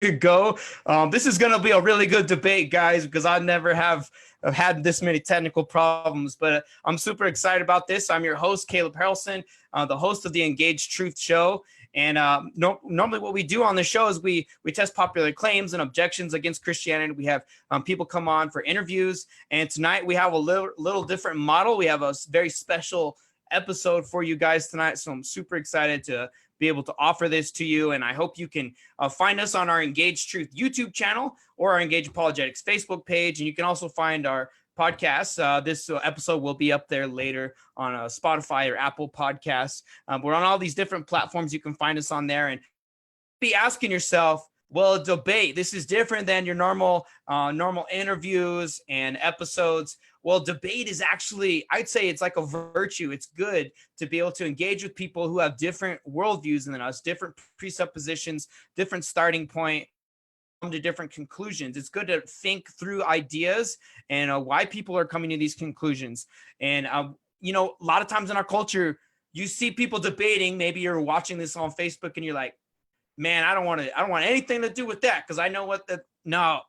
go. This is going to be a really good debate, guys, because I never have had this many technical problems, but I'm super excited about this. I'm your host, Caleb Harrelson, the host of the Engaged Truth Show. And normally what we do on the show is we test popular claims and objections against Christianity. We have people come on for interviews. And tonight we have a little different model. We have a very special episode for you guys tonight. So I'm super excited to be able to offer this to you. And I hope you can find us on our Engaged Truth YouTube channel or our Engaged Apologetics Facebook page. And you can also find our podcast. This episode will be up there later on Spotify or Apple Podcasts. We're on all these different platforms. You can find us on there and be asking yourself, well, debate, this is different than your normal interviews and episodes. Well, debate is actually, I'd say it's like a virtue. It's good to be able to engage with people who have different worldviews than us, different presuppositions, different starting point, come to different conclusions. It's good to think through ideas and why people are coming to these conclusions. And, a lot of times in our culture, you see people debating. Maybe you're watching this on Facebook and you're like, man, I don't want anything to do with that because I know what the no.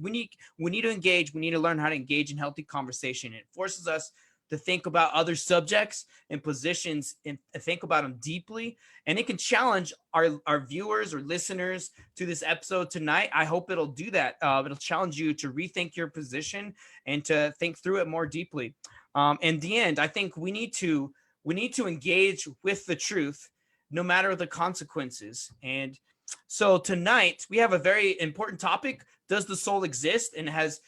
We need to engage. We need to learn how to engage in healthy conversation. It forces us to think about other subjects and positions and think about them deeply. And it can challenge our viewers or listeners to this episode tonight. I hope it'll do that. It'll challenge you to rethink your position and to think through it more deeply. In the end, I think we need to engage with the truth no matter the consequences. And so tonight we have a very important topic. Does the soul exist? And it has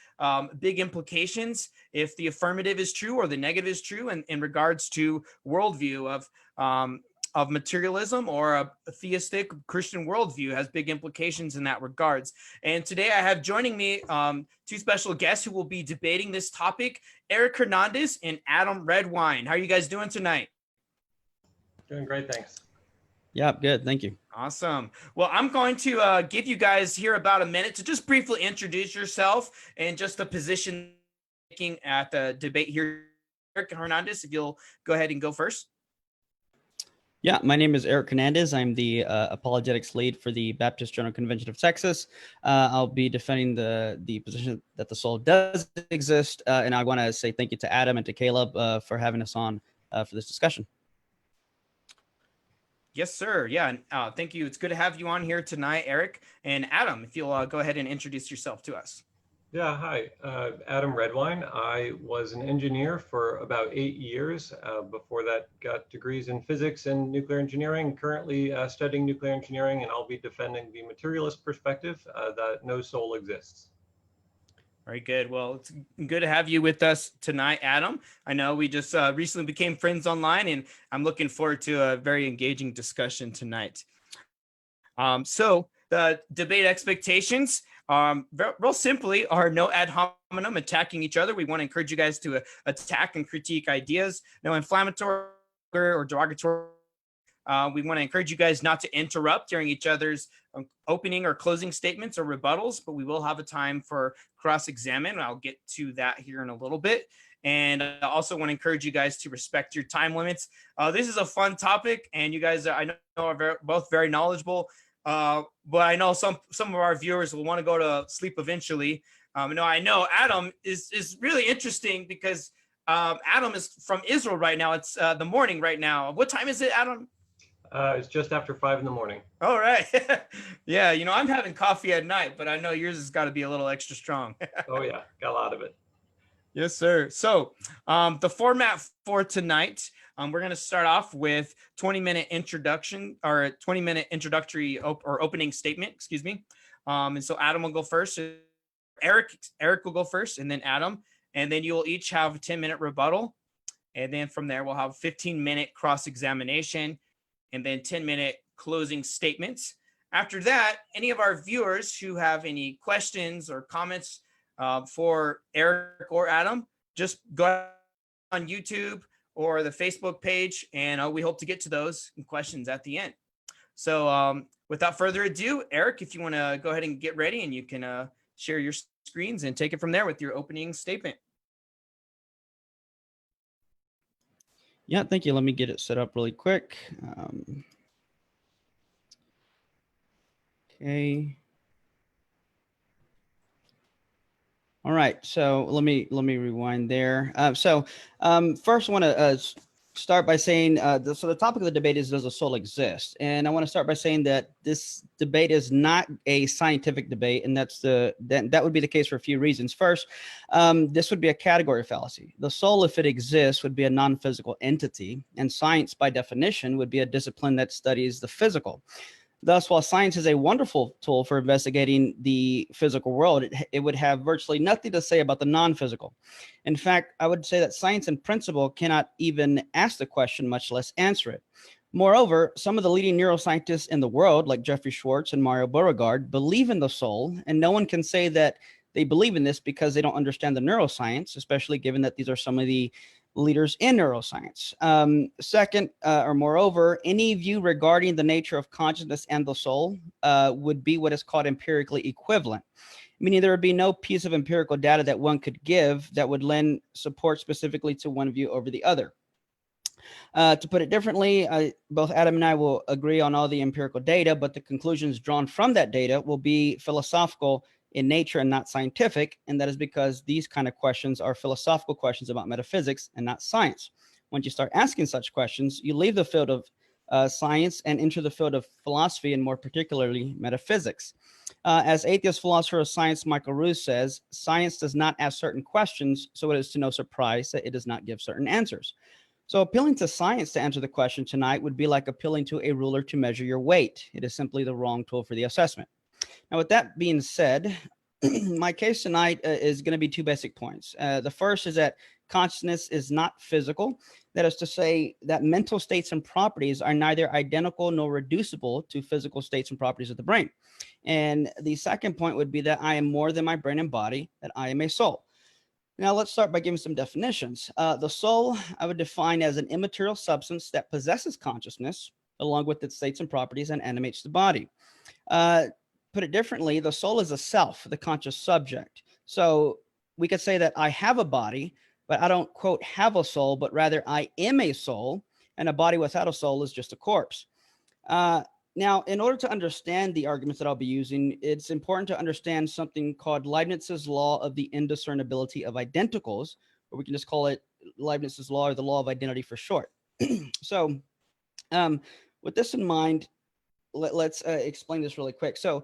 big implications if the affirmative is true or the negative is true in regards to worldview of materialism or a theistic Christian worldview has big implications in that regards. And today I have joining me two special guests who will be debating this topic, Eric Hernandez and Adam Redwine. How are you guys doing tonight? Doing great, thanks. Yeah, good. Thank you. Awesome. Well, I'm going to give you guys here about a minute to just briefly introduce yourself and just the position taking at the debate here. Eric Hernandez, if you'll go ahead and go first. Yeah, my name is Eric Hernandez. I'm the apologetics lead for the Baptist General Convention of Texas. I'll be defending the position that the soul does exist. And I want to say thank you to Adam and to Caleb for having us on for this discussion. Yes, sir. Yeah. Thank you. It's good to have you on here tonight, Eric. And Adam, if you'll go ahead and introduce yourself to us. Yeah, hi. Adam Redwine. I was an engineer for about 8 years. Before that, got degrees in physics and nuclear engineering, currently studying nuclear engineering, and I'll be defending the materialist perspective that no soul exists. Very good. Well, it's good to have you with us tonight, Adam. I know we just recently became friends online, and I'm looking forward to a very engaging discussion tonight. So the debate expectations, real simply, are no ad hominem attacking each other. We want to encourage you guys to attack and critique ideas. No inflammatory or derogatory. We want to encourage you guys not to interrupt during each other's opening or closing statements or rebuttals, but we will have a time for cross-examine. I'll get to that here in a little bit. And I also want to encourage you guys to respect your time limits. This is a fun topic, and you guys, I know, are both very knowledgeable. But I know some of our viewers will want to go to sleep eventually. I know Adam is really interesting because Adam is from Israel right now. It's the morning right now. What time is it, Adam? It's just after 5 in the morning. All right. Yeah, I'm having coffee at night, but I know yours has got to be a little extra strong. Oh, yeah. Got a lot of it. Yes, sir. So the format for tonight, we're going to start off with 20-minute introduction or 20-minute introductory or opening statement, excuse me. And so Adam will go first. Eric will go first, and then Adam. And then you'll each have a 10-minute rebuttal. And then from there, we'll have a 15-minute cross-examination and then 10-minute closing statements. After that, any of our viewers who have any questions or comments for Eric or Adam, just go on YouTube or the Facebook page, and we hope to get to those questions at the end. So without further ado, Eric, if you want to go ahead and get ready, and you can share your screens and take it from there with your opening statement. Yeah, thank you. Let me get it set up really quick. Okay. All right, so let me rewind there. First, I want to start by saying so the topic of the debate is, does a soul exist? And I want to start by saying that this debate is not a scientific debate, and that would be the case for a few reasons. First, this would be a category fallacy. The soul, if it exists, would be a non-physical entity, and science, by definition, would be a discipline that studies the physical. Thus, while science is a wonderful tool for investigating the physical world, it would have virtually nothing to say about the non-physical. In fact, I would say that science in principle cannot even ask the question, much less answer it. Moreover, some of the leading neuroscientists in the world, like Jeffrey Schwartz and Mario Beauregard, believe in the soul, and no one can say that they believe in this because they don't understand the neuroscience, especially given that these are some of the leaders in neuroscience. Second, or moreover, any view regarding the nature of consciousness and the soul would be what is called empirically equivalent, meaning there would be no piece of empirical data that one could give that would lend support specifically to one view over the other. To put it differently, both Adam and I will agree on all the empirical data, but the conclusions drawn from that data will be philosophical in nature and not scientific, and that is because these kind of questions are philosophical questions about metaphysics and not science. Once you start asking such questions, you leave the field of science and enter the field of philosophy, and more particularly metaphysics. As atheist philosopher of science Michael Ruse says, science does not ask certain questions, so it is to no surprise that it does not give certain answers. So appealing to science to answer the question tonight would be like appealing to a ruler to measure your weight. It is simply the wrong tool for the assessment. Now, with that being said, my case tonight is going to be two basic points. The first is that consciousness is not physical. That is to say that mental states and properties are neither identical nor reducible to physical states and properties of the brain. And the second point would be that I am more than my brain and body, that I am a soul. Now, let's start by giving some definitions. The soul, I would define as an immaterial substance that possesses consciousness, along with its states and properties, and animates the body. Put it differently, the soul is a self, the conscious subject. So we could say that I have a body, but I don't, quote, have a soul, but rather I am a soul, and a body without a soul is just a corpse. Now, in order to understand the arguments that I'll be using, it's important to understand something called Leibniz's law of the indiscernibility of identicals, or we can just call it Leibniz's law, or the law of identity for short. So with this in mind, let's explain this really quick. So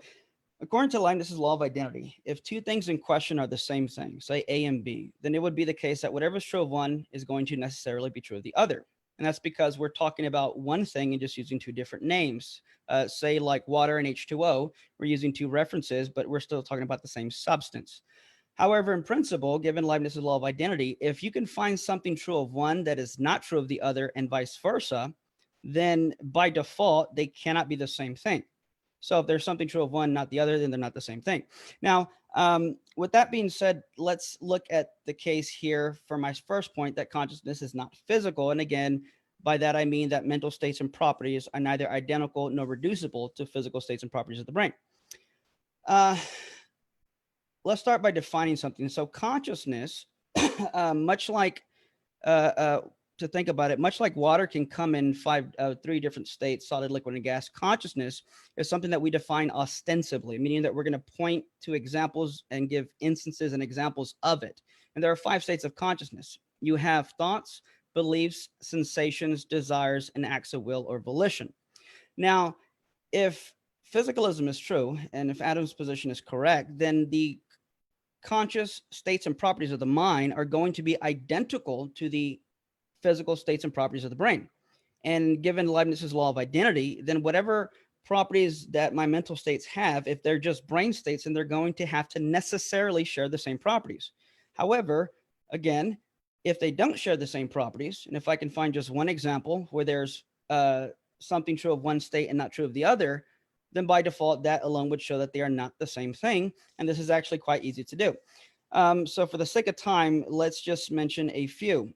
according to Leibniz's law of identity, if two things in question are the same thing, say A and B, then it would be the case that whatever is true of one is going to necessarily be true of the other. And that's because we're talking about one thing and just using two different names. Say like water and H2O, we're using two references, but we're still talking about the same substance. However, in principle, given Leibniz's law of identity, if you can find something true of one that is not true of the other and vice versa, then by default, they cannot be the same thing. So if there's something true of one, not the other, then they're not the same thing. Now, with that being said, let's look at the case here for my first point, that consciousness is not physical. And again, by that, I mean that mental states and properties are neither identical nor reducible to physical states and properties of the brain. Let's start by defining something. So consciousness, much like to think about it, much like water can come in three different states, solid, liquid, and gas, consciousness is something that we define ostensibly, meaning that we're going to point to examples and give instances and examples of it. And there are 5 states of consciousness. You have thoughts, beliefs, sensations, desires, and acts of will or volition. Now, if physicalism is true, and if Adam's position is correct, then the conscious states and properties of the mind are going to be identical to the physical states and properties of the brain. And given Leibniz's law of identity, then whatever properties that my mental states have, if they're just brain states, then they're going to have to necessarily share the same properties. However, again, if they don't share the same properties, and if I can find just one example where there's something true of one state and not true of the other, then by default, that alone would show that they are not the same thing. And this is actually quite easy to do. So for the sake of time, let's just mention a few.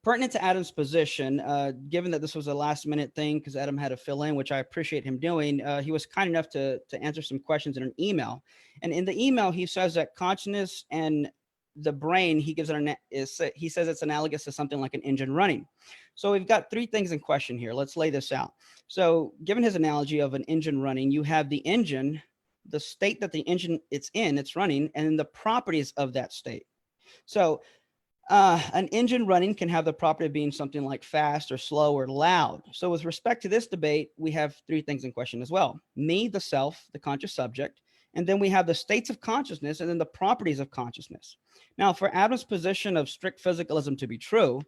Pertinent to Adam's position, given that this was a last minute thing because Adam had to fill in, which I appreciate him doing, he was kind enough to answer some questions in an email. And in the email, he says that consciousness and the brain, he says it's analogous to something like an engine running. So we've got 3 things in question here. Let's lay this out. So given his analogy of an engine running, you have the engine the state that the engine it's running, and then the properties of that state. So an engine running can have the property of being something like fast or slow or loud. So with respect to this debate, we have three things in question as well. Me, the self, the conscious subject, and then we have the states of consciousness and then the properties of consciousness. Now, for Adam's position of strict physicalism to be true,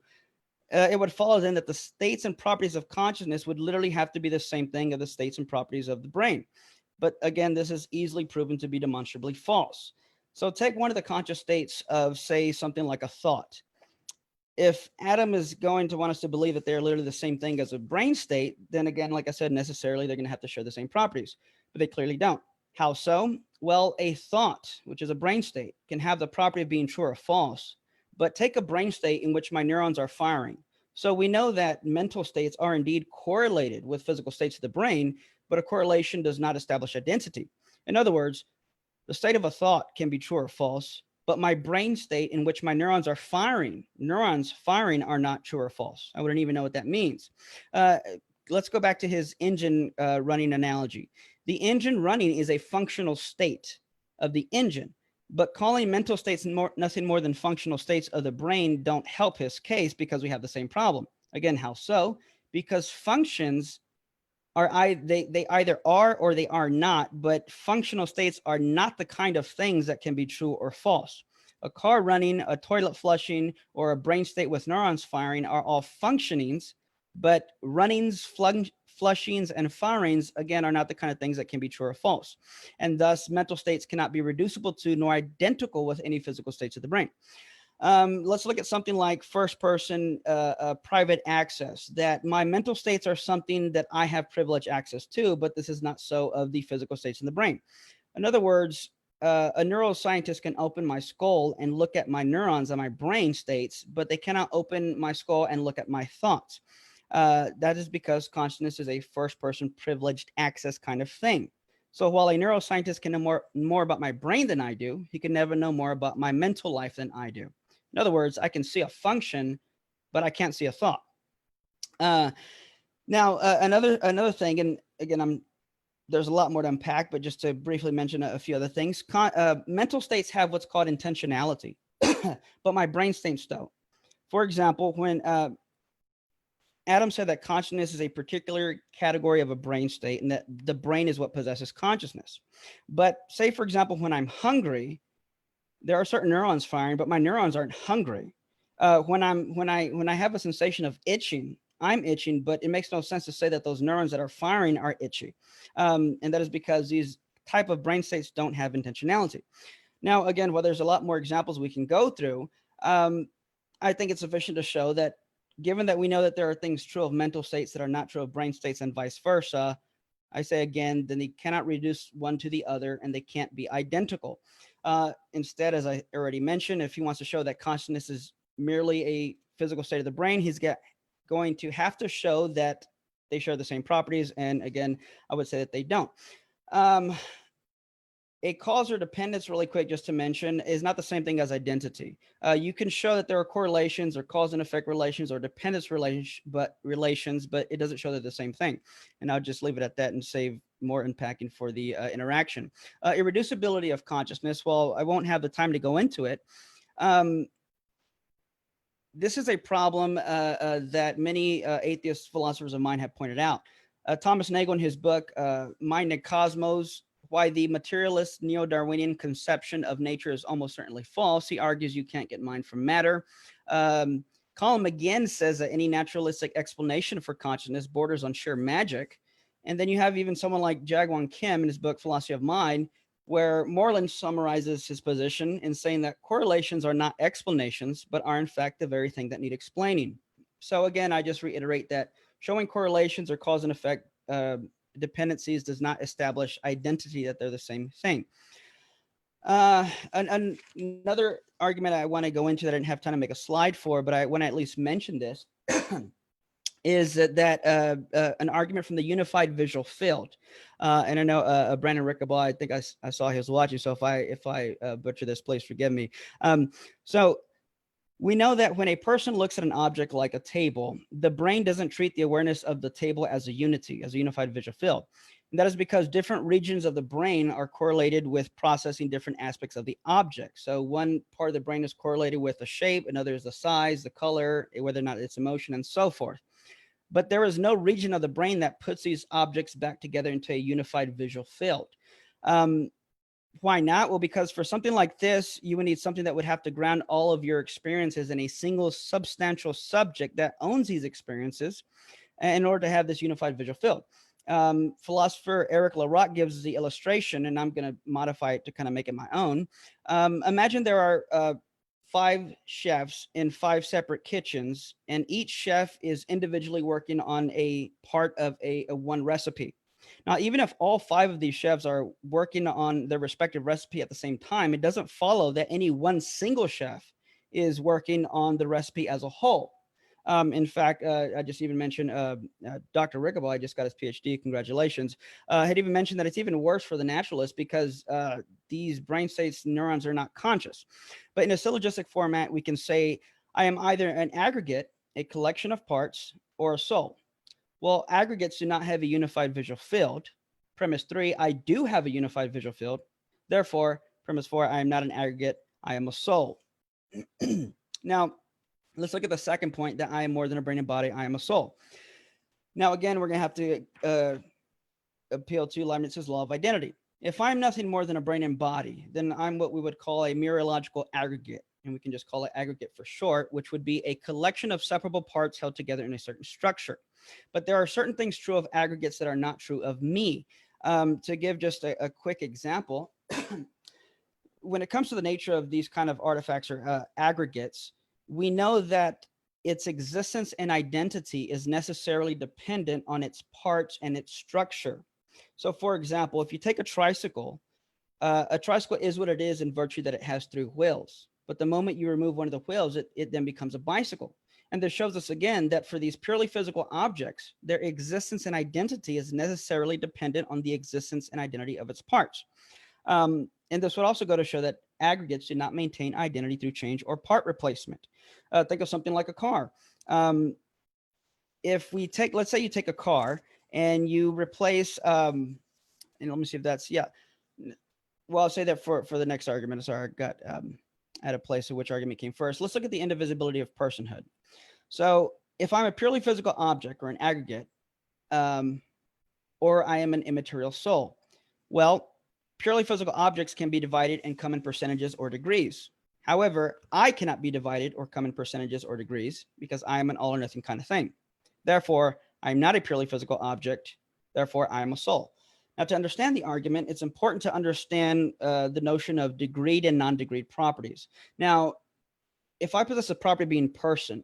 it would follow then that the states and properties of consciousness would literally have to be the same thing as the states and properties of the brain. But again, this is easily proven to be demonstrably false. So take one of the conscious states of, say, something like a thought. If Adam is going to want us to believe that they're literally the same thing as a brain state, then again, like I said, necessarily they're going to have to share the same properties, but they clearly don't. How so? Well, a thought, which is a brain state, can have the property of being true or false, but take a brain state in which my neurons are firing. So we know that mental states are indeed correlated with physical states of the brain, but a correlation does not establish identity. In other words, the state of a thought can be true or false, but my brain state in which my neurons firing are not true or false. I wouldn't even know what that means. Let's go back to his engine running analogy. The engine running is a functional state of the engine, but calling mental states nothing more than functional states of the brain don't help his case because we have the same problem. Again, how so? Because functions they either are or they are not, but functional states are not the kind of things that can be true or false. A car running, a toilet flushing, or a brain state with neurons firing are all functionings, but runnings, flushings, and firings, again, are not the kind of things that can be true or false. And thus, mental states cannot be reducible to nor identical with any physical states of the brain. Let's look at something like first person private access, that my mental states are something that I have privileged access to, but this is not so of the physical states in the brain. In other words, a neuroscientist can open my skull and look at my neurons and my brain states, but they cannot open my skull and look at my thoughts. That is because consciousness is a first person privileged access kind of thing. So while a neuroscientist can know more about my brain than I do, he can never know more about my mental life than I do. In other words, I can see a function, but I can't see a thought. Now, another thing, and again, there's a lot more to unpack, but just to briefly mention a few other things. Mental states have what's called intentionality, but my brain states don't. For example, when Adam said that consciousness is a particular category of a brain state and that the brain is what possesses consciousness. But say, for example, when I'm hungry, there are certain neurons firing, but my neurons aren't hungry. When I have a sensation of itching, I'm itching, but it makes no sense to say that those neurons that are firing are itchy. And that is because these type of brain states don't have intentionality. Now, again, while there's a lot more examples we can go through, I think it's sufficient to show that given that we know that there are things true of mental states that are not true of brain states and vice versa, I say again, then they cannot reduce one to the other and they can't be identical. Instead, as I already mentioned, if he wants to show that consciousness is merely a physical state of the brain, he's going to have to show that they share the same properties. And again, I would say that they don't. A cause or dependence, really quick, just to mention, is not the same thing as identity. You can show that there are correlations or cause and effect relations or dependence relations, but it doesn't show they're the same thing. And I'll just leave it at that and save more unpacking for the interaction. Irreducibility of consciousness, well, I won't have the time to go into it. This is a problem that many atheist philosophers of mind have pointed out. Thomas Nagel, in his book, Mind and Cosmos, Why the Materialist Neo-Darwinian Conception of Nature is Almost Certainly False, he argues you can't get mind from matter. Colin McGinn says that any naturalistic explanation for consciousness borders on sheer magic. And then you have even someone like Jaegwon Kim in his book, Philosophy of Mind, where Moreland summarizes his position in saying that correlations are not explanations, but are in fact the very thing that need explaining. So again, I just reiterate that showing correlations or cause and effect dependencies does not establish identity, that they're the same thing. Another argument I want to go into that I didn't have time to make a slide for, but I want to at least mention this, is that an argument from the unified visual field. And I know Brandon Rickable, I think I saw he was watching, so if I butcher this, please forgive me. So we know that when a person looks at an object like a table, the brain doesn't treat the awareness of the table as a unity, as a unified visual field. And that is because different regions of the brain are correlated with processing different aspects of the object. So one part of the brain is correlated with the shape, another is the size, the color, whether or not it's emotion, and so forth. But there is no region of the brain that puts these objects back together into a unified visual field. Why not? Well, because for something like this, you would need something that would have to ground all of your experiences in a single substantial subject that owns these experiences in order to have this unified visual field. Philosopher Eric Larock gives the illustration, and I'm going to modify it to kind of make it my own. Imagine there are 5 chefs in 5 separate kitchens, and each chef is individually working on a part of a one recipe. Now, even if all 5 of these chefs are working on their respective recipe at the same time, it doesn't follow that any one single chef is working on the recipe as a whole. In fact, I just even mentioned Dr. Rickable, I just got his PhD, congratulations, had even mentioned that it's even worse for the naturalist because these brain states, neurons are not conscious. But in a syllogistic format, we can say, I am either an aggregate, a collection of parts, or a soul. Well, aggregates do not have a unified visual field. Premise 3, I do have a unified visual field. Therefore, premise 4, I am not an aggregate, I am a soul. Now, let's look at the second point, that I am more than a brain and body, I am a soul. Now, again, we're going to have to appeal to Leibniz's law of identity. If I'm nothing more than a brain and body, then I'm what we would call a mereological aggregate, and we can just call it aggregate for short, which would be a collection of separable parts held together in a certain structure. But there are certain things true of aggregates that are not true of me. To give just a quick example, when it comes to the nature of these kind of artifacts or aggregates, we know that its existence and identity is necessarily dependent on its parts and its structure. So, for example, if you take a tricycle is what it is in virtue that it has 3 wheels. But the moment you remove one of the wheels, it then becomes a bicycle. And this shows us again that for these purely physical objects, their existence and identity is necessarily dependent on the existence and identity of its parts. And this would also go to show that aggregates do not maintain identity through change or part replacement. Think of something like a car. If we take, let's say you take a car and you replace, and let me see if that's, yeah. Well, I'll say that for the next argument. Sorry, I got at a place of which argument came first. Let's look at the indivisibility of personhood. So if I'm a purely physical object or an aggregate, or I am an immaterial soul, well, purely physical objects can be divided and come in percentages or degrees. However, I cannot be divided or come in percentages or degrees because I am an all or nothing kind of thing. Therefore, I'm not a purely physical object. Therefore, I am a soul. Now, to understand the argument, it's important to understand the notion of degreed and non-degreed properties. Now, if I possess a property being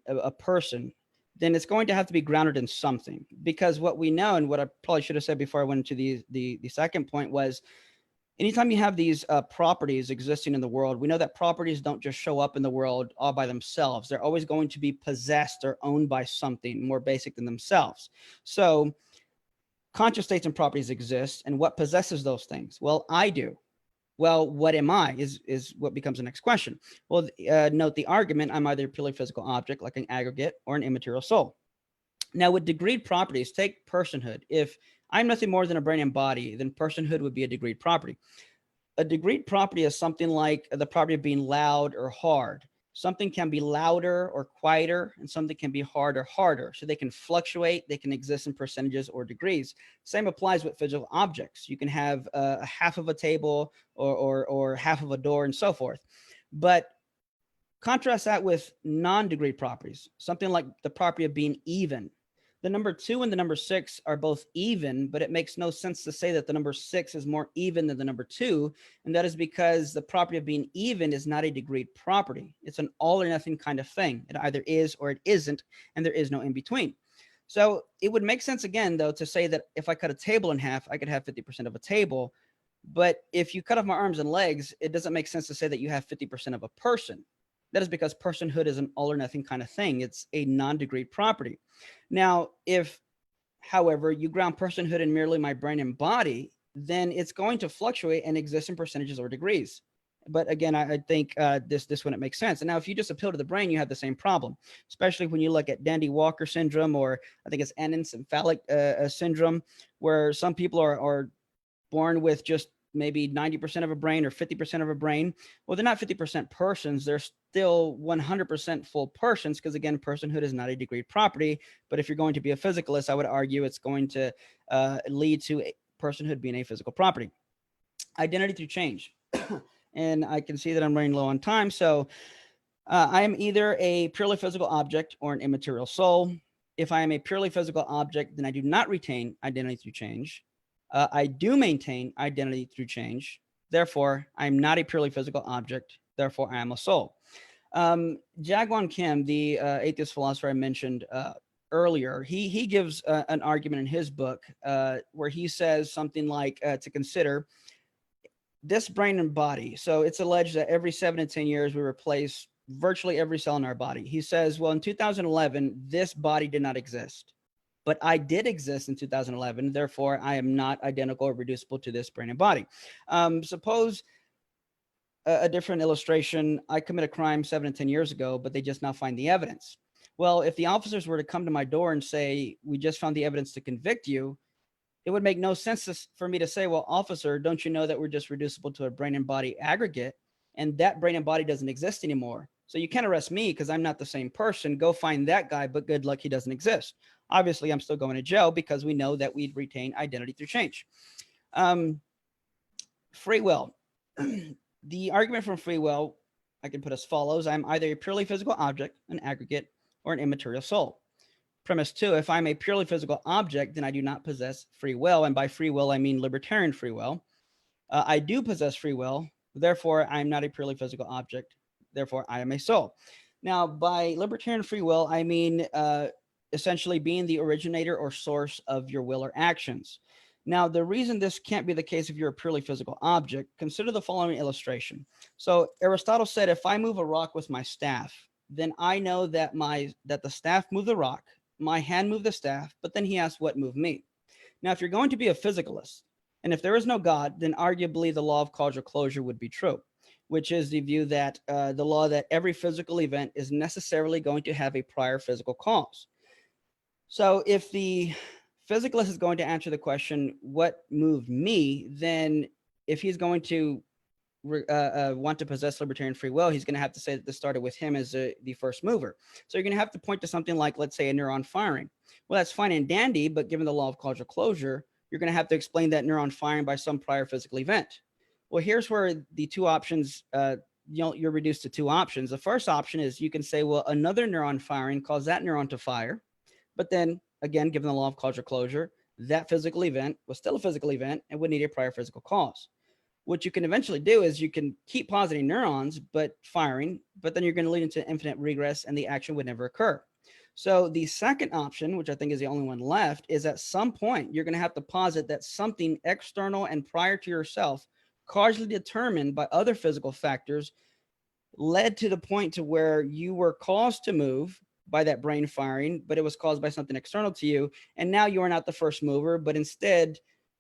a person, then it's going to have to be grounded in something, because what we know, and what I probably should have said before I went into the second point, was anytime you have these properties existing in the world, we know that properties don't just show up in the world all by themselves. They're always going to be possessed or owned by something more basic than themselves. So conscious states and properties exist, and what possesses those things? Well, I do. Well, what am I is what becomes the next question. Well, note the argument, I'm either a purely physical object like an aggregate or an immaterial soul. Now, with degreed properties, take personhood. If I'm nothing more than a brain and body, then personhood would be a degreed property. A degreed property is something like the property of being loud or hard. Something can be louder or quieter, and something can be hard or harder. So they can fluctuate, they can exist in percentages or degrees. Same applies with physical objects. You can have a half of a table or half of a door and so forth. But contrast that with non-degreed properties, something like the property of being even. The number 2 and the number 6 are both even, but it makes no sense to say that the number 6 is more even than the number 2. And that is because the property of being even is not a degreed property. It's an all or nothing kind of thing. It either is or it isn't, and there is no in between. So it would make sense again, though, to say that if I cut a table in half, I could have 50% of a table. But if you cut off my arms and legs, it doesn't make sense to say that you have 50% of a person. That is because personhood is an all or nothing kind of thing. It's a non-degreed property. Now, if, however, you ground personhood in merely my brain and body, then it's going to fluctuate and exist in percentages or degrees. But again, I think this wouldn't make sense. And now if you just appeal to the brain, you have the same problem, especially when you look at Dandy-Walker syndrome, or I think it's anencephalic syndrome, where some people are born with just maybe 90% of a brain or 50% of a brain. Well, they're not 50% persons. They're still 100% full persons, because again, personhood is not a decreed property. But if you're going to be a physicalist, I would argue it's going to lead to personhood being a physical property. Identity through change. And I can see that I'm running low on time. So I am either a purely physical object or an immaterial soul. If I am a purely physical object, then I do not retain identity through change. I do maintain identity through change. Therefore, I'm not a purely physical object. Therefore, I am a soul. Jaegwon Kim, the atheist philosopher I mentioned earlier, he gives an argument in his book where he says something like to consider this brain and body. So it's alleged that every 7 to 10 years, we replace virtually every cell in our body. He says, well, in 2011, this body did not exist, but I did exist in 2011. Therefore, I am not identical or reducible to this brain and body. Suppose a different illustration. I commit a crime 7 to 10 years ago, but they just now find the evidence. Well, if the officers were to come to my door and say, we just found the evidence to convict you, it would make no sense for me to say, well, officer, don't you know that we're just reducible to a brain and body aggregate, and that brain and body doesn't exist anymore? So you can't arrest me because I'm not the same person. Go find that guy, but good luck, he doesn't exist. Obviously, I'm still going to jail because we know that we'd retain identity through change. Free will. The argument from free will, I can put as follows. I'm either a purely physical object, an aggregate, or an immaterial soul. Premise 2, if I'm a purely physical object, then I do not possess free will. And by free will, I mean libertarian free will. I do possess free will. Therefore, I'm not a purely physical object. Therefore, I am a soul. Now, by libertarian free will, I mean essentially being the originator or source of your will or actions. Now, the reason this can't be the case if you're a purely physical object, consider the following illustration. So Aristotle said, if I move a rock with my staff, then I know that the staff moved the rock, my hand moved the staff, but then he asked what moved me. Now, if you're going to be a physicalist, and if there is no God, then arguably the law of causal closure would be true, which is the view that the law that every physical event is necessarily going to have a prior physical cause. So if the physicalist is going to answer the question, what moved me, then if he's going to want to possess libertarian free will, he's going to have to say that this started with him as the first mover. So you're going to have to point to something like, let's say, a neuron firing. Well, that's fine and dandy, but given the law of causal closure, you're going to have to explain that neuron firing by some prior physical event. Well, here's where the two options, you're reduced to two options. The first option is you can say, well, another neuron firing caused that neuron to fire. But then again, given the law of causal closure, that physical event was still a physical event and would need a prior physical cause. What you can eventually do is you can keep positing neurons, but firing, but then you're going to lead into infinite regress and the action would never occur. So the second option, which I think is the only one left, is at some point you're going to have to posit that something external and prior to yourself, causally determined by other physical factors, led to the point to where you were caused to move by that brain firing, but it was caused by something external to you. And now you are not the first mover, but instead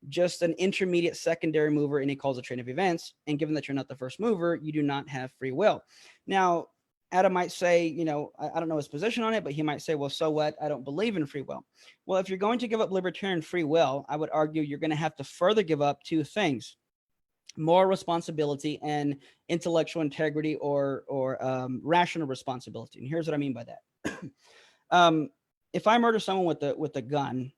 just an intermediate secondary mover in a causal chain of events. And given that you're not the first mover, you do not have free will. Now, Adam might say, I don't know his position on it, but he might say, well, so what? I don't believe in free will. Well, if you're going to give up libertarian free will, I would argue you're going to have to further give up two things: moral responsibility and intellectual integrity or rational responsibility. And here's what I mean by that. If I murder someone with a gun,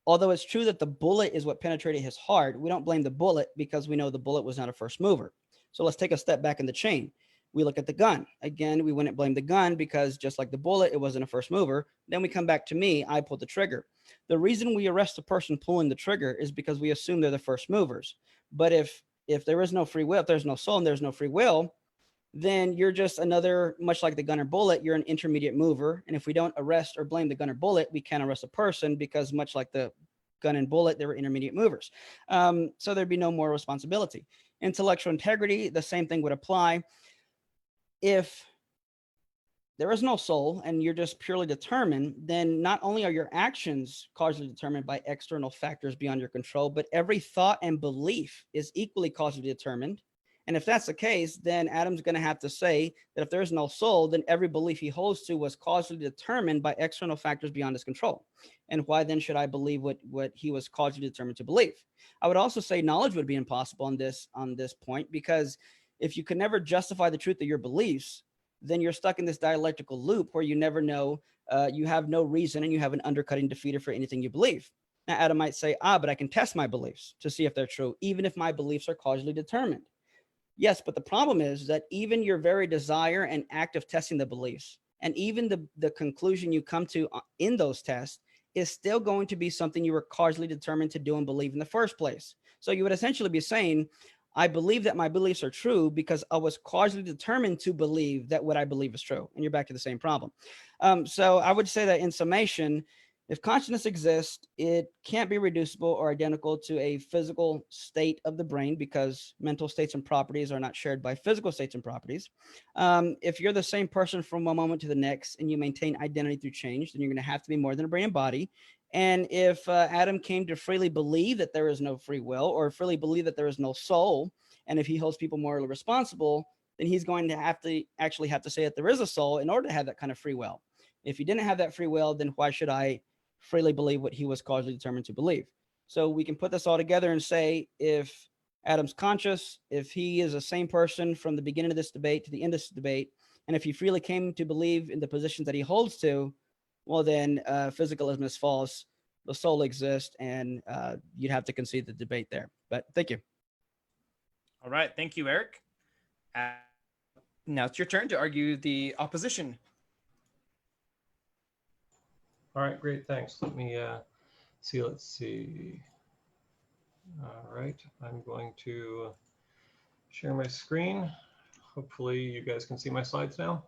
although it's true that the bullet is what penetrated his heart, we don't blame the bullet because we know the bullet was not a first mover. So let's take a step back in the chain. We look at the gun. Again, we wouldn't blame the gun because just like the bullet, it wasn't a first mover. Then we come back to me, I pulled the trigger. The reason we arrest the person pulling the trigger is because we assume they're the first movers. But if there is no free will, if there's no soul and there's no free will, then you're just another, much like the gun or bullet, you're an intermediate mover. And if we don't arrest or blame the gun or bullet, we can't arrest a person because much like the gun and bullet, they were intermediate movers. So there'd be no moral responsibility. Intellectual integrity, the same thing would apply. If there is no soul and you're just purely determined, then not only are your actions causally determined by external factors beyond your control, but every thought and belief is equally causally determined. And if that's the case, then Adam's going to have to say that if there's no soul, then every belief he holds to was causally determined by external factors beyond his control. And why then should I believe what he was causally determined to believe? I would also say knowledge would be impossible on this point, because if you could never justify the truth of your beliefs, then you're stuck in this dialectical loop where you never know, you have no reason, and you have an undercutting defeater for anything you believe. Now, Adam might say, but I can test my beliefs to see if they're true, even if my beliefs are causally determined. Yes, but the problem is that even your very desire and act of testing the beliefs, and even the conclusion you come to in those tests, is still going to be something you were causally determined to do and believe in the first place. So you would essentially be saying, I believe that my beliefs are true because I was causally determined to believe that what I believe is true. And you're back to the same problem. So I would say that in summation, if consciousness exists, it can't be reducible or identical to a physical state of the brain, because mental states and properties are not shared by physical states and properties. If you're the same person from one moment to the next and you maintain identity through change, then you're going to have to be more than a brain and body. And if Adam came to freely believe that there is no free will, or freely believe that there is no soul, and if he holds people morally responsible, then he's going to actually have to say that there is a soul in order to have that kind of free will. If he didn't have that free will, then why should I freely believe what he was causally determined to believe? So we can put this all together and say, if Adam's conscious, if he is the same person from the beginning of this debate to the end of this debate, and if he freely came to believe in the positions that he holds to, well, then physicalism is false, the soul exists, and you'd have to concede the debate there. But thank you. All right. Thank you, Eric. Now it's your turn to argue the opposition. All right, great, thanks. Let me see, let's see. All right, I'm going to share my screen. Hopefully you guys can see my slides now.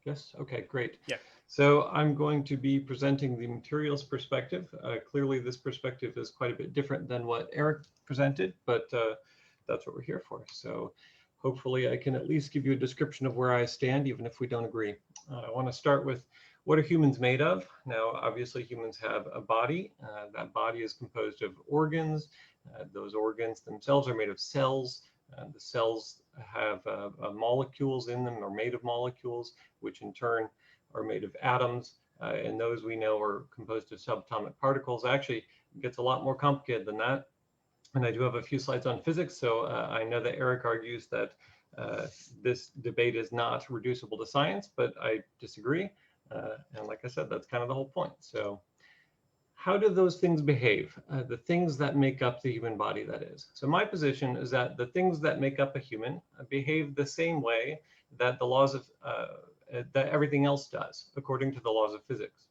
Yes, okay, great. Yeah. So I'm going to be presenting the materials perspective. Clearly this perspective is quite a bit different than what Eric presented, but that's what we're here for. So hopefully I can at least give you a description of where I stand, even if we don't agree. I want to start with, what are humans made of? Now, obviously humans have a body. That body is composed of organs. Those organs themselves are made of cells. The cells have molecules in them, are made of molecules, which in turn are made of atoms. And those we know are composed of subatomic particles. Actually, it gets a lot more complicated than that. And I do have a few slides on physics. So I know that Eric argues that this debate is not reducible to science, but I disagree. And like I said, that's kind of the whole point. So how do those things behave? The things that make up the human body, that is. So my position is that the things that make up a human behave the same way that the laws of, that everything else does, according to the laws of physics.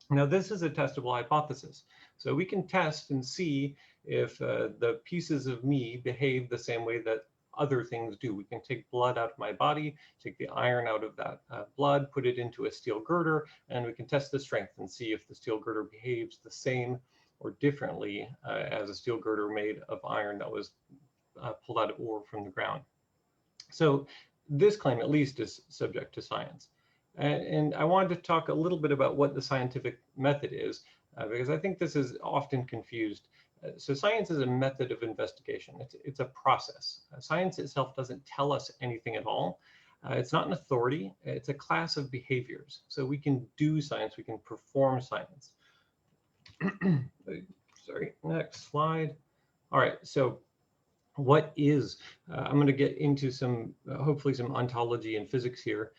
Now, this is a testable hypothesis. So we can test and see if the pieces of me behave the same way that other things do. We can take blood out of my body, take the iron out of that blood, put it into a steel girder, and we can test the strength and see if the steel girder behaves the same or differently as a steel girder made of iron that was pulled out of ore from the ground. So this claim at least is subject to science. And I wanted to talk a little bit about what the scientific method is, because I think this is often confused. So science is a method of investigation. It's a process. Science itself doesn't tell us anything at all. It's not an authority. It's a class of behaviors. So we can do science. We can perform science. Sorry, next slide. All right, so what is, I'm going to get into some, hopefully some ontology and physics here.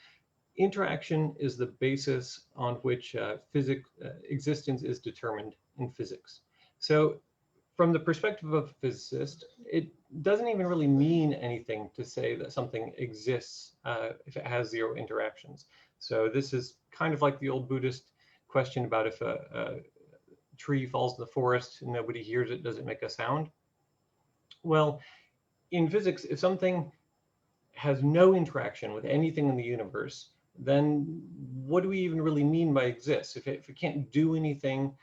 Interaction is the basis on which existence is determined in physics. So from the perspective of a physicist, it doesn't even really mean anything to say that something exists if it has zero interactions. So this is kind of like the old Buddhist question about if a tree falls in the forest and nobody hears it, does it make a sound? Well, in physics, if something has no interaction with anything in the universe, then what do we even really mean by exists? If it can't do anything,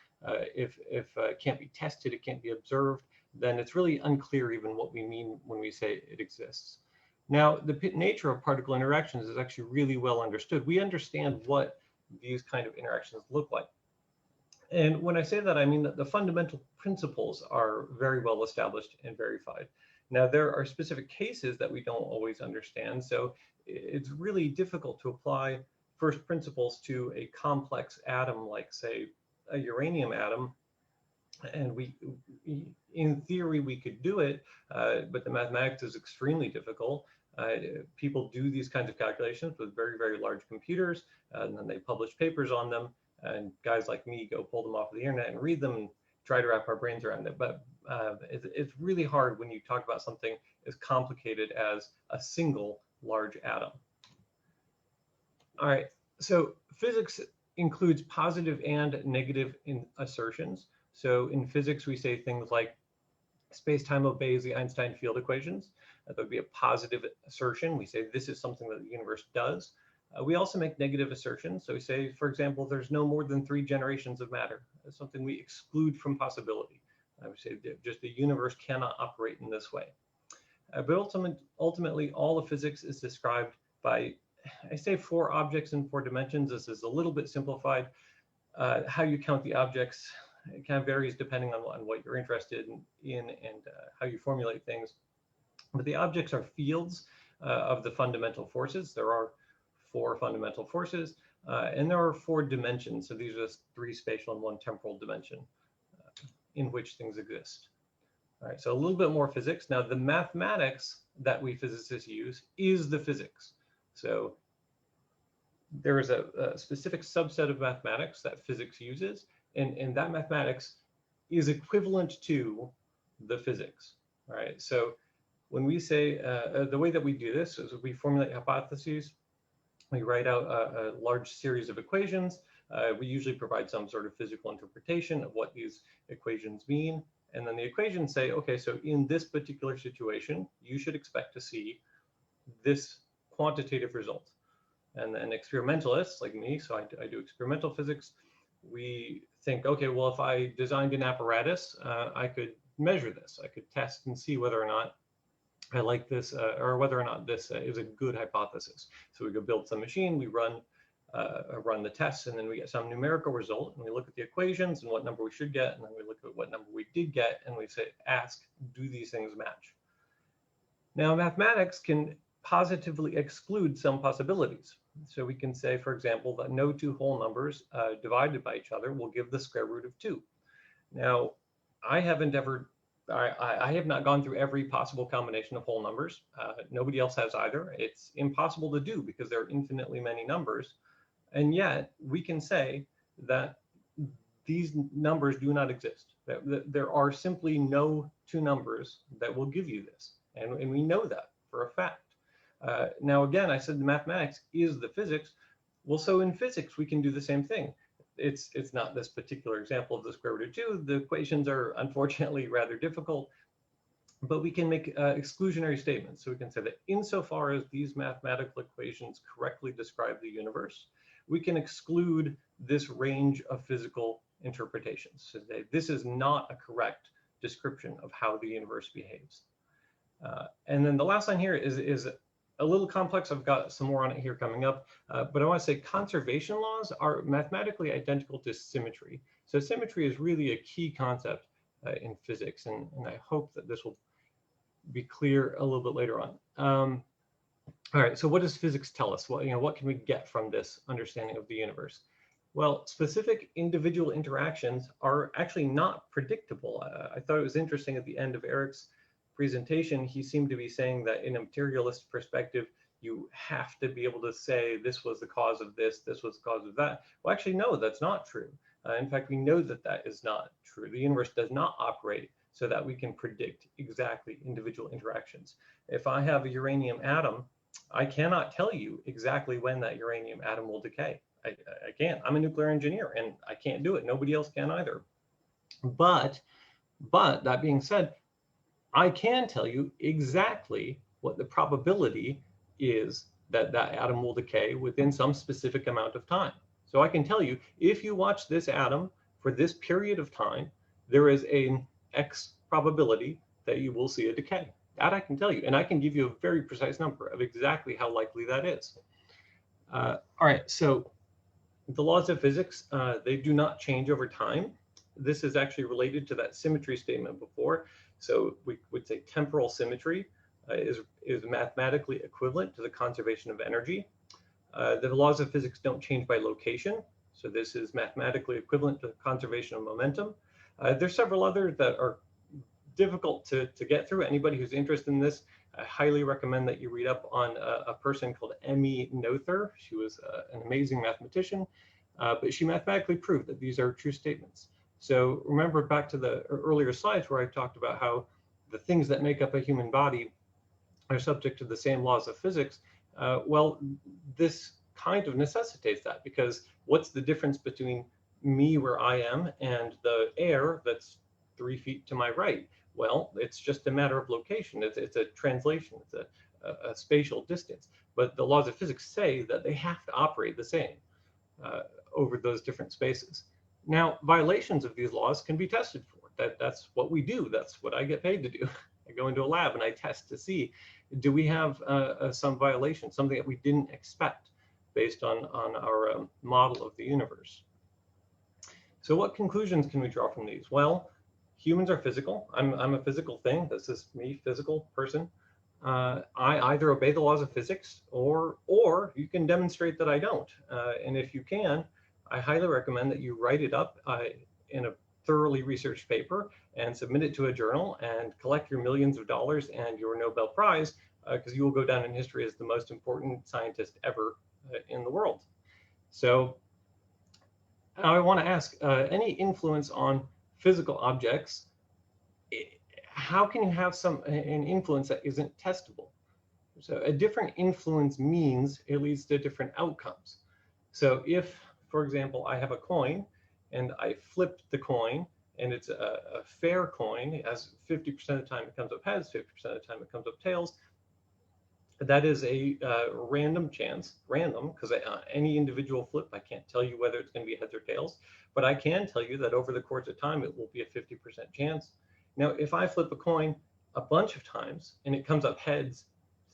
if it can't be tested, it can't be observed, then it's really unclear even what we mean when we say it exists. Now, the nature of particle interactions is actually really well understood. We understand what these kind of interactions look like. And when I say that, I mean that the fundamental principles are very well established and verified. Now, there are specific cases that we don't always understand, so it's really difficult to apply first principles to a complex atom like, say, a uranium atom. And in theory, we could do it, but the mathematics is extremely difficult. People do these kinds of calculations with very, very large computers, and then they publish papers on them. And guys like me go pull them off of the internet and read them and try to wrap our brains around it. But it's really hard when you talk about something as complicated as a single large atom. All right, so physics includes positive and negative assertions. So in physics, we say things like space-time obeys the Einstein field equations. That would be a positive assertion. We say this is something that the universe does. We also make negative assertions. So we say, for example, there's no more than 3 generations of matter. That's something we exclude from possibility. I would say just the universe cannot operate in this way. But ultimately, all of physics is described by, I say 4 objects in 4 dimensions. This is a little bit simplified. How you count the objects, it kind of varies depending on what you're interested in and how you formulate things. But the objects are fields of the fundamental forces. There are 4 fundamental forces, and there are 4 dimensions. So these are 3 spatial and 1 temporal dimension in which things exist. All right, so a little bit more physics. Now, the mathematics that we physicists use is the physics. So there is a specific subset of mathematics that physics uses, and that mathematics is equivalent to the physics. All right, so when we say, the way that we do this is we formulate hypotheses, we write out a large series of equations, we usually provide some sort of physical interpretation of what these equations mean, and then the equations say, okay, so in this particular situation, you should expect to see this quantitative result. And then experimentalists like me, so I do experimental physics, we think, okay, well, if I designed an apparatus, I could measure this. I could test and see whether or not I like this, or whether or not this is a good hypothesis. So we go build some machine, we run the tests, and then we get some numerical result, and we look at the equations and what number we should get, and then we look at what number we did get, and we say, ask, do these things match? Now, mathematics can positively exclude some possibilities. So we can say, for example, that no 2 whole numbers divided by each other will give the square root of 2. Now, I have not gone through every possible combination of whole numbers. Nobody else has either. It's impossible to do because there are infinitely many numbers. And yet we can say that these numbers do not exist. There are simply no 2 numbers that will give you this. And we know that for a fact. Now, again, I said the mathematics is the physics. Well, so in physics, we can do the same thing. It's not this particular example of the square root of 2. The equations are unfortunately rather difficult, but we can make exclusionary statements. So we can say that insofar as these mathematical equations correctly describe the universe, we can exclude this range of physical interpretations. So this is not a correct description of how the universe behaves. And then the last line here is a little complex. I've got some more on it here coming up, but I want to say conservation laws are mathematically identical to symmetry. So symmetry is really a key concept in physics, and I hope that this will be clear a little bit later on. All right, so what does physics tell us? Well, what can we get from this understanding of the universe? Well, specific individual interactions are actually not predictable. I thought it was interesting at the end of Eric's presentation, he seemed to be saying that in a materialist perspective, you have to be able to say this was the cause of this was the cause of that. Well, actually, no, that's not true. In fact, we know that that is not true. The universe does not operate so that we can predict exactly individual interactions. If I have a uranium atom, I cannot tell you exactly when that uranium atom will decay. I can't. I'm a nuclear engineer and I can't do it. Nobody else can either. But that being said, I can tell you exactly what the probability is that that atom will decay within some specific amount of time. So I can tell you, if you watch this atom for this period of time, there is an X probability that you will see a decay. That I can tell you, and I can give you a very precise number of exactly how likely that is. All right, so The laws of physics, they do not change over time. This is actually related to that symmetry statement before. So we would say temporal symmetry is mathematically equivalent to the conservation of energy. The laws of physics don't change by location. So this is mathematically equivalent to the conservation of momentum. There's several others that are difficult to get through. Anybody who's interested in this, I highly recommend that you read up on a person called Emmy Noether. She was an amazing mathematician, but she mathematically proved that these are true statements. So remember back to the earlier slides where I talked about how the things that make up a human body are subject to the same laws of physics. Well, this kind of necessitates that, because what's the difference between me where I am and the air that's 3 feet to my right? Well, it's just a matter of location. It's a translation. It's a spatial distance. But the laws of physics say that they have to operate the same over those different spaces. Now, violations of these laws can be tested for. That's what we do. That's what I get paid to do. I go into a lab and I test to see, do we have some violation, something that we didn't expect based on our model of the universe. So what conclusions can we draw from these? Well, humans are physical. I'm a physical thing. This is me, physical person. I either obey the laws of physics or you can demonstrate that I don't. And if you can, I highly recommend that you write it up in a thoroughly researched paper and submit it to a journal and collect your millions of dollars and your Nobel Prize, because you will go down in history as the most important scientist ever in the world. So I want to ask, any influence on physical objects, how can you have an influence that isn't testable? So a different influence means it leads to different outcomes. So if, for example, I have a coin and I flip the coin and it's a fair coin, as 50% of the time it comes up heads, 50% of the time it comes up tails, that is a random chance, because any individual flip, I can't tell you whether it's going to be heads or tails, but I can tell you that over the course of time, it will be a 50% chance. Now, if I flip a coin a bunch of times and it comes up heads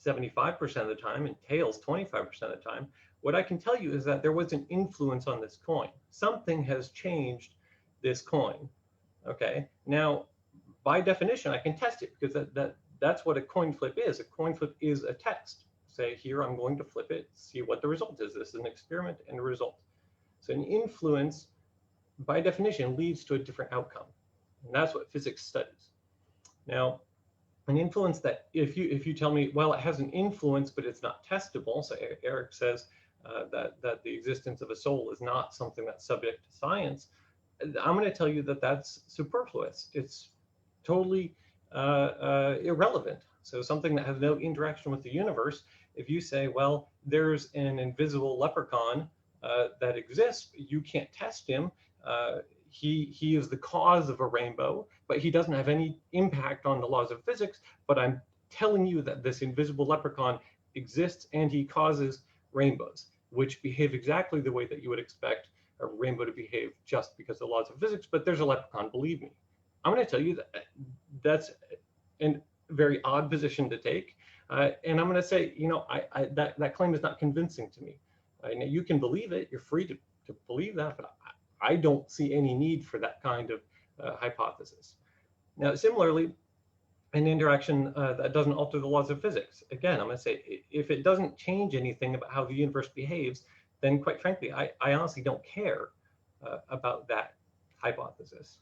75% of the time and tails 25% of the time, what I can tell you is that there was an influence on this coin. Something has changed this coin. Okay. Now, by definition, I can test it, because that's what a coin flip is. A coin flip is a test. Say, here, I'm going to flip it, see what the result is. This is an experiment and a result. So an influence, by definition, leads to a different outcome. And that's what physics studies. Now, an influence that, if you tell me, well, it has an influence, but it's not testable. So Eric says that the existence of a soul is not something that's subject to science. I'm going to tell you that that's superfluous. It's totally irrelevant. So something that has no interaction with the universe, if you say, well, there's an invisible leprechaun that exists, you can't test him. He is the cause of a rainbow, but he doesn't have any impact on the laws of physics. But I'm telling you that this invisible leprechaun exists and he causes rainbows, which behave exactly the way that you would expect a rainbow to behave just because of the laws of physics. But there's a leprechaun, believe me. I'm going to tell you that that's a very odd position to take. And I'm going to say, that claim is not convincing to me. Now, you can believe it. You're free to believe that, but I don't see any need for that kind of hypothesis. Now, similarly, an interaction that doesn't alter the laws of physics. Again, I'm going to say, if it doesn't change anything about how the universe behaves, then quite frankly, I honestly don't care about that hypothesis.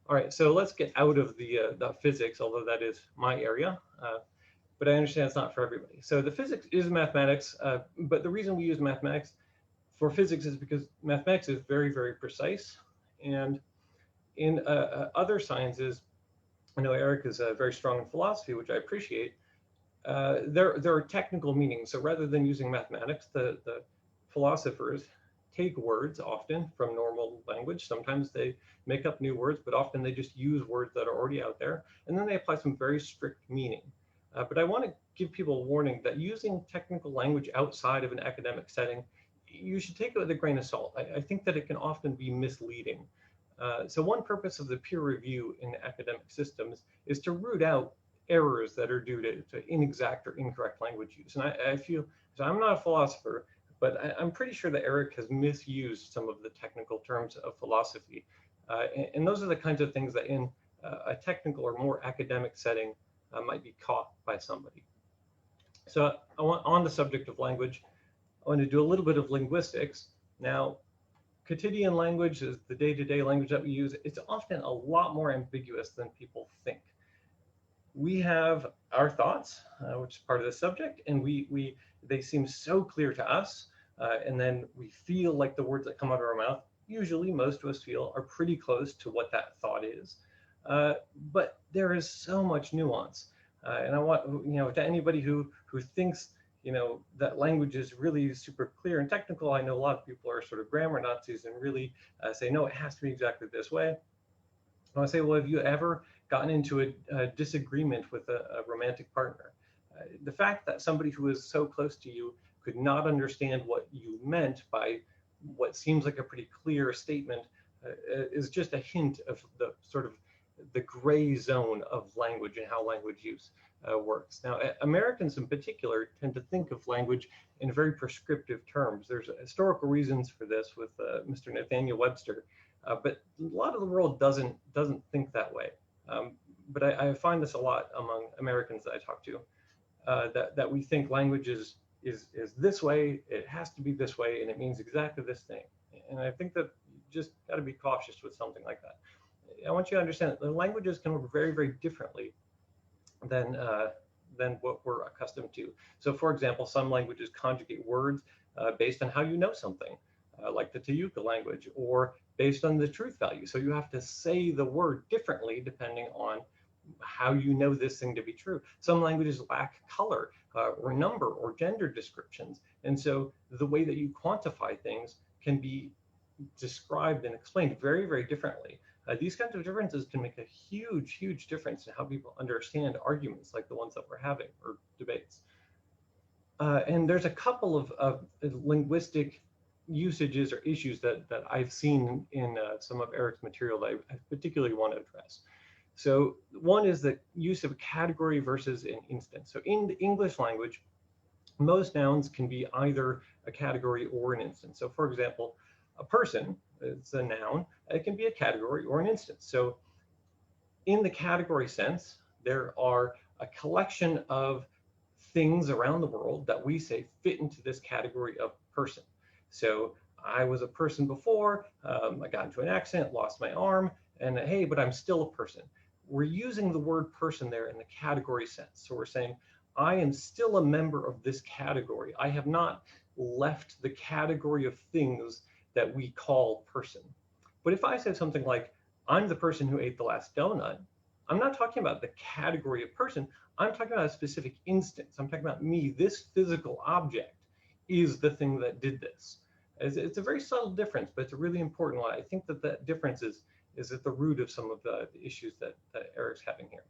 All right, so let's get out of the physics, although that is my area, but I understand it's not for everybody. So the physics is mathematics, but the reason we use mathematics for physics is because mathematics is very, very precise. And in other sciences, I know Eric is very strong in philosophy, which I appreciate. There are technical meanings. So rather than using mathematics, the philosophers take words often from normal language. Sometimes they make up new words, but often they just use words that are already out there. And then they apply some very strict meaning. But I want to give people a warning that using technical language outside of an academic setting, you should take it with a grain of salt. I think that it can often be misleading. So one purpose of the peer review in academic systems is to root out errors that are due to inexact or incorrect language use. And I feel, so I'm not a philosopher, I'm pretty sure that Eric has misused some of the technical terms of philosophy. And those are the kinds of things that in a technical or more academic setting might be caught by somebody. So on the subject of language, I want to do a little bit of linguistics. Now, quotidian language is the day-to-day language that we use. It's often a lot more ambiguous than people think. We have our thoughts, which is part of the subject, and they seem so clear to us, and then we feel like the words that come out of our mouth, usually most of us feel, are pretty close to what that thought is. But there is so much nuance, and I want, to anybody who thinks that language is really super clear and technical. I know a lot of people are sort of grammar Nazis and really say, no, it has to be exactly this way. I want to say, well, have you ever gotten into a disagreement with a romantic partner? The fact that somebody who is so close to you could not understand what you meant by what seems like a pretty clear statement is just a hint of the sort of the gray zone of language and how language use works. Now, Americans in particular tend to think of language in very prescriptive terms. There's historical reasons for this with Mr. Nathaniel Webster, but a lot of the world doesn't think that way. But I find this a lot among Americans that I talk to, that we think language is this way, it has to be this way, and it means exactly this thing. And I think that you just got to be cautious with something like that. I want you to understand that the languages can work very, very differently than what we're accustomed to. So, for example, some languages conjugate words based on how you know something, like the Tayuka language, or based on the truth value. So you have to say the word differently depending on how you know this thing to be true. Some languages lack color or number or gender descriptions. And so the way that you quantify things can be described and explained very, very differently. These kinds of differences can make a huge, huge difference in how people understand arguments like the ones that we're having, or debates. And there's a couple of linguistic usages or issues that I've seen in some of Eric's material that I particularly want to address. So one is the use of a category versus an instance. So in the English language, most nouns can be either a category or an instance. So for example, a person, it's a noun, it can be a category or an instance. So in the category sense, there are a collection of things around the world that we say fit into this category of person. So I was a person before, I got into an accident, lost my arm, and hey, but I'm still a person. We're using the word person there in the category sense. So we're saying, I am still a member of this category. I have not left the category of things that we call person. But if I said something like, I'm the person who ate the last donut, I'm not talking about the category of person. I'm talking about a specific instance. I'm talking about me. This physical object is the thing that did this. It's a very subtle difference, but it's a really important one. I think that that difference is at the root of some of the issues that Eric's having here.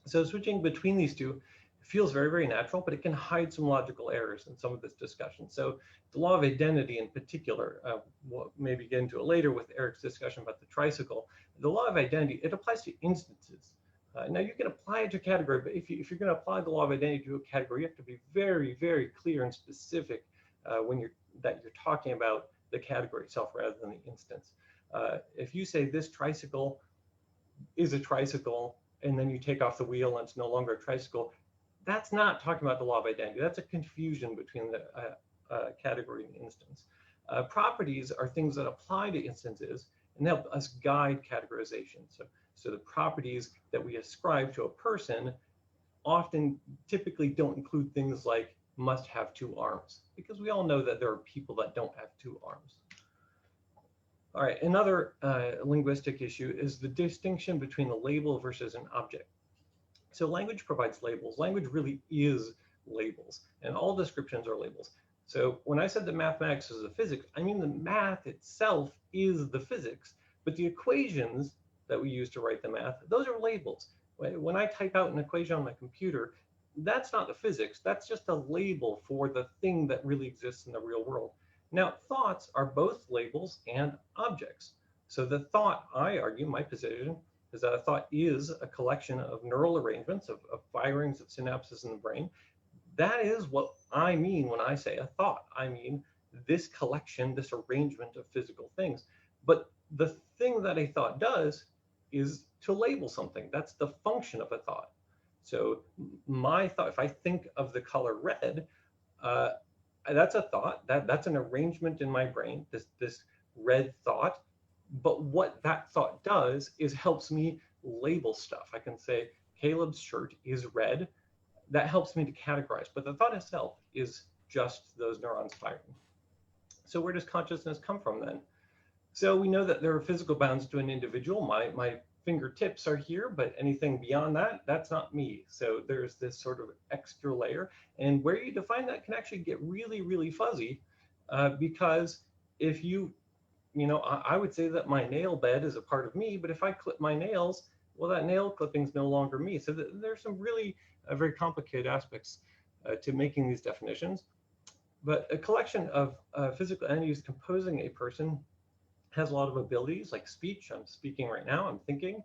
So switching between these two feels very, very natural, but it can hide some logical errors in some of this discussion. So the law of identity in particular, we'll maybe get into it later with Eric's discussion about the tricycle. The law of identity, it applies to instances. Now you can apply it to a category, but if you're going to apply the law of identity to a category, you have to be very, very clear and specific when you're talking about the category itself rather than the instance. If you say this tricycle is a tricycle, and then you take off the wheel and it's no longer a tricycle, that's not talking about the law of identity. That's a confusion between the category and instance. Properties are things that apply to instances and help us guide categorization. So the properties that we ascribe to a person often typically don't include things like must have two arms, because we all know that there are people that don't have two arms. All right, another linguistic issue is the distinction between a label versus an object. So language provides labels. Language really is labels, and all descriptions are labels. So when I said that mathematics is the physics, I mean the math itself is the physics, but the equations that we use to write the math, those are labels. When I type out an equation on my computer, that's not the physics, that's just a label for the thing that really exists in the real world. Now, thoughts are both labels and objects. So the thought, I argue, my position, is that a thought is a collection of neural arrangements, of firings of synapses in the brain, That is what I mean when I say a thought. I mean this collection, this arrangement of physical things. But the thing that a thought does is to label something. That's the function of a thought. So my thought, if I think of the color red, uh, that's a thought. That's an arrangement in my brain. This red thought. But what that thought does is helps me label stuff. I can say Caleb's shirt is red. That helps me to categorize. But the thought itself is just those neurons firing. So where does consciousness come from then? So we know that there are physical bounds to an individual. My fingertips are here, but anything beyond that, that's not me. So there's this sort of extra layer. And where you define that can actually get really, really fuzzy because if I would say that my nail bed is a part of me, but if I clip my nails, well, that nail clipping is no longer me. So there's some really very complicated aspects to making these definitions. But a collection of physical entities composing a person has a lot of abilities like speech. I'm speaking right now, I'm thinking.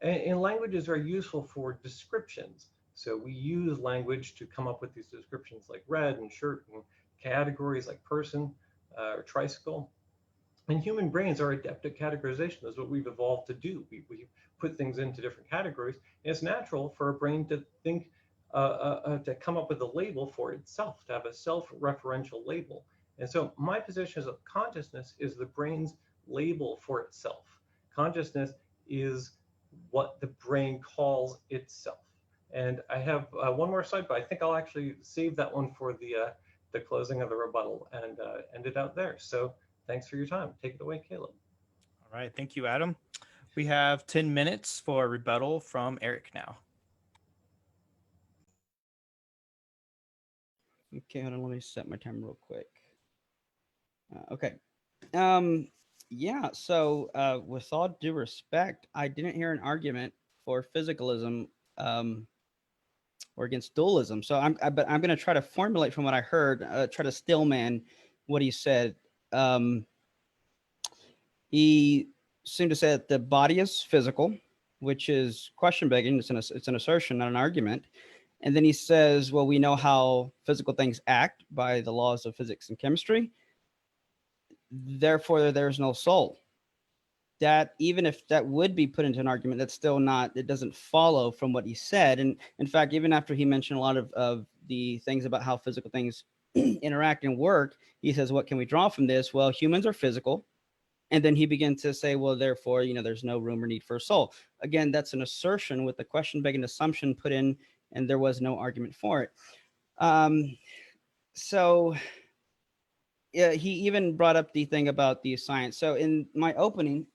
And languages are useful for descriptions. So we use language to come up with these descriptions like red and shirt and categories like person or tricycle. And human brains are adept at categorization. That's what we've evolved to do. We put things into different categories. And it's natural for a brain to think, to come up with a label for itself, to have a self-referential label. And so my position is that consciousness is the brain's label for itself. Consciousness is what the brain calls itself. And I have one more slide, but I think I'll actually save that one for the closing of the rebuttal and end it out there. So thanks for your time. Take it away, Caleb. All right. Thank you, Adam. We have 10 minutes for rebuttal from Eric now. Okay, hold on. Let me set my time real quick. Okay. Yeah. So, with all due respect, I didn't hear an argument for physicalism or against dualism. So but I'm going to try to formulate from what I heard, try to stillman what he said. He seemed to say that the body is physical, which is question begging. It's an assertion, not an argument. And then he says, well, we know how physical things act by the laws of physics and chemistry. Therefore, there's no soul. That even if that would be put into an argument, that's still not, it doesn't follow from what he said. And in fact, even after he mentioned a lot of the things about how physical things interact and work, he says, what can we draw from this? Well, humans are physical. And then he began to say, well, therefore, there's no room or need for a soul. Again, that's an assertion with the question begging assumption put in, and there was no argument for it. So yeah, he even brought up the thing about the science. So in my opening,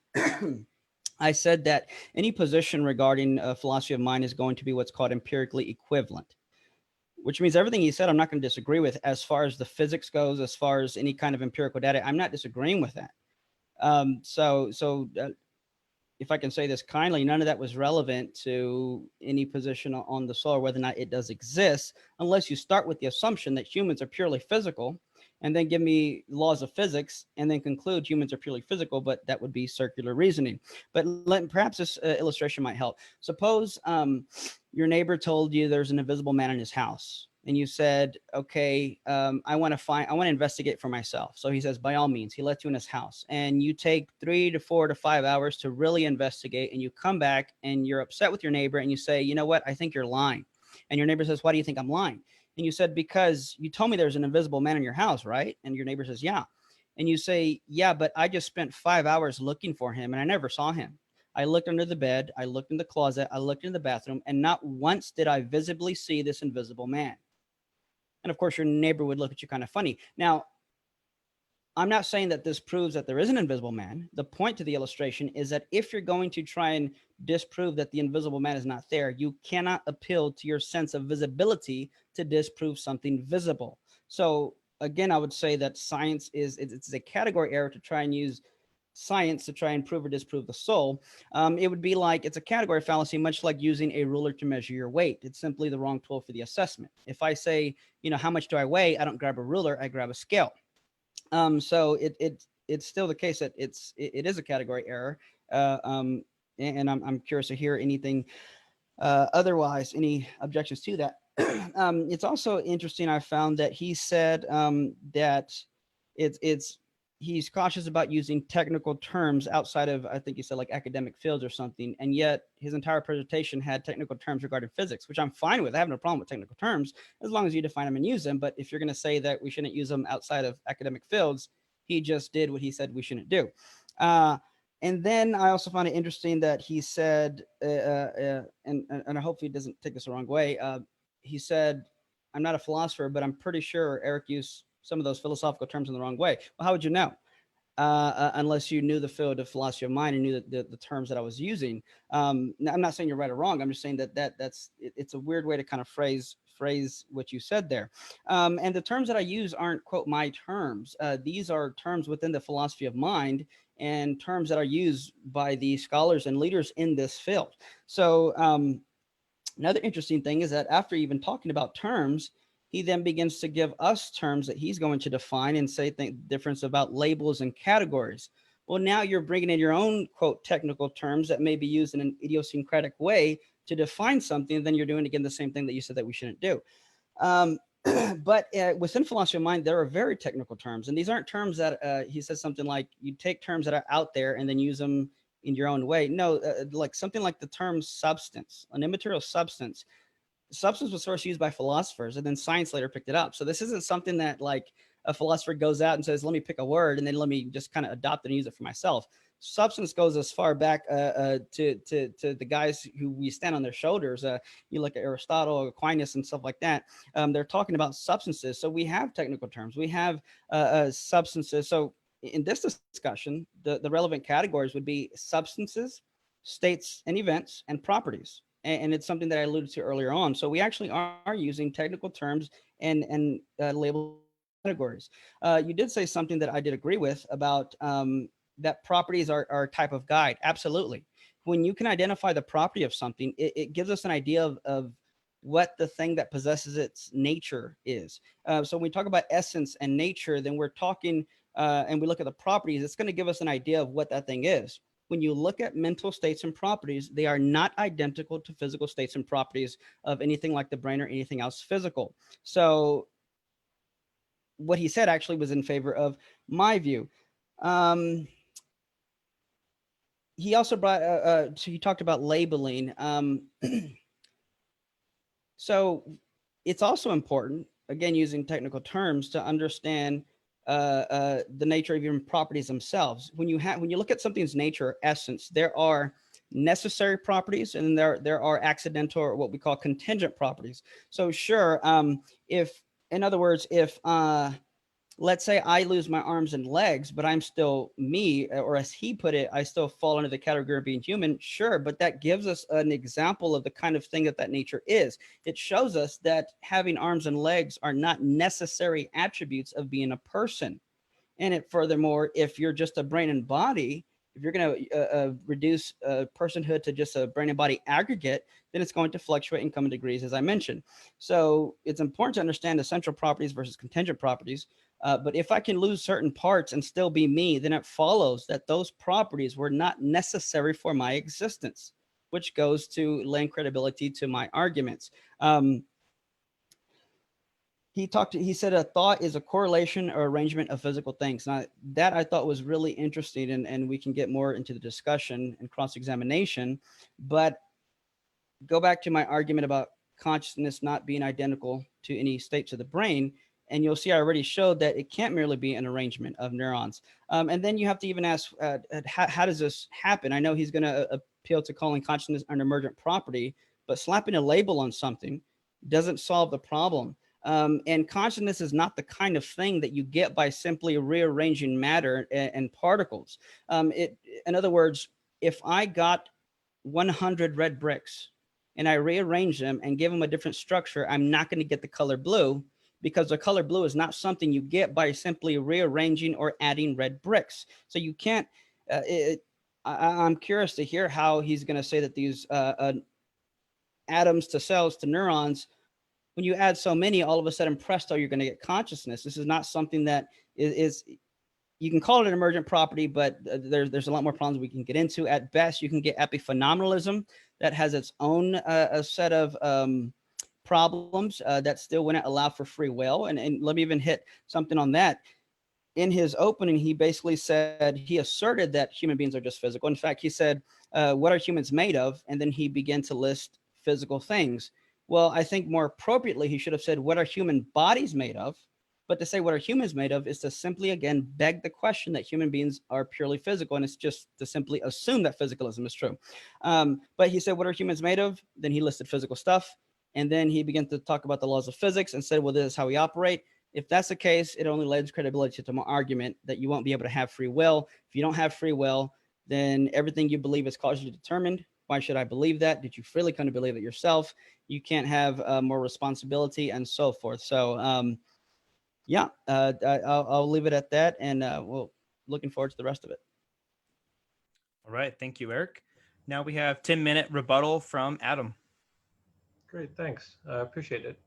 I said that any position regarding philosophy of mind is going to be what's called empirically equivalent, which means everything he said, I'm not going to disagree with as far as the physics goes, as far as any kind of empirical data. I'm not disagreeing with that. If I can say this kindly, none of that was relevant to any position on the soul or whether or not it does exist, unless you start with the assumption that humans are purely physical and then give me laws of physics and then conclude humans are purely physical, but that would be circular reasoning. But perhaps this illustration might help. Suppose your neighbor told you there's an invisible man in his house. And you said, okay, I want to investigate for myself. So he says, by all means, he lets you in his house and you take 3 to 4 to 5 hours to really investigate. And you come back and you're upset with your neighbor and you say, you know what? I think you're lying. And your neighbor says, why do you think I'm lying? And you said, because you told me there's an invisible man in your house, right? And your neighbor says, yeah. And you say, yeah, but I just spent 5 hours looking for him and I never saw him. I looked under the bed, I looked in the closet, I looked in the bathroom, and not once did I visibly see this invisible man. And of course, your neighbor would look at you kind of funny. Now, I'm not saying that this proves that there is an invisible man. The point to the illustration is that if you're going to try and disprove that the invisible man is not there, you cannot appeal to your sense of visibility to disprove something visible. So again, I would say that science it's a category error to try and use science to try and prove or disprove the soul. It would be like it's a category fallacy, much like using a ruler to measure your weight. It's simply the wrong tool for the assessment. If I say, how much do I weigh? I don't grab a ruler, I grab a scale. So it's still the case that it is a category error. And I'm curious to hear anything otherwise, any objections to that. It's also interesting. I found that he said that it's he's cautious about using technical terms outside of, I think he said, like academic fields or something, and yet his entire presentation had technical terms regarding physics, which I'm fine with. I have no problem with technical terms as long as you define them and use them. But if you're going to say that we shouldn't use them outside of academic fields, he just did what he said we shouldn't do. And then I also found it interesting that he said, and I hope he doesn't take this the wrong way. He said, "I'm not a philosopher, but I'm pretty sure Eric used some of those philosophical terms in the wrong way." Well, how would you know? Unless you knew the field of philosophy of mind and knew the terms that I was using. I'm not saying you're right or wrong. I'm just saying it's a weird way to kind of phrase what you said there. And the terms that I use aren't, quote, my terms. These are terms within the philosophy of mind and terms that are used by the scholars and leaders in this field. So another interesting thing is that after even talking about terms, he then begins to give us terms that he's going to define and say difference about labels and categories. Well, now you're bringing in your own, quote, technical terms that may be used in an idiosyncratic way to define something, and then you're doing, again, the same thing that you said that we shouldn't do. But within philosophy of mind, there are very technical terms, and these aren't terms that he says something like you take terms that are out there and then use them in your own way. No, like something like the term substance, an immaterial substance. Substance was first used by philosophers, and then science later picked it up. So this isn't something that like a philosopher goes out and says, let me pick a word and then let me just kind of adopt and use it for myself. Substance goes as far back to the guys who we stand on their shoulders. You look at Aristotle, Aquinas, and stuff like that. They're talking about substances. So we have technical terms. We have substances. So in this discussion, the relevant categories would be substances, states and events, and properties. And it's something that I alluded to earlier on. So we actually are using technical terms and label categories. You did say something that I did agree with about that properties are a type of guide. Absolutely. When you can identify the property of something, it gives us an idea of what the thing that possesses its nature is. So when we talk about essence and nature, then we're talking and we look at the properties, it's going to give us an idea of what that thing is. When you look at mental states and properties, they are not identical to physical states and properties of anything like the brain or anything else physical. So what he said actually was in favor of my view. He also brought, so he talked about labeling. So it's also important, again, using technical terms, to understand the nature of even properties themselves. When you look at something's nature or essence, there are necessary properties and there are accidental, or what we call contingent properties. So sure, if, in other words, if let's say I lose my arms and legs, but I'm still me, or as he put it, I still fall under the category of being human. Sure, but that gives us an example of the kind of thing that nature is. It shows us that having arms and legs are not necessary attributes of being a person. And it, furthermore, if you're just a brain and body, if you're going to reduce personhood to just a brain and body aggregate, then it's going to fluctuate in common degrees, as I mentioned. So it's important to understand essential properties versus contingent properties. But if I can lose certain parts and still be me, then it follows that those properties were not necessary for my existence, which goes to lend credibility to my arguments. He said a thought is a correlation or arrangement of physical things. Now, that I thought was really interesting, and we can get more into the discussion and cross-examination. But go back to my argument about consciousness not being identical to any states of the brain, and you'll see I already showed that it can't merely be an arrangement of neurons. And then you have to even ask, how does this happen? I know he's going to appeal to calling consciousness an emergent property, but slapping a label on something doesn't solve the problem. And consciousness is not the kind of thing that you get by simply rearranging matter and particles. In other words, if I got 100 red bricks and I rearrange them and give them a different structure, I'm not going to get the color blue, because the color blue is not something you get by simply rearranging or adding red bricks. So you can't, I'm curious to hear how he's going to say that these atoms to cells to neurons, when you add so many, all of a sudden, presto, you're going to get consciousness. This is not something that is you can call it an emergent property, but there's a lot more problems we can get into. At best, you can get epiphenomenalism that has its own set of problems that still wouldn't allow for free will. And let me even hit something on that. In his opening, he basically said, he asserted that human beings are just physical. In fact, he said, what are humans made of? And then he began to list physical things. Well, I think more appropriately, he should have said, what are human bodies made of? But to say what are humans made of is to simply, again, beg the question that human beings are purely physical. And it's just to simply assume that physicalism is true. But he said, what are humans made of? Then he listed physical stuff. And then he began to talk about the laws of physics and said, well, this is how we operate. If that's the case, it only lends credibility to my argument that you won't be able to have free will. If you don't have free will, then everything you believe is causally determined. Why should I believe that? Did you freely come to believe it yourself? You can't have more responsibility and so forth. So, yeah, I'll leave it at that, and we'll looking forward to the rest of it. All right. Thank you, Eric. Now we have 10-minute rebuttal from Adam. Great, thanks. Appreciate it.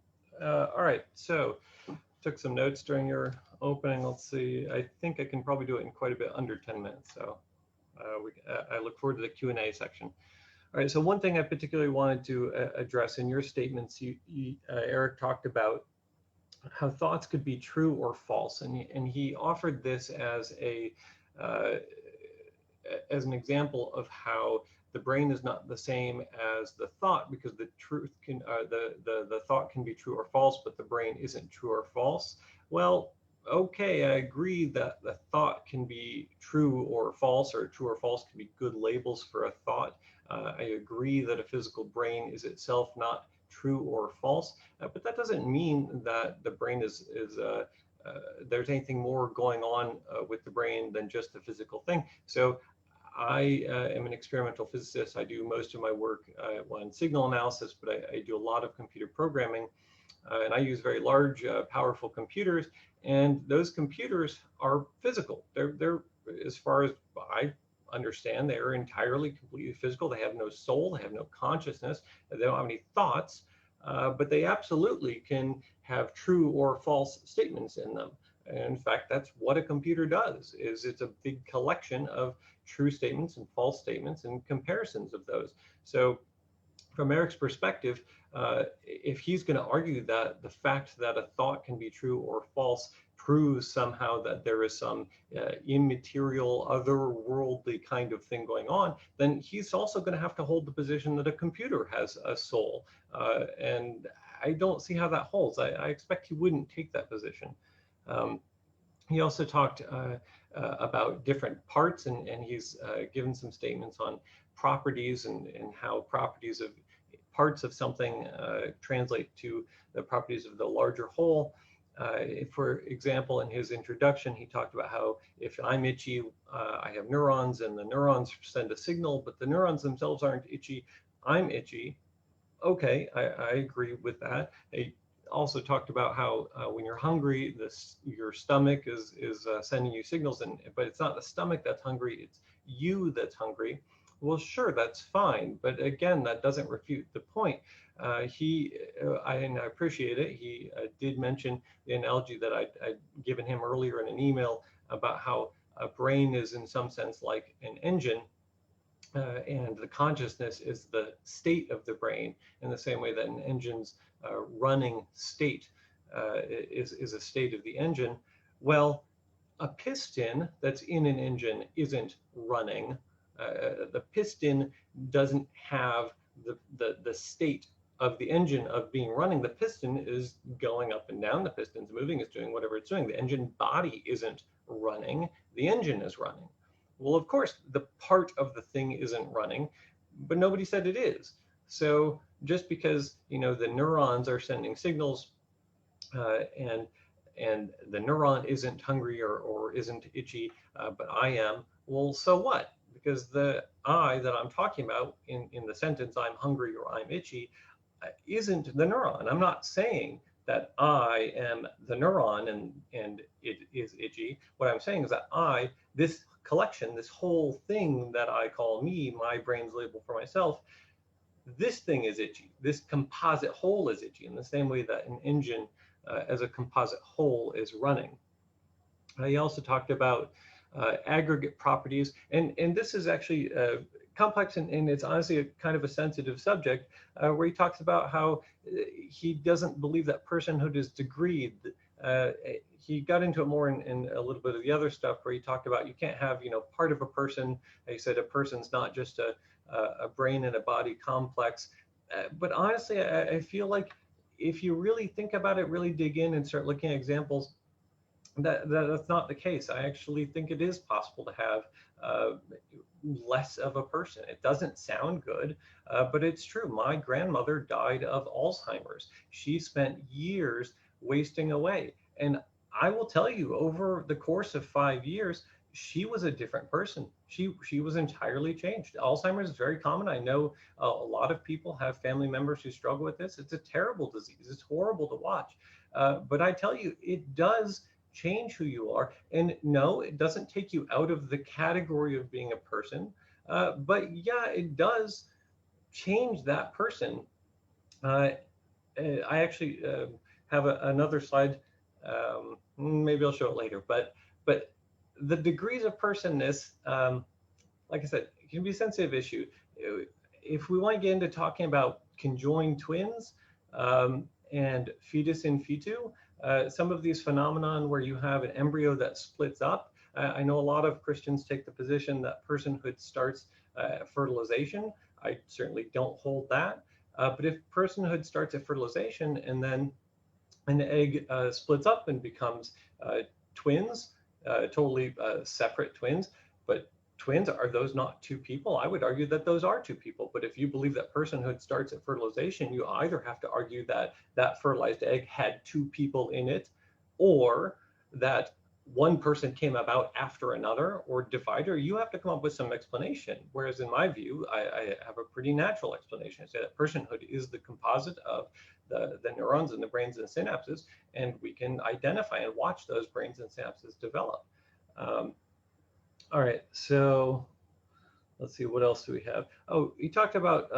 All right, so took some notes during your opening. Let's see. I think I can probably do it in quite a bit under 10 minutes. So I look forward to the Q&A section. All right, so one thing I particularly wanted to address in your statements, Eric talked about how thoughts could be true or false, and he offered this as an example of how the brain is not the same as the thought, because the truth can the thought can be true or false, but the brain isn't true or false. Well, okay, I agree that the thought can be true or false, or true or false can be good labels for a thought. I agree that a physical brain is itself not true or false, but that doesn't mean that the brain is there's anything more going on with the brain than just a physical thing. So I am an experimental physicist. I do most of my work on signal analysis, but I do a lot of computer programming, and I use very large, powerful computers. And those computers are physical. They're, as far as I understand, they are entirely, completely physical. They have no soul. They have no consciousness. They don't have any thoughts, but they absolutely can have true or false statements in them. And in fact, that's what a computer does. Is it's a big collection of true statements and false statements and comparisons of those. So from Eric's perspective, if he's going to argue that the fact that a thought can be true or false proves somehow that there is some immaterial, otherworldly kind of thing going on, then he's also going to have to hold the position that a computer has a soul. And I don't see how that holds. I expect he wouldn't take that position. He also talked about different parts, and he's given some statements on properties and how properties of parts of something translate to the properties of the larger whole. For example, in his introduction, he talked about how if I'm itchy, I have neurons, and the neurons send a signal, but the neurons themselves aren't itchy. I'm itchy. Okay, I agree with that. He also talked about how when you're hungry, your stomach is sending you signals, but it's not the stomach that's hungry, it's you that's hungry. Well, sure, that's fine, but again, that doesn't refute the point. And I appreciate it. He did mention the analogy that I'd given him earlier in an email about how a brain is in some sense like an engine, and the consciousness is the state of the brain, in the same way that an engine's running state is a state of the engine. Well, a piston that's in an engine isn't running. The piston doesn't have the state of the engine of being running. The piston is going up and down. The piston's moving. It's doing whatever it's doing. The engine body isn't running. The engine is running. Well, of course, the part of the thing isn't running, but nobody said it is. So just because, the neurons are sending signals, and the neuron isn't hungry or isn't itchy, but I am, well, so what? Because the I that I'm talking about in the sentence, I'm hungry or I'm itchy, isn't the neuron. I'm not saying that I am the neuron and it is itchy. What I'm saying is that this collection, this whole thing that I call me, my brain's label for myself, this thing is itchy. This composite whole is itchy, in the same way that an engine as a composite whole is running. He also talked about aggregate properties, and this is actually complex, and it's honestly a kind of a sensitive subject, where he talks about how he doesn't believe that personhood is degreed. He got into it more in a little bit of the other stuff, where he talked about you can't have, part of a person. He said a person's not just a brain and a body complex. But honestly, I feel like if you really think about it, really dig in and start looking at examples, that's not the case. I actually think it is possible to have less of a person. It doesn't sound good, but it's true. My grandmother died of Alzheimer's. She spent years wasting away. And I will tell you, over the course of 5 years, she was a different person. She was entirely changed. Alzheimer's is very common. I know a lot of people have family members who struggle with this. It's a terrible disease. It's horrible to watch. But I tell you, it does change who you are. And no, it doesn't take you out of the category of being a person. But yeah, it does change that person. I actually have another slide. Maybe I'll show it later. But the degrees of personness, like I said, it can be a sensitive issue. If we want to get into talking about conjoined twins and fetus in fetu, some of these phenomenon where you have an embryo that splits up, I know a lot of Christians take the position that personhood starts at fertilization. I certainly don't hold that. But if personhood starts at fertilization and then an egg splits up and becomes twins, totally separate twins, but twins, are those not two people? I would argue that those are two people. But if you believe that personhood starts at fertilization, you either have to argue that that fertilized egg had two people in it, or that one person came about after another, or divider. You have to come up with some explanation. Whereas in my view, I have a pretty natural explanation. I say that personhood is the composite of the neurons and the brains and synapses, and we can identify and watch those brains and synapses develop. All right, so let's see, what else do we have? Oh, he talked about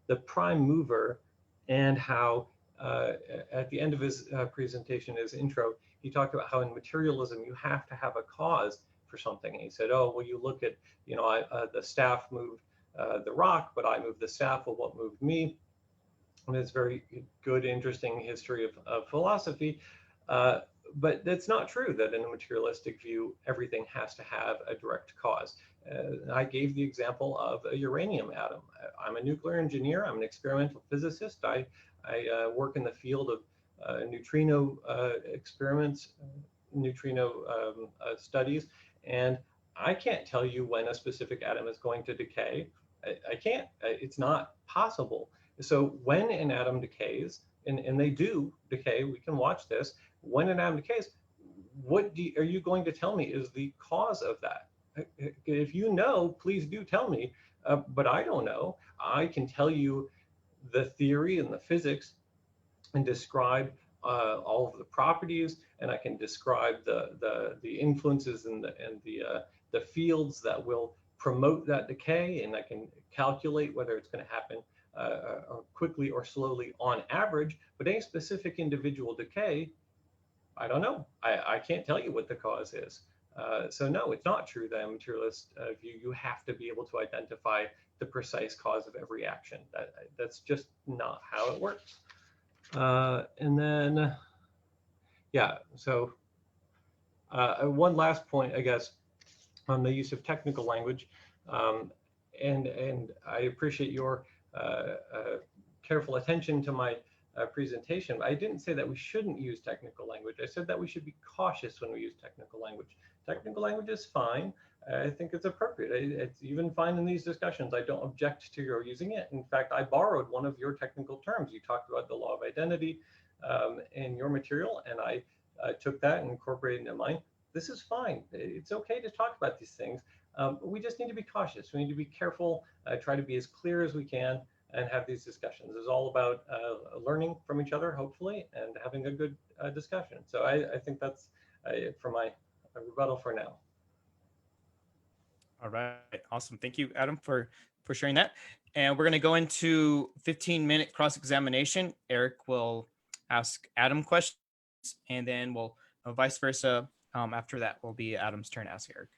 the prime mover, and how at the end of his presentation, his intro, he talked about how in materialism you have to have a cause for something. And he said, oh, well, you look at, the staff moved the rock, but I moved the staff. Well, what moved me? And it's very good, interesting history of philosophy. But that's not true, that in a materialistic view, everything has to have a direct cause. I gave the example of a uranium atom. I'm a nuclear engineer. I'm an experimental physicist. I work in the field of neutrino experiments, neutrino studies, and I can't tell you when a specific atom is going to decay. I can't. It's not possible. So when an atom decays, and they do decay, we can watch this. When an atom decays, what are you going to tell me is the cause of that? If you know, please do tell me, but I don't know. I can tell you the theory and the physics and describe all of the properties, and I can describe the influences and the fields that will promote that decay, and I can calculate whether it's going to happen quickly or slowly on average. But any specific individual decay, I don't know. I can't tell you what the cause is. So no, it's not true that in a materialist view, you have to be able to identify the precise cause of every action. That's just not how it works. And then, yeah, so one last point, I guess, on the use of technical language. And I appreciate your careful attention to my presentation. I didn't say that we shouldn't use technical language. I said that we should be cautious when we use technical language. Technical language is fine. I think it's appropriate. It's even fine in these discussions. I don't object to your using it. In fact, I borrowed one of your technical terms. You talked about the law of identity in your material, and I took that and incorporated it into mine. This is fine. It's okay to talk about these things. But we just need to be cautious. We need to be careful, try to be as clear as we can, and have these discussions. It's all about learning from each other, hopefully, and having a good discussion. So I think that's it for my rebuttal for now. All right, awesome. Thank you, Adam, for sharing that. And we're going to go into 15-minute cross-examination. Eric will ask Adam questions, and then we'll vice versa. After that will be Adam's turn to ask Eric.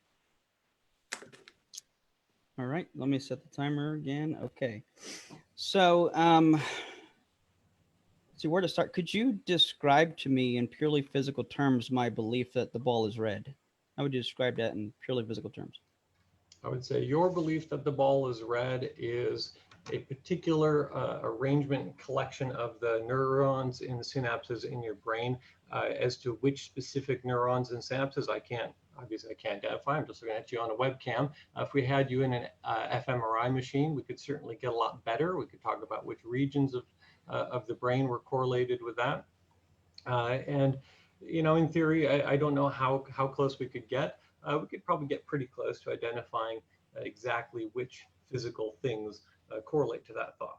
All right, let me set the timer again. Okay. So, let's see where to start. Could you describe to me in purely physical terms my belief that the ball is red? How would you describe that in purely physical terms? I would say your belief that the ball is red is a particular arrangement and collection of the neurons in the synapses in your brain. As to which specific neurons and synapses, obviously I can't identify. I'm just looking at you on a webcam. If we had you in an fMRI machine, we could certainly get a lot better. We could talk about which regions of the brain were correlated with that. And, in theory, I don't know how close we could get. We could probably get pretty close to identifying exactly which physical things correlate to that thought.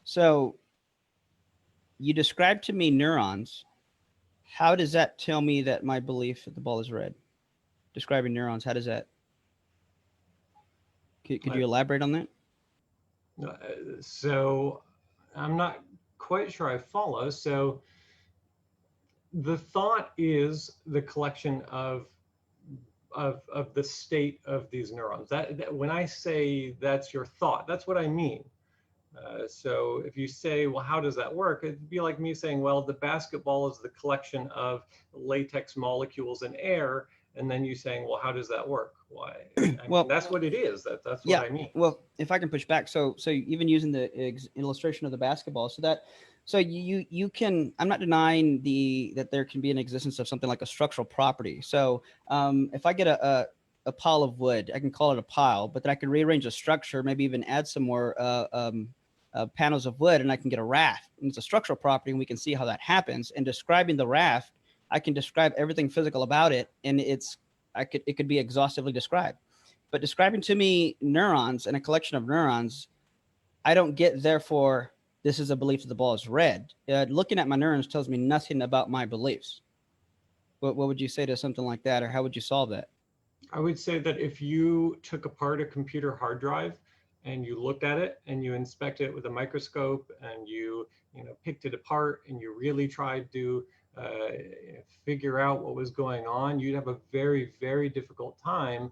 So, you described to me neurons. How does that tell me that my belief that the ball is red? Describing neurons, how does that? Could you elaborate on that? So I'm not quite sure I follow. So the thought is the collection of the state of these neurons. That when I say that's your thought, that's what I mean. So if you say, well, how does that work? It'd be like me saying, well, the basketball is the collection of latex molecules in air. And then you saying, well, how does that work? Why? Well, that's what it is. That's yeah, what I mean. Well, if I can push back, so even using the illustration of the basketball, so you can. I'm not denying that there can be an existence of something like a structural property. So if I get a pile of wood, I can call it a pile, but then I can rearrange the structure, maybe even add some more panels of wood, and I can get a raft. And it's a structural property, and we can see how that happens. And describing the raft, I can describe everything physical about it, and it could be exhaustively described. But describing to me neurons and a collection of neurons, I don't get, therefore, this is a belief that the ball is red. Looking at my neurons tells me nothing about my beliefs. What would you say to something like that, or how would you solve that? I would say that if you took apart a computer hard drive and you looked at it and you inspected it with a microscope and you picked it apart and you really tried to figure out what was going on, you'd have a very, very difficult time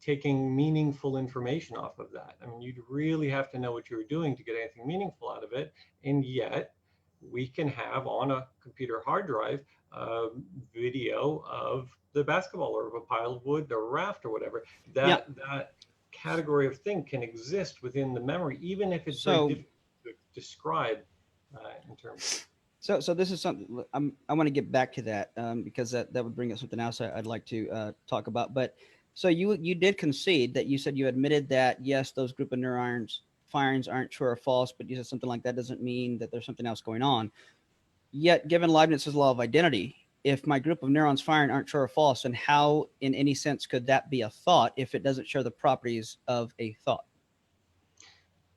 taking meaningful information off of that. I mean, you'd really have to know what you were doing to get anything meaningful out of it. And yet we can have on a computer hard drive video of the basketball or of a pile of wood or a raft or whatever. That category of thing can exist within the memory, even if it's very difficult to describe in terms. So this is something I want to get back to that because that would bring up something else I'd like to talk about. But so you did concede that you said you admitted that yes, those group of neurons firings aren't true or false, but you said something like that doesn't mean that there's something else going on. Yet, given Leibniz's law of identity, if my group of neurons firing aren't true or false, then how, in any sense, could that be a thought if it doesn't share the properties of a thought?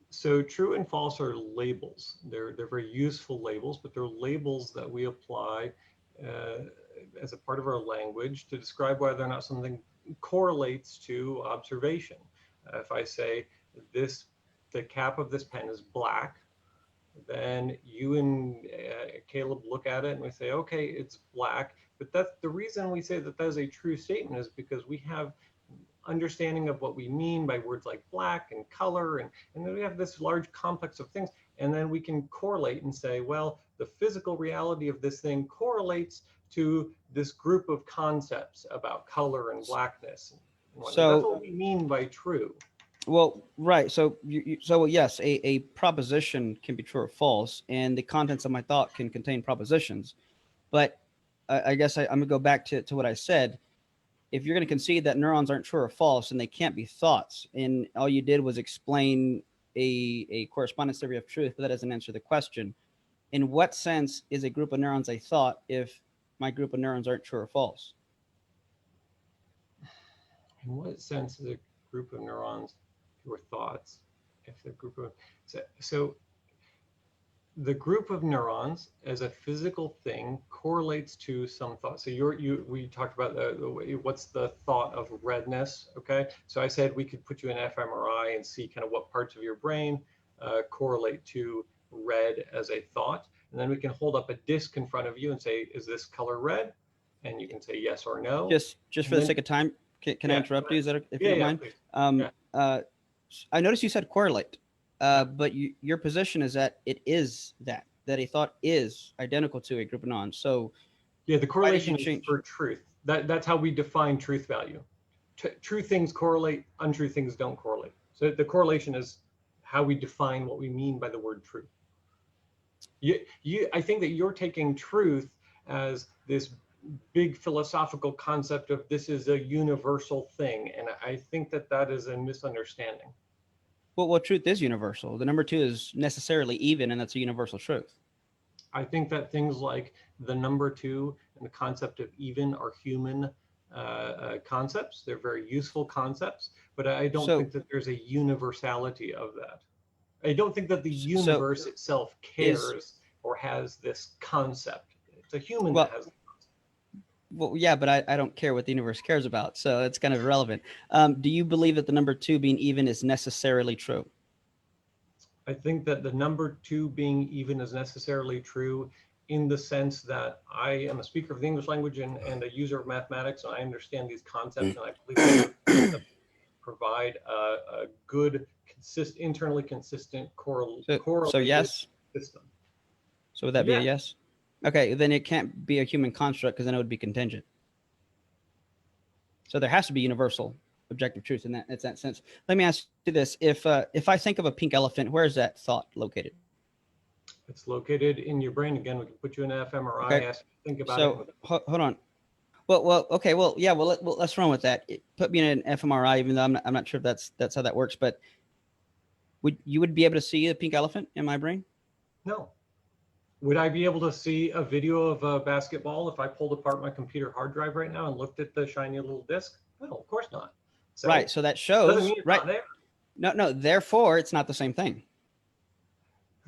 So true and false are labels. They're very useful labels, but they're labels that we apply as a part of our language to describe whether or not something correlates to observation. If I say the cap of this pen is black, then you and Caleb look at it and we say, okay, it's black. But that's the reason we say that that is a true statement, is because we have understanding of what we mean by words like black and color, and then we have this large complex of things, and then we can correlate and say, well, the physical reality of this thing correlates to this group of concepts about color and blackness. So that's what we mean by true. Well, right. So yes, a proposition can be true or false, and the contents of my thought can contain propositions. But I guess I'm gonna go back to what I said. If you're going to concede that neurons aren't true or false and they can't be thoughts, and all you did was explain a correspondence theory of truth, but that doesn't answer the question. In what sense is a group of neurons a thought if my group of neurons aren't true or false? In what sense is a group of neurons your thoughts if the group of so the group of neurons as a physical thing correlates to some thought. So we talked about what's the thought of redness, okay? So I said we could put you in fMRI and see kind of what parts of your brain correlate to red as a thought. And then we can hold up a disc in front of you and say, is this color red? And you can say yes or no. Just for the sake of time, Can I interrupt you? Is that if you Yeah, don't yeah, mind? please. I noticed you said correlate, but your position is that it is that a thought is identical to a group of nouns. So Yeah, the why did you correlation is change? for truth. That's how we define truth value. True things correlate, untrue things don't correlate. So the correlation is how we define what we mean by the word truth. I think that you're taking truth as this big philosophical concept of this is a universal thing, and I think that that is a misunderstanding. Well, truth is universal. The number two is necessarily even, and that's a universal truth. I think that things like the number two and the concept of even are human concepts. They're very useful concepts, but I don't think that there's a universality of that. I don't think that the universe itself cares or has this concept. It's a human that has the concept. Well, yeah, but I don't care what the universe cares about, so it's kind of irrelevant. Do you believe that the number two being even is necessarily true? I think that the number two being even is necessarily true in the sense that I am a speaker of the English language and a user of mathematics, and I understand these concepts, and I believe that concepts provide a good, internally consistent correlated yes system. So would that be a yes? Okay, then it can't be a human construct because then it would be contingent. So there has to be universal objective truth in that sense. Let me ask you this: if I think of a pink elephant, where is that thought located? It's located in your brain. Again, we can put you in an fMRI. Okay. Ask you to think about it. So hold on. Well, okay. Well, yeah. Well, let's run with that. Put me in an fMRI, even though I'm not sure if that's how that works. But would you be able to see a pink elephant in my brain? No. Would I be able to see a video of a basketball if I pulled apart my computer hard drive right now and looked at the shiny little disc? No, of course not. So, right. So that shows. Doesn't mean it's not there. No. Therefore, it's not the same thing.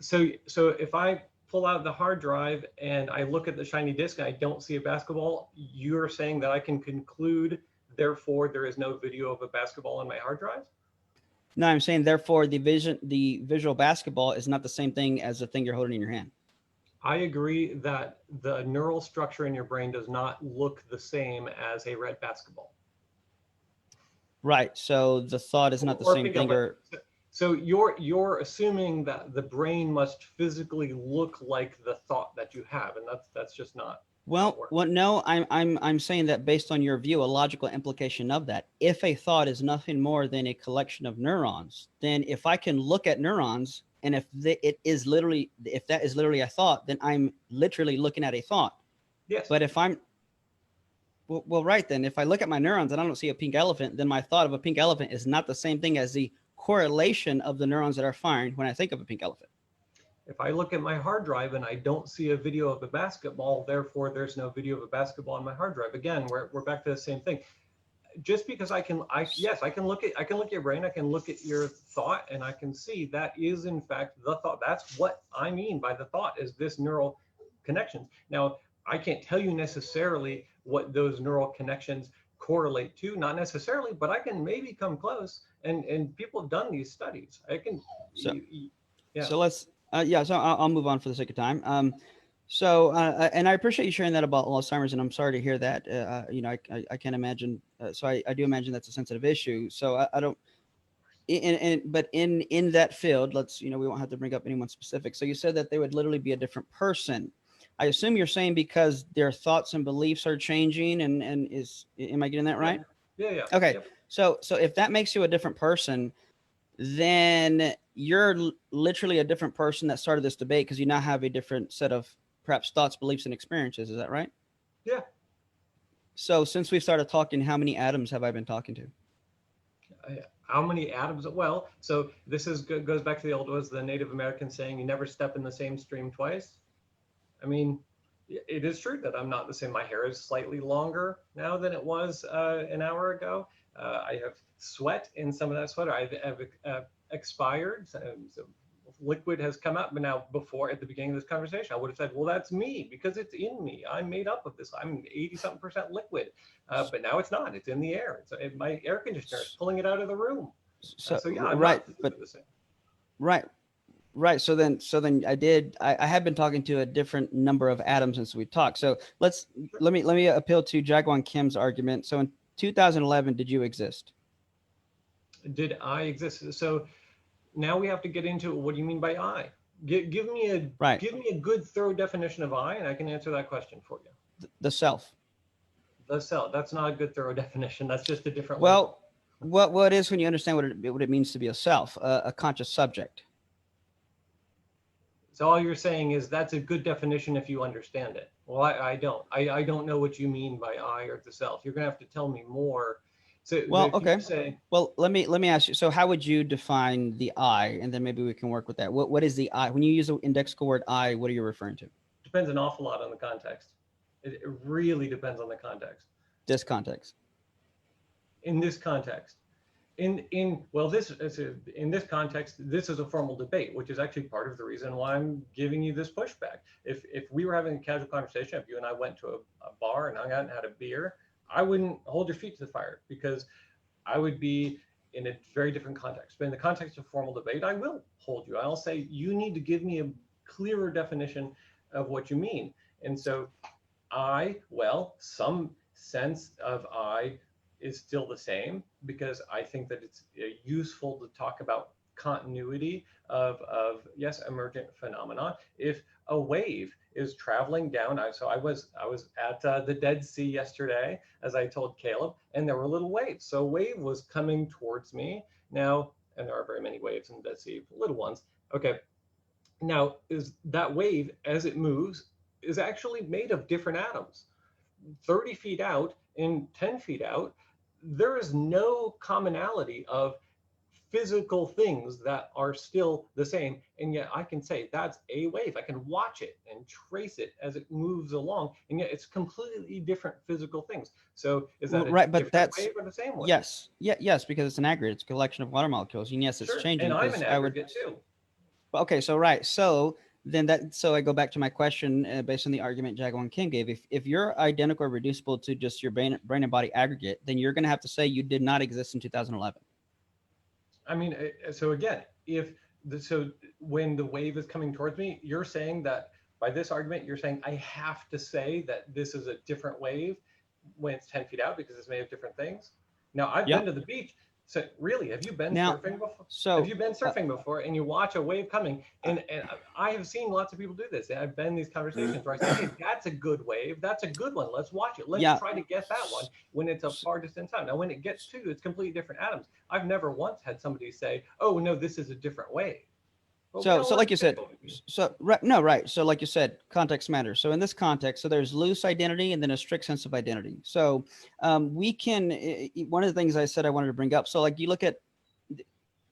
So if I pull out the hard drive and I look at the shiny disc and I don't see a basketball, you're saying that I can conclude, therefore, there is no video of a basketball on my hard drive? No, I'm saying therefore the visual basketball is not the same thing as the thing you're holding in your hand. I agree that the neural structure in your brain does not look the same as a red basketball. Right. So the thought is not the same thing. So you're assuming that the brain must physically look like the thought that you have, and that's just not. Well, no, I'm saying that based on your view, a logical implication of that. If a thought is nothing more than a collection of neurons, then if I can look at neurons, and if that is literally a thought, then I'm literally looking at a thought. Yes. But if I'm well, right then, if I look at my neurons and I don't see a pink elephant, then my thought of a pink elephant is not the same thing as the correlation of the neurons that are firing when I think of a pink elephant. If I look at my hard drive and I don't see a video of a basketball, therefore there's no video of a basketball on my hard drive. Again, we're back to the same thing. Just because I can look at your brain, I can look at your thought, and I can see that is in fact the thought. That's what I mean by the thought, is this neural connections. Now, I can't tell you necessarily what those neural connections correlate to, not necessarily, but I can maybe come close. And people have done these studies. I can. So let's. So I'll move on for the sake of time. And I appreciate you sharing that about Alzheimer's, and I'm sorry to hear that. I can't imagine. So I do imagine that's a sensitive issue. So I don't. But in that field, we won't have to bring up anyone specific. So you said that they would literally be a different person. I assume you're saying because their thoughts and beliefs are changing, am I getting that right? Yeah. Okay. Yep. So if that makes you a different person, then you're literally a different person that started this debate because you now have a different set of perhaps thoughts, beliefs, and experiences. Is that right? Yeah. So since we started talking, how many atoms have I been talking to? How many atoms? Well, so this goes back to the old the Native American saying, you never step in the same stream twice. I mean, it is true that I'm not the same. My hair is slightly longer now than it was an hour ago. I have sweat in some of that sweater. I've expired. So liquid has come up. But now, before at the beginning of this conversation, I would have said, well, that's me because it's in me. I'm made up of this. I'm 80-something% liquid. But now it's not. It's in the air. My air conditioner is pulling it out of the room. So yeah, I'm right. But the same. Right. So then I have been talking to a different number of atoms since we talked. So let me appeal to Jaguan Kim's argument. So in 2011 did you exist? Did I exist? So now we have to get into what do you mean by I? Give me Right. a good thorough definition of I, and I can answer that question for you. The self. The self. That's not a good thorough definition. That's just a different Well, label. what is when you understand what it means to be a self, a conscious subject. So all you're saying is that's a good definition if you understand it. Well, I don't. I don't know what you mean by I or the self. You're gonna have to tell me more. So Well, if okay. you say, Well, let me ask you. So, how would you define the I, and then maybe we can work with that. What is the I? When you use the indexical word I, what are you referring to? depends an awful lot on the context. It really depends on the context. This context. In this context, in well, in this context, this is a formal debate, which is actually part of the reason why I'm giving you this pushback. If we were having a casual conversation, if you and I went to a bar and hung out and had a beer, I wouldn't hold your feet to the fire because I would be in a very different context. But in the context of formal debate, I will hold you. I'll say you need to give me a clearer definition of what you mean. And so some sense of I is still the same because I think that it's useful to talk about continuity of yes, emergent phenomena. If a wave is traveling down, I was at the Dead Sea yesterday, as I told Caleb, and there were little waves. So a wave was coming towards me now, and there are very many waves in the Dead Sea, little ones. Okay, now is that wave as it moves is actually made of different atoms. 30 feet out and 10 feet out, there is no commonality of physical things that are still the same. And yet I can say that's a wave. I can watch it and trace it as it moves along. And yet it's completely different physical things. So is that right? But that's wave or the same wave? Yes, yes, because it's an aggregate. It's a collection of water molecules, and yes, it's Sure. changing. And I'm an aggregate too. Okay, so right, so I go back to my question based on the argument Jaguar and Kim gave. If you're identical or reducible to just your brain and body aggregate, then you're going to have to say you did not exist in 2011. I mean, so again, when the wave is coming towards me, you're saying that by this argument, you're saying I have to say that this is a different wave when it's 10 feet out because it's made of different things. Now I've been to the beach. So really, have you been surfing before? Have you been surfing before and you watch a wave coming? And I have seen lots of people do this. I've been in these conversations where I say, hey, that's a good wave. That's a good one. Let's watch it. Let's try to get that one when it's a far distance out. Now, when it gets to, it's completely different atoms. I've never once had somebody say, oh, no, this is a different wave. So like you said, so like you said, context matters. So in this context, so there's loose identity and then a strict sense of identity. So we can, one of the things I said I wanted to bring up. So like you look at,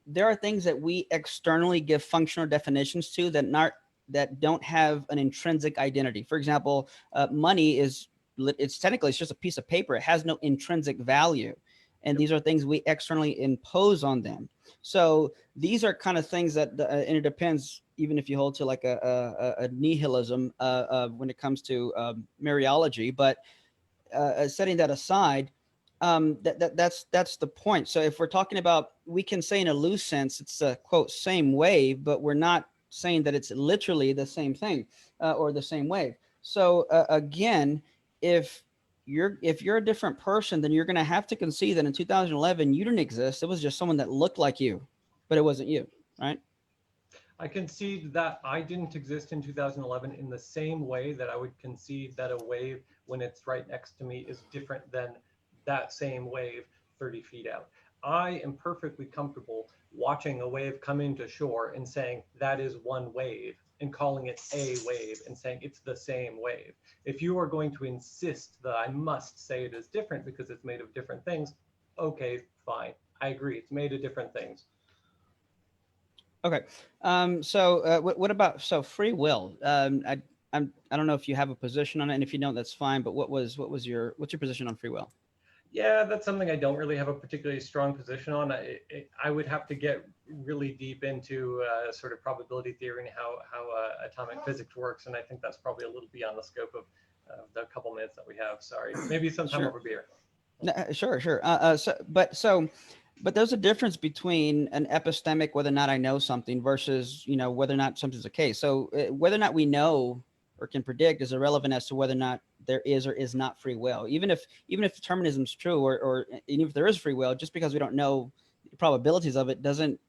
there are things that we externally give functional definitions to that don't have an intrinsic identity. For example, money it's just a piece of paper. It has no intrinsic value. And these are things we externally impose on them. So these are kind of things that, and it depends, even if you hold to like a nihilism when it comes to Mariology, but setting that aside, that's the point. So if we're talking about, we can say in a loose sense, it's a quote, same wave, but we're not saying that it's literally the same thing or the same wave. So again, if you're a different person, then you're going to have to concede that in 2011 you didn't exist. It was just someone that looked like you, but it wasn't you, right? I concede that I didn't exist in 2011 in the same way that I would concede that a wave, when it's right next to me, is different than that same wave 30 feet out. I am perfectly comfortable watching a wave come into shore and saying that is one wave and calling it a wave and saying it's the same wave. If you are going to insist that I must say it is different because it's made of different things, okay, fine. I agree. It's made of different things. Okay. So what about free will? I don't know if you have a position on it, and if you don't, that's fine. But what's your position on free will? Yeah, that's something I don't really have a particularly strong position on. I would have to get really deep into sort of probability theory and how atomic physics works, and I think that's probably a little beyond the scope of the couple minutes that we have. Sorry, maybe sometime over beer. No, sure. But there's a difference between an epistemic, whether or not I know something, versus whether or not something's a case. So whether or not we know or can predict is irrelevant as to whether or not there is or is not free will. Even if determinism is true, or even if there is free will, just because we don't know the probabilities of it doesn't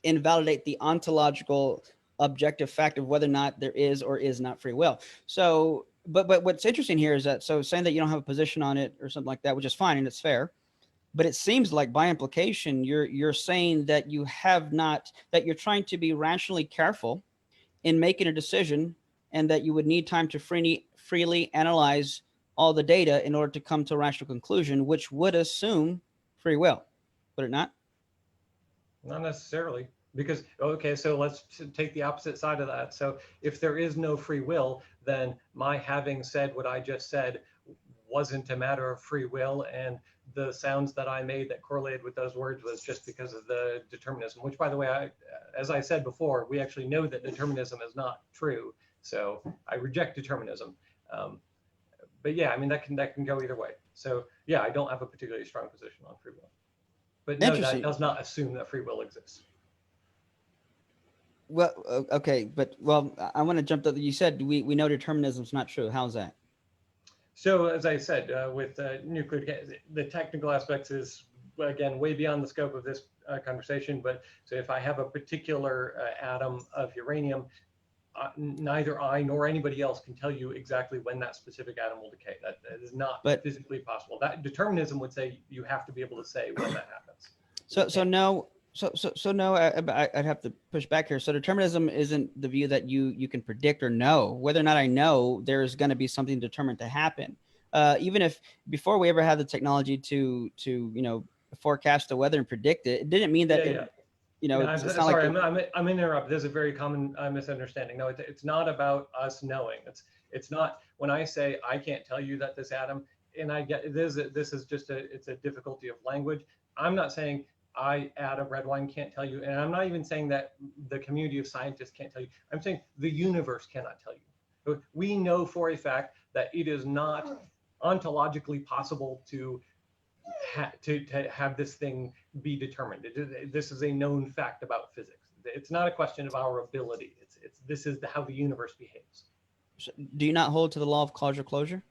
invalidate the ontological objective fact of whether or not there is or is not free will. So, but what's interesting here is that, so saying that you don't have a position on it or something like that, which is fine and it's fair, but it seems like by implication you're saying that you have not, that you're trying to be rationally careful in making a decision, and that you would need time to freely analyze all the data in order to come to a rational conclusion, which would assume free will, would it not? Not necessarily, because, okay, so let's take the opposite side of that. So if there is no free will, then my having said what I just said wasn't a matter of free will, and the sounds that I made that correlated with those words was just because of the determinism, which, by the way, as I said before, we actually know that determinism is not true. So I reject determinism. But yeah, I mean, that can go either way. So yeah, I don't have a particularly strong position on free will. But no, that does not assume that free will exists. Well, okay, but I want to jump to, you said we know determinism is not true. How's that? So as I said, with nuclear, the technical aspects is, again, way beyond the scope of this conversation. But so if I have a particular atom of uranium, neither I nor anybody else can tell you exactly when that specific atom will decay. That is not physically possible. That determinism would say you have to be able to say when that happens. No, I'd have to push back here. So determinism isn't the view that you can predict or know. Whether or not I know, there's going to be something determined to happen. Even if before we ever had the technology to forecast the weather and predict it, it didn't mean that I'm sorry, I'm interrupting. There's a very common misunderstanding. No, it's not about us knowing. It's not, when I say I can't tell you that this atom, and I get this is just it's a difficulty of language. I'm not saying I, Adam Redwine, can't tell you, and I'm not even saying that the community of scientists can't tell you. I'm saying the universe cannot tell you. We know for a fact that it is not ontologically possible to have this thing be determined. This is a known fact about physics. It's not a question of our ability. This is how the universe behaves. Do you not hold to the law of causal closure?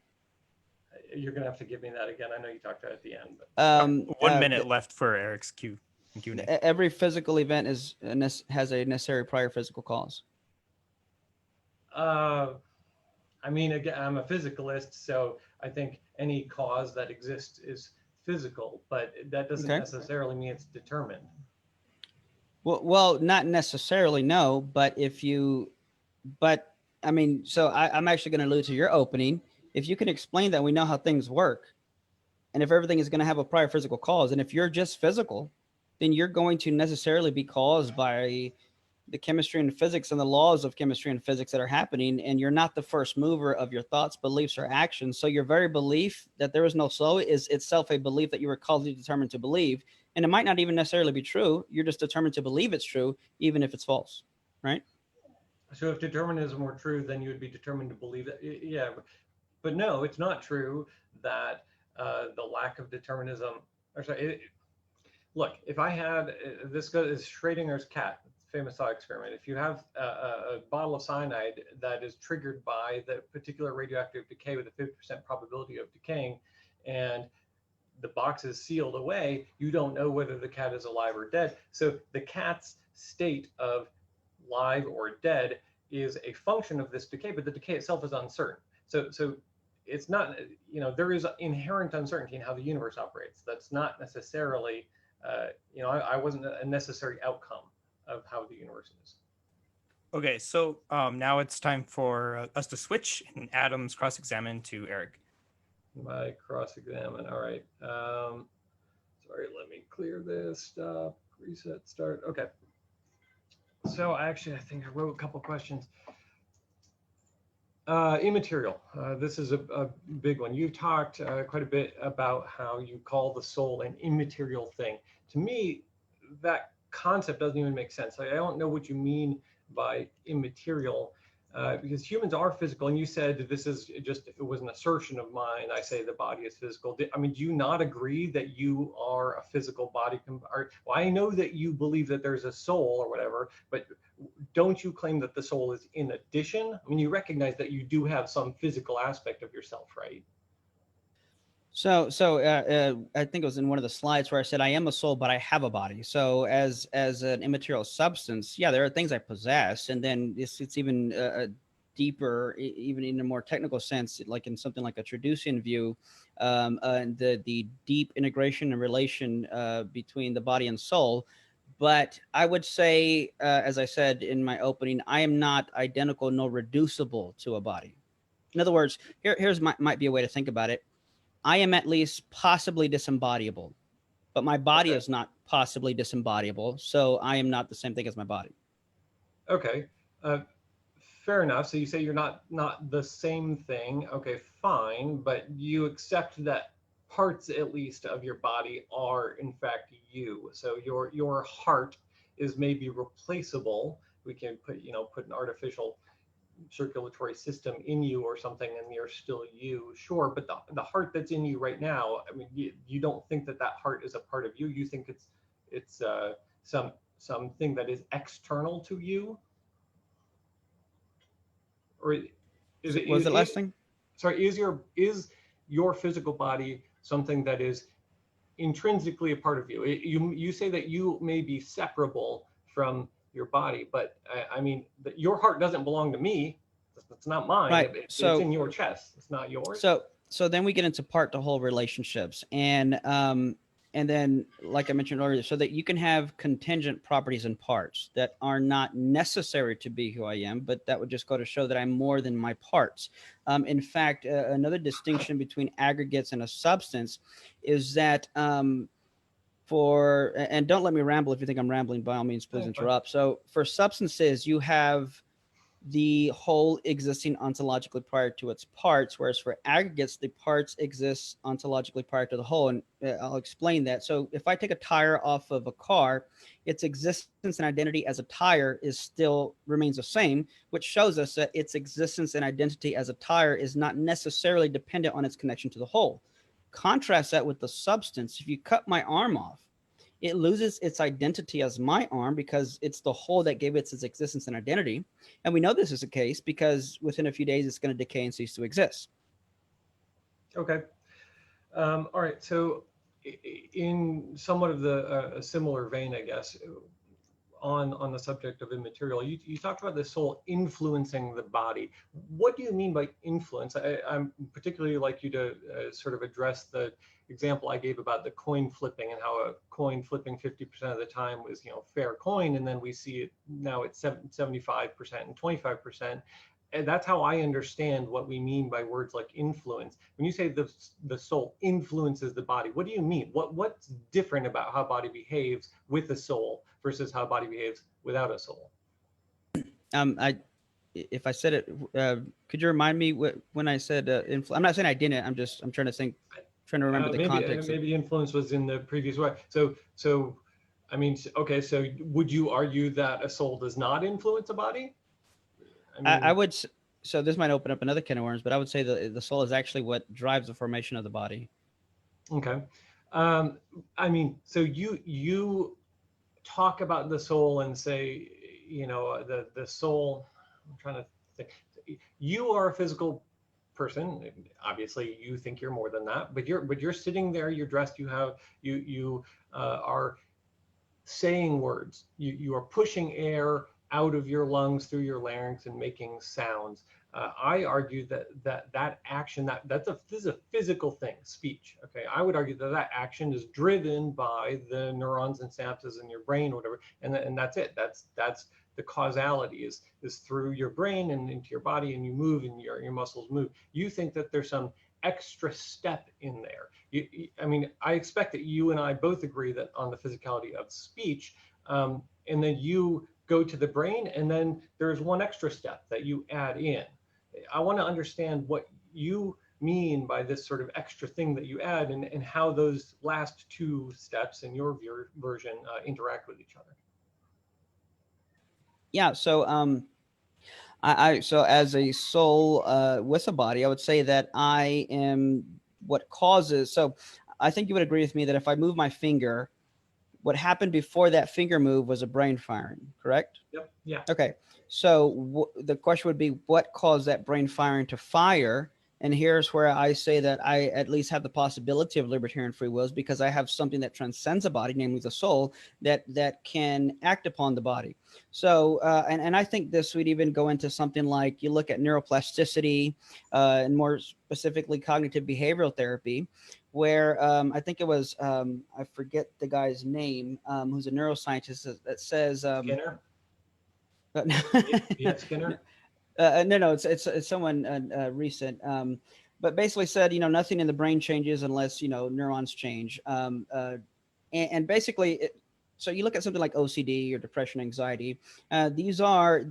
You're gonna have to give me that again. I know you talked about it at the end. But 1 minute left for Eric's Q&A. Every physical event has a necessary prior physical cause. I mean, again, I'm a physicalist, so I think any cause that exists is physical, but that doesn't necessarily mean it's determined. Well, not necessarily, no. But I mean, so I'm actually going to allude to your opening. If you can explain that we know how things work, and if everything is going to have a prior physical cause, and if you're just physical, then you're going to necessarily be caused by the chemistry and physics and the laws of chemistry and physics that are happening, and you're not the first mover of your thoughts, beliefs, or actions. So your very belief that there is no soul is itself a belief that you were causally determined to believe, and it might not even necessarily be true. You're just determined to believe it's true, even if it's false, right? So if determinism were true, then you would be determined to believe it. Yeah, but no, it's not true that the lack of determinism, look, if I had, this is Schrodinger's cat, famous thought experiment. If you have a bottle of cyanide that is triggered by the particular radioactive decay with a 50% probability of decaying, and the box is sealed away, you don't know whether the cat is alive or dead. So the cat's state of live or dead is a function of this decay, but the decay itself is uncertain. So it's not, there is inherent uncertainty in how the universe operates. That's not necessarily, I wasn't a necessary outcome of how the universe is. Okay, so now it's time for us to switch and Adam's cross-examine to Eric. My cross-examine, all right. Sorry, let me clear this, stop, reset, start. Okay. So I think I wrote a couple questions. Immaterial. This is a big one. You've talked quite a bit about how you call the soul an immaterial thing. To me, that concept doesn't even make sense. I don't know what you mean by immaterial, because humans are physical, and you said this is just, it was an assertion of mine. I say the body is physical. I mean, do you not agree that you are a physical body? Well, I know that you believe that there's a soul or whatever, but don't you claim that the soul is in addition? I mean, you recognize that you do have some physical aspect of yourself, right? So I think it was in one of the slides where I said I am a soul, but I have a body. So as an immaterial substance, yeah, there are things I possess, and then it's even deeper, even in a more technical sense, like in something like a Traducian view, the deep integration and relation between the body and soul. But I would say, as I said in my opening, I am not identical nor reducible to a body. In other words, here's might be a way to think about it. I am at least possibly disembodiable, but my body Okay. is not possibly disembodiable. So I am not the same thing as my body. Okay. Uh, Fair enough. So you say you're not the same thing. Okay, fine, but you accept that parts at least of your body are in fact you. So your heart is maybe replaceable. We can put an artificial circulatory system in you or something, and you're still you, sure, but the heart that's in you right now, I mean, you don't think that heart is a part of you. You think it's something that is external to you, or is So it, was the last thing? sorry, is your physical body something that is intrinsically a part of you? You say that you may be separable from your body, but I mean, your heart doesn't belong to me. It's not mine. Right. It's in your chest. It's not yours. So then we get into part to whole relationships, and then like I mentioned earlier, so that you can have contingent properties and parts that are not necessary to be who I am, but that would just go to show that I'm more than my parts. In fact, another distinction between aggregates and a substance is that and don't let me ramble. If you think I'm rambling, by all means, please interrupt. So for substances, you have the whole existing ontologically prior to its parts, whereas for aggregates, the parts exist ontologically prior to the whole. And I'll explain that. So if I take a tire off of a car, its existence and identity as a tire still remains the same, which shows us that its existence and identity as a tire is not necessarily dependent on its connection to the whole. Contrast that with the substance. If you cut my arm off, it loses its identity as my arm because it's the whole that gave it its existence and identity. And we know this is the case because within a few days, it's going to decay and cease to exist. Okay. All right. So in somewhat of a similar vein, I guess, on the subject of immaterial, you talked about the soul influencing the body. What do you mean by influence? I'm particularly like you to sort of address the example I gave about the coin flipping and how a coin flipping 50% of the time was, fair coin, and then we see it now it's 75% and 25%. And that's how I understand what we mean by words like influence. When you say the soul influences the body, what do you mean? What's different about how body behaves with a soul versus how body behaves without a soul? If I said it, could you remind me when I said I'm not saying I didn't. I'm trying to think, trying to remember the context. Maybe influence was in the previous way. So, I mean, okay. So, would you argue that a soul does not influence a body? I would. So this might open up another can of worms, but I would say the soul is actually what drives the formation of the body. Okay. I mean, so you talk about the soul and say, the soul. I'm trying to think. You are a physical person. Obviously, you think you're more than that, but you're sitting there. You're dressed. You are saying words. You are pushing air out of your lungs through your larynx and making sounds. I argue that action, this is a physical thing, speech. Okay, I would argue that action is driven by the neurons and synapses in your brain, or whatever, and that's it. That's the causality is through your brain and into your body, and you move, and your muscles move. You think that there's some extra step in there. I mean, I expect that you and I both agree that on the physicality of speech, and then you go to the brain, and then there's one extra step that you add in. I want to understand what you mean by this sort of extra thing that you add, and how those last two steps in your version interact with each other. Yeah. So so as a soul with a body, I would say that I am what causes. So I think you would agree with me that if I move my finger, What happened before that finger move was a brain firing, correct? Yep. Yeah. Okay. So the question would be, what caused that brain firing to fire? And here's where I say that I at least have the possibility of libertarian free wills, because I have something that transcends a body, namely the soul, that can act upon the body. So, and I think this would even go into something like, you look at neuroplasticity, and more specifically cognitive behavioral therapy, where I think it was, I forget the guy's name, who's a neuroscientist, that says, Skinner. but Yeah, Skinner. no, it's someone recent. But basically said, nothing in the brain changes unless, neurons change. And basically, so you look at something like OCD or depression, anxiety. These are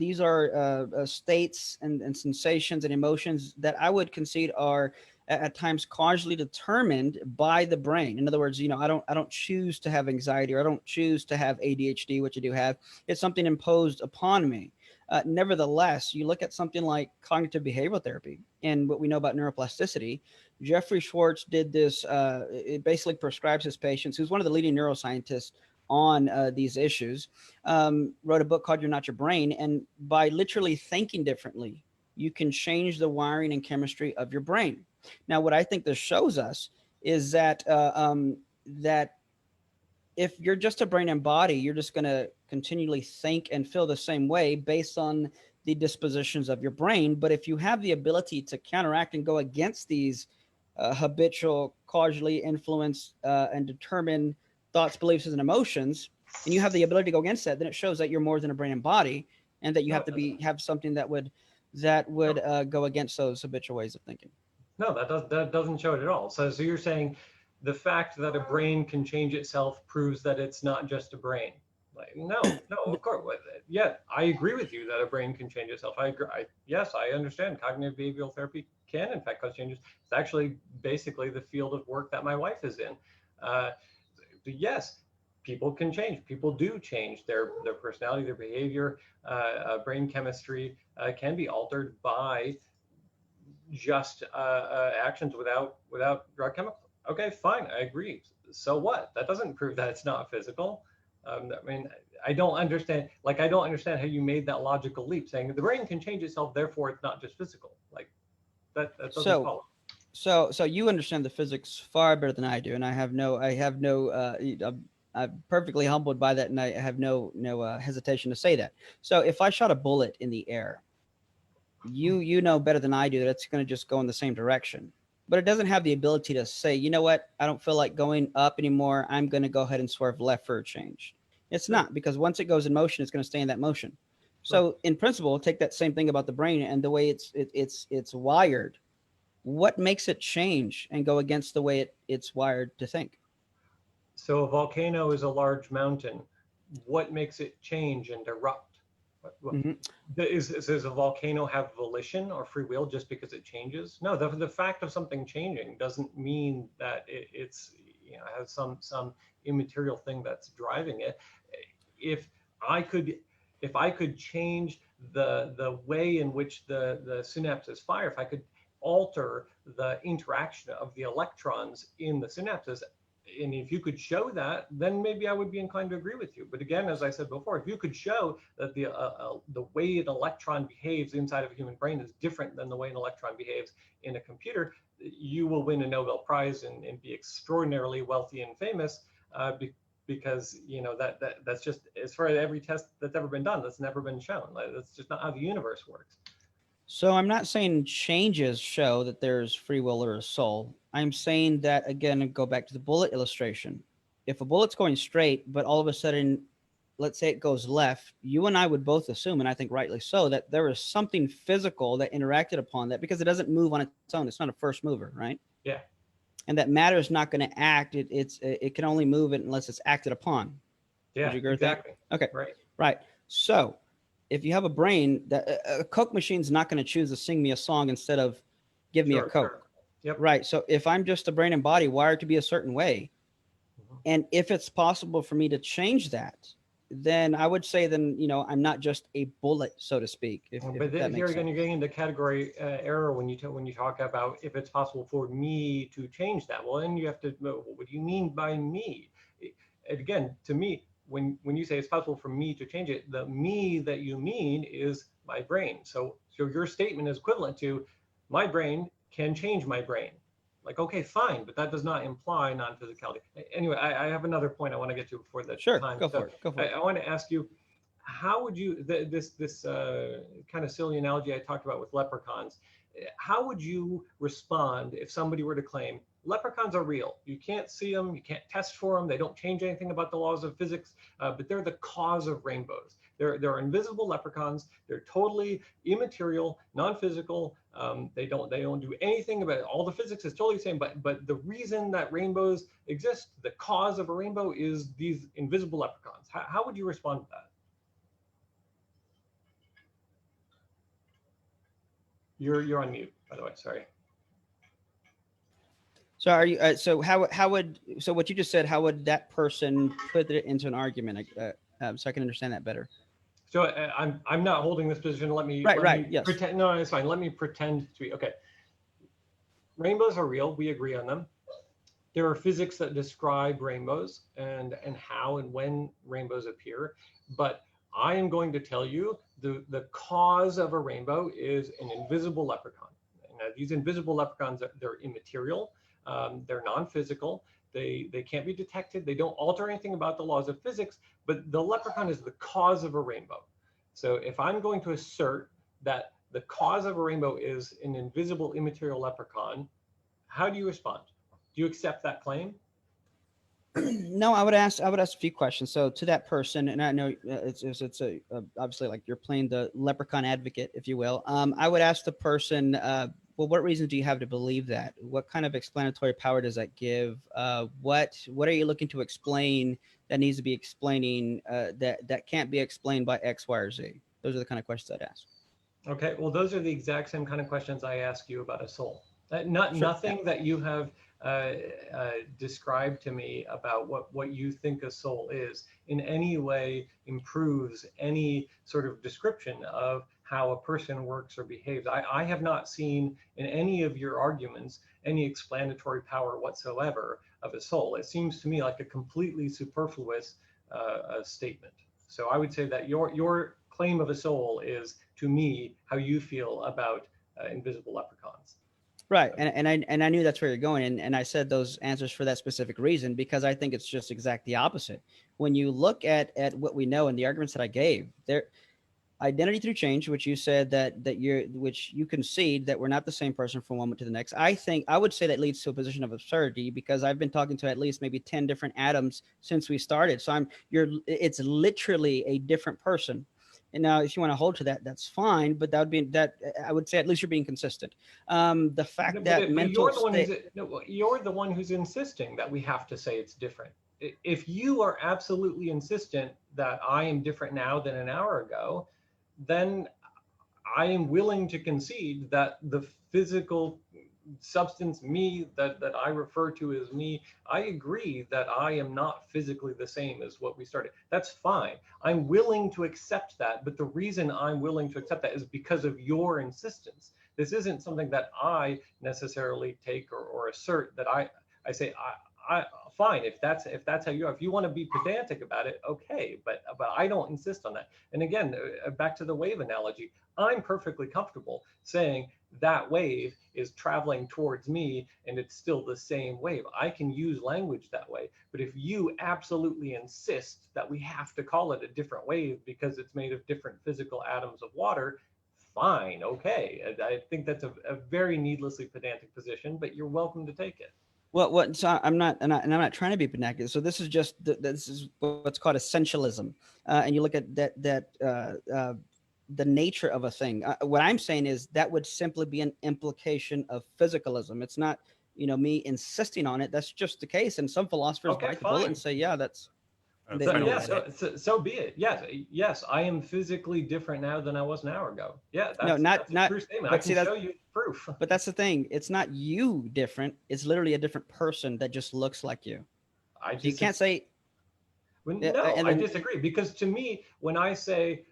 states and sensations and emotions that I would concede are at times causally determined by the brain. In other words, I don't choose to have anxiety, or I don't choose to have ADHD, which I do have. It's something imposed upon me. Nevertheless, you look at something like cognitive behavioral therapy and what we know about neuroplasticity. Jeffrey Schwartz did this. It basically prescribes his patients, who's one of the leading neuroscientists on these issues, wrote a book called You're Not Your Brain. And by literally thinking differently, you can change the wiring and chemistry of your brain. Now, what I think this shows us is that that if you're just a brain and body, you're just going to continually think and feel the same way based on the dispositions of your brain. But if you have the ability to counteract and go against these habitual, causally influenced and determine thoughts, beliefs, and emotions, and you have the ability to go against that, then it shows that you're more than a brain and body, and that you have to have something that would go against those habitual ways of thinking. No, that doesn't show it at all. So you're saying the fact that a brain can change itself proves that it's not just a brain. Like, no, of course. Yeah, I agree with you that a brain can change itself. I agree. Yes, I understand cognitive behavioral therapy can in fact cause changes. It's actually basically the field of work that my wife is in. Yes, people can change. People do change. Their personality, their behavior, brain chemistry can be altered by just actions without drug chemicals. Okay, fine, I agree. So what? That doesn't prove that it's not physical. I mean, I don't understand how you made that logical leap, saying the brain can change itself, therefore it's not just physical. Like that doesn't follow. So you understand the physics far better than I do, and I'm perfectly humbled by that, and I have no hesitation to say that. So if I shot a bullet in the air, you know better than I do that it's going to just go in the same direction. But it doesn't have the ability to say, you know what, I don't feel like going up anymore. I'm going to go ahead and swerve left for a change. It's not, because once it goes in motion, it's going to stay in that motion. So in principle, take that same thing about the brain and the way it's wired. What makes it change and go against the way it's wired to think? So a volcano is a large mountain. What makes it change and erupt? Does a volcano have volition or free will just because it changes? No, the fact of something changing doesn't mean that it's has some immaterial thing that's driving it. If I could change the way in which the synapses fire, if I could alter the interaction of the electrons in the synapses, and if you could show that, then maybe I would be inclined to agree with you. But again, as I said before, if you could show that the way an electron behaves inside of a human brain is different than the way an electron behaves in a computer, you will win a Nobel Prize and be extraordinarily wealthy and famous, because that's just, as far as every test that's ever been done, that's never been shown. That's just not how the universe works. So I'm not saying changes show that there's free will or a soul. I'm saying that, again, go back to the bullet illustration. If a bullet's going straight, but all of a sudden, let's say it goes left, you and I would both assume, and I think rightly so, that there is something physical that interacted upon that, because it doesn't move on its own. It's not a first mover, right? Yeah. And that matter is not going to act. It can only move it unless it's acted upon. Yeah, would you agree exactly. With that? Okay. Right. So if you have a brain, a Coke machine's not going to choose to sing me a song instead of give me a Coke. Sure. Yep. Right. So if I'm just a brain and body wired to be a certain way, and if it's possible for me to change that, then I would say I'm not just a bullet, so to speak. But then here again, you're getting into category error when you talk about if it's possible for me to change that. Well, then you have to know, what do you mean by me? And again, to me, when you say it's possible for me to change it, the me that you mean is my brain. So your statement is equivalent to my brain can change my brain. Like, okay, fine, but that does not imply non-physicality. Anyway, I have another point I want to get to before the Sure, time. go for it. Go for it. I want to ask you, how would you, this kind of silly analogy I talked about with leprechauns, how would you respond if somebody were to claim leprechauns are real? You can't see them, you can't test for them, they don't change anything about the laws of physics, but they're the cause of rainbows. They're invisible leprechauns. They're totally immaterial, non-physical. They don't do anything about it. All the physics is totally the same. But the reason that rainbows exist, the cause of a rainbow, is these invisible leprechauns. How would you respond to that? You're on mute, by the way. Sorry. So are you? So how would so what you just said? How would that person put it into an argument? So I can understand that better. So I'm not holding this position. Let me Yes. pretend. No, it's fine. Let me pretend to be okay. Rainbows are real. We agree on them. There are physics that describe rainbows and how and when rainbows appear. But I am going to tell you the cause of a rainbow is an invisible leprechaun. Now, these invisible leprechauns, they're immaterial. They're non-physical. They can't be detected. They don't alter anything about the laws of physics, but the leprechaun is the cause of a rainbow. So if I'm going to assert that the cause of a rainbow is an invisible, immaterial leprechaun, how do you respond? Do you accept that claim? No, I would ask a few questions. So to that person, and I know it's obviously like you're playing the leprechaun advocate, if you will. I would ask the person, well, what reason do you have to believe that? What kind of explanatory power does that give? What are you looking to explain that needs to be explaining that can't be explained by X, Y, or Z? Those are the kind of questions I'd ask. Okay, well, those are the exact same kind of questions I ask you about a soul. Sure. Nothing that you have described to me about what you think a soul is in any way improves any sort of description of how a person works or behaves. I have not seen in any of your arguments any explanatory power whatsoever of a soul. It seems to me like a completely superfluous statement. So I would say that your claim of a soul is, to me, how you feel about invisible leprechauns. Right, and I knew that's where you're going, and I said those answers for that specific reason because I think it's just exact the opposite. When you look at what we know and the arguments that I gave, there, identity through change, which you said which you concede that we're not the same person from one moment to the next. I would say that leads to a position of absurdity because I've been talking to at least maybe 10 different Adams since we started. So it's literally a different person. And now, if you want to hold to that, that's fine. But that I would say at least you're being consistent. The fact that mental you're the one who's insisting that we have to say it's different. If you are absolutely insistent that I am different now than an hour ago, then I am willing to concede that the physical substance me that I refer to as me, I agree that I am not physically the same as what we started. That's fine. I'm willing to accept that, but the reason I'm willing to accept that is because of your insistence. This isn't something that I necessarily take or assert that I say I fine, if that's how you are. If you want to be pedantic about it, okay, but I don't insist on that. And again, back to the wave analogy, I'm perfectly comfortable saying that wave is traveling towards me and it's still the same wave. I can use language that way. But if you absolutely insist that we have to call it a different wave because it's made of different physical atoms of water, fine, okay. I think that's a very needlessly pedantic position, but you're welcome to take it. Well, so I'm not trying to be pedantic. So this is just this is what's called essentialism, and you look at the nature of a thing. What I'm saying is that would simply be an implication of physicalism. It's not, me insisting on it. That's just the case. And some philosophers bite the bullet and say, yeah, that's. So be it. Yes, I am physically different now than I was an hour ago. Yeah, that's a true statement. I can show you proof. But that's the thing. It's not you different. It's literally a different person that just looks like you. You can't say. I disagree because to me, when I say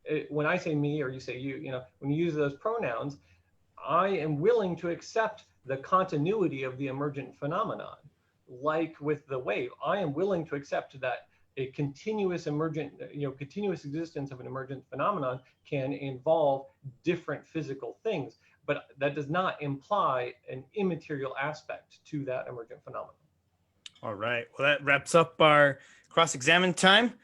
me or you say you, when you use those pronouns, I am willing to accept the continuity of the emergent phenomenon. like with the wave, I am willing to accept that a continuous emergent, continuous existence of an emergent phenomenon can involve different physical things, but that does not imply an immaterial aspect to that emergent phenomenon. All right. Well, that wraps up our cross-examine time.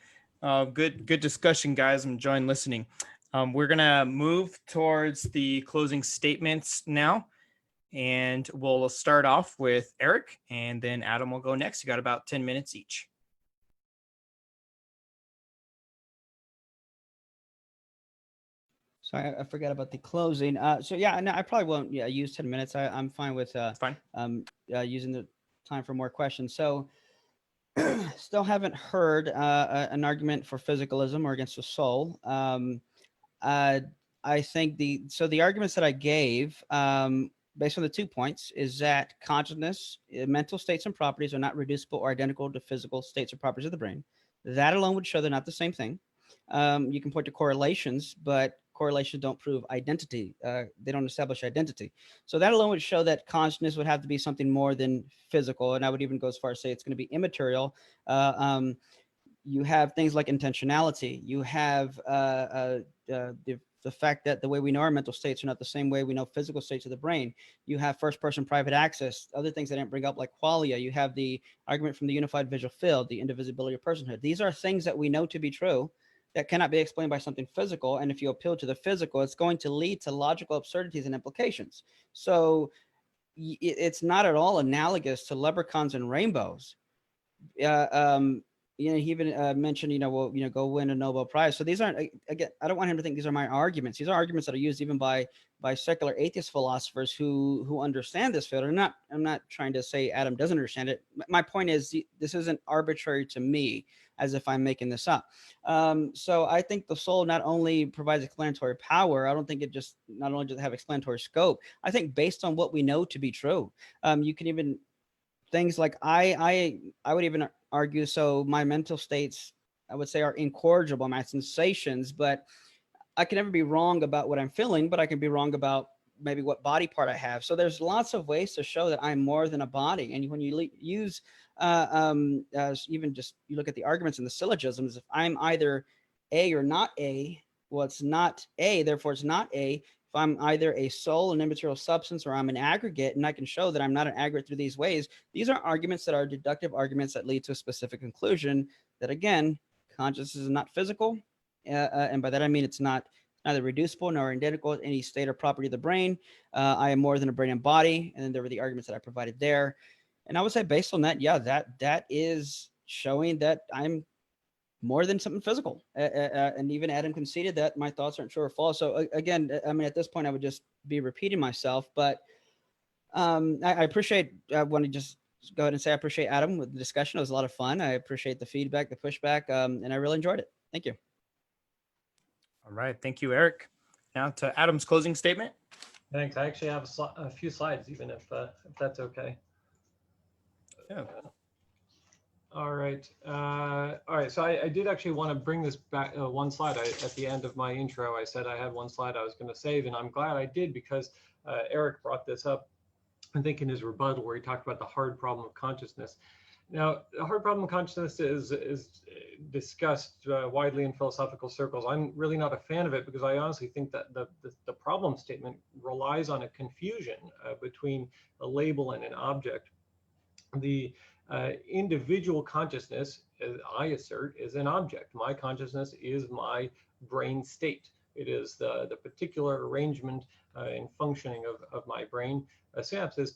Good discussion, guys. I'm enjoying listening. We're gonna move towards the closing statements now, and we'll start off with Eric, and then Adam will go next. You got about 10 minutes each. Sorry, I forgot about the closing. So yeah, no, I probably won't use 10 minutes. I'm fine with Fine. using the time for more questions. So still haven't heard an argument for physicalism or against the soul. I think the arguments that I gave, based on the 2 points, is that consciousness, mental states and properties are not reducible or identical to physical states or properties of the brain. That alone would show they're not the same thing. You can point to correlations, but correlations don't prove identity. They don't establish identity. So that alone would show that consciousness would have to be something more than physical. And I would even go as far as say it's going to be immaterial. You have things like intentionality. You have the fact that the way we know our mental states are not the same way we know physical states of the brain. You have first-person private access, other things I didn't bring up like qualia. You have the argument from the unified visual field, the indivisibility of personhood. These are things that we know to be true that cannot be explained by something physical. And if you appeal to the physical, it's going to lead to logical absurdities and implications. So it's not at all analogous to leprechauns and rainbows. He even mentioned, go win a Nobel Prize. So these aren't, again, I don't want him to think these are my arguments. These are arguments that are used even by secular atheist philosophers who understand this field. I'm not trying to say Adam doesn't understand it. My point is this isn't arbitrary to me as if I'm making this up. So I think the soul not only provides explanatory power, I don't think it just not only does it have explanatory scope. I think based on what we know to be true, you can even things like I would even argue, so my mental states, I would say, are incorrigible, my sensations, but I can never be wrong about what I'm feeling, but I can be wrong about maybe what body part I have. So there's lots of ways to show that I'm more than a body. And when you use even just you look at the arguments and the syllogisms, if I'm either A or not A, well, it's not A, therefore it's not A. If I'm either a soul, an immaterial substance, or I'm an aggregate, and I can show that I'm not an aggregate through these ways, these are arguments that are deductive arguments that lead to a specific conclusion that, again, consciousness is not physical. And by that, I mean it's not neither reducible nor identical to any state or property of the brain. I am more than a brain and body. And then there were the arguments that I provided there. And I would say based on that, yeah, that is showing that I'm more than something physical. And even Adam conceded that my thoughts aren't true or false. So again, I mean, at this point, I would just be repeating myself, but I appreciate, I want to just go ahead and say I appreciate Adam with the discussion. It was a lot of fun. I appreciate the feedback, the pushback, and I really enjoyed it. Thank you. All right. Thank you, Eric. Now to Adam's closing statement. Thanks. I actually have a few slides, even if that's okay. Yeah. All right. So I did actually want to bring this back one slide. At the end of my intro, I said I had one slide I was going to save, and I'm glad I did because Eric brought this up, I think, in his rebuttal where he talked about the hard problem of consciousness. Now, the hard problem of consciousness is discussed widely in philosophical circles. I'm really not a fan of it because I honestly think that the problem statement relies on a confusion between a label and an object. The individual consciousness, as I assert, is an object. My consciousness is my brain state. It is the particular arrangement and functioning of my brain synapses.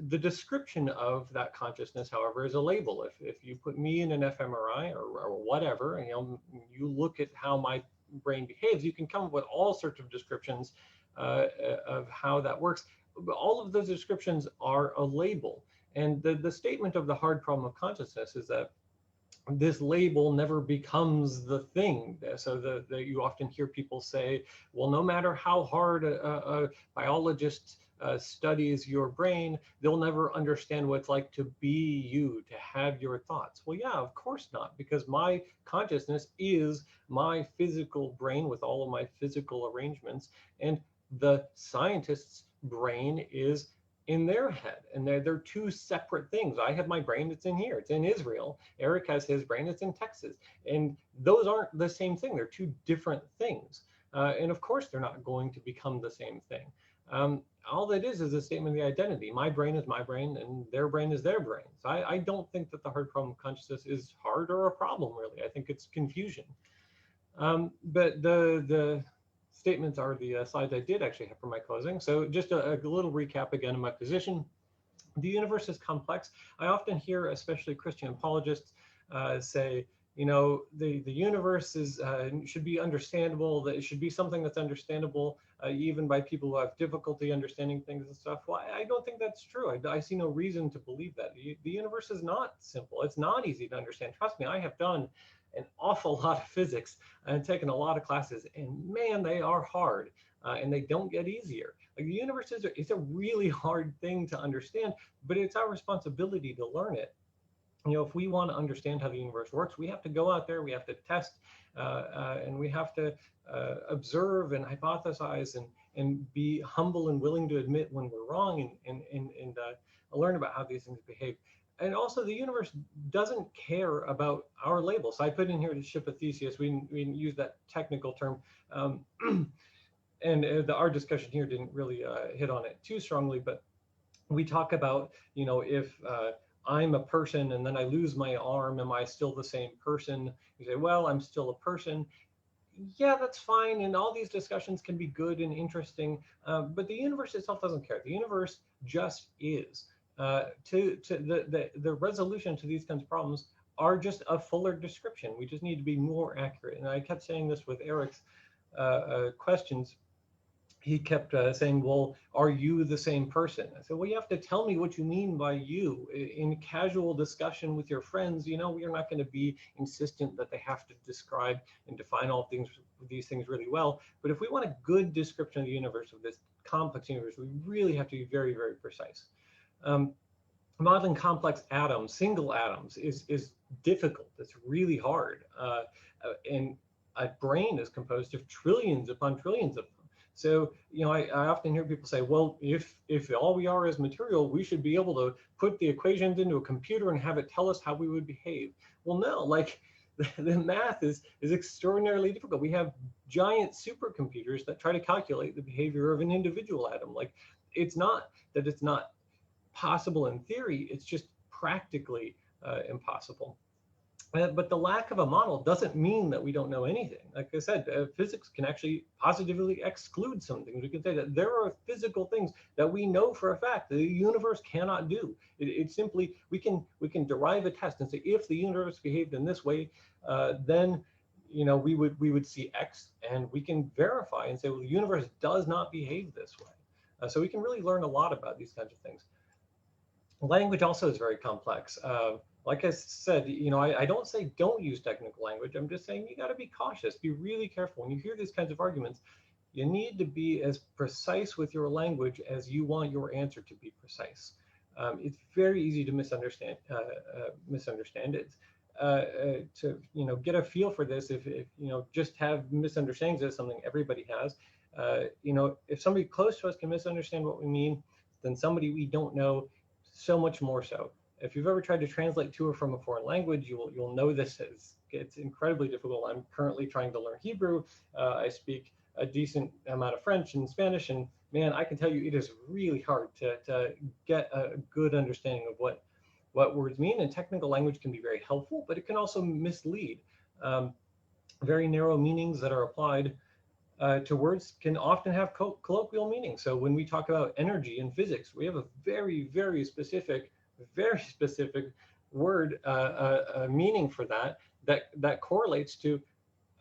The description of that consciousness, however, is a label. If you put me in an fMRI or whatever, and you look at how my brain behaves, you can come up with all sorts of descriptions of how that works. But all of those descriptions are a label. And the statement of the hard problem of consciousness is that this label never becomes the thing. So you often hear people say, well, no matter how hard a biologist studies your brain, they'll never understand what it's like to be you, to have your thoughts. Well, yeah, of course not, because my consciousness is my physical brain with all of my physical arrangements, and the scientist's brain is in their head, and they're two separate things. I have my brain, it's in here, it's in Israel. Eric has his brain, it's in Texas, and those aren't the same thing. They're two different things, and of course they're not going to become the same thing. All that is a statement of the identity. My brain is my brain, and their brain is their brain. So I don't think that the hard problem of consciousness is hard or a problem, really. I think it's confusion. But the statements are the slides I did actually have for my closing. So just a little recap again of my position. The universe is complex. I often hear, especially Christian apologists, say, you know, the universe is should be understandable, that it should be something that's understandable even by people who have difficulty understanding things and stuff. Well, I don't think that's true. I see no reason to believe that. The universe is not simple. It's not easy to understand. Trust me, I have done an awful lot of physics and taken a lot of classes, and man, they are hard, and they don't get easier. Like, the universe is a really hard thing to understand, but it's our responsibility to learn it. You know, if we want to understand how the universe works, we have to go out there, we have to test, and we have to observe and hypothesize and be humble and willing to admit when we're wrong, and learn about how these things behave. And also, the universe doesn't care about our labels. So I put in here the ship of Theseus. We use that technical term. And our discussion here didn't really hit on it too strongly, but we talk about, you know, if I'm a person and then I lose my arm, am I still the same person? You say, well, I'm still a person. Yeah, that's fine. And all these discussions can be good and interesting, but the universe itself doesn't care. The universe just is. The resolution to these kinds of problems are just a fuller description. We just need to be more accurate. And I kept saying this with Eric's questions. He kept saying, well, are you the same person? I said, well, you have to tell me what you mean by you. In casual discussion with your friends, you know, we're not going to be insistent that they have to describe and define all these things really well. But if we want a good description of the universe, of this complex universe, we really have to be very, very precise. Modeling complex atoms, single atoms, is difficult. It's really hard. And a brain is composed of trillions upon trillions of them. So, you know, I often hear people say, well, if all we are is material, we should be able to put the equations into a computer and have it tell us how we would behave. Well, no, like the math is extraordinarily difficult. We have giant supercomputers that try to calculate the behavior of an individual atom. Like, it's not that it's not possible in theory, it's just practically impossible. But the lack of a model doesn't mean that we don't know anything. Like I said, physics can actually positively exclude some things. We can say that there are physical things that we know for a fact that the universe cannot do. It's simply, we can derive a test and say, if the universe behaved in this way, then, you know, we would see X, and we can verify and say, well, the universe does not behave this way. So we can really learn a lot about these kinds of things. Language also is very complex. Like I said, you know, I don't say don't use technical language. I'm just saying you got to be cautious, be really careful. When you hear these kinds of arguments, you need to be as precise with your language as you want your answer to be precise. It's very easy to misunderstand it. To, you know, get a feel for this, if you know, just have misunderstandings is something everybody has. You know, if somebody close to us can misunderstand what we mean, then somebody we don't know so much more so. If you've ever tried to translate to or from a foreign language, you'll know this it's incredibly difficult. I'm currently trying to learn Hebrew. I speak a decent amount of French and Spanish, and man, I can tell you it is really hard to get a good understanding of what words mean. And technical language can be very helpful, but it can also mislead. Very narrow meanings that are applied to words can often have colloquial meaning. So when we talk about energy in physics, we have a very, very specific word meaning for that correlates to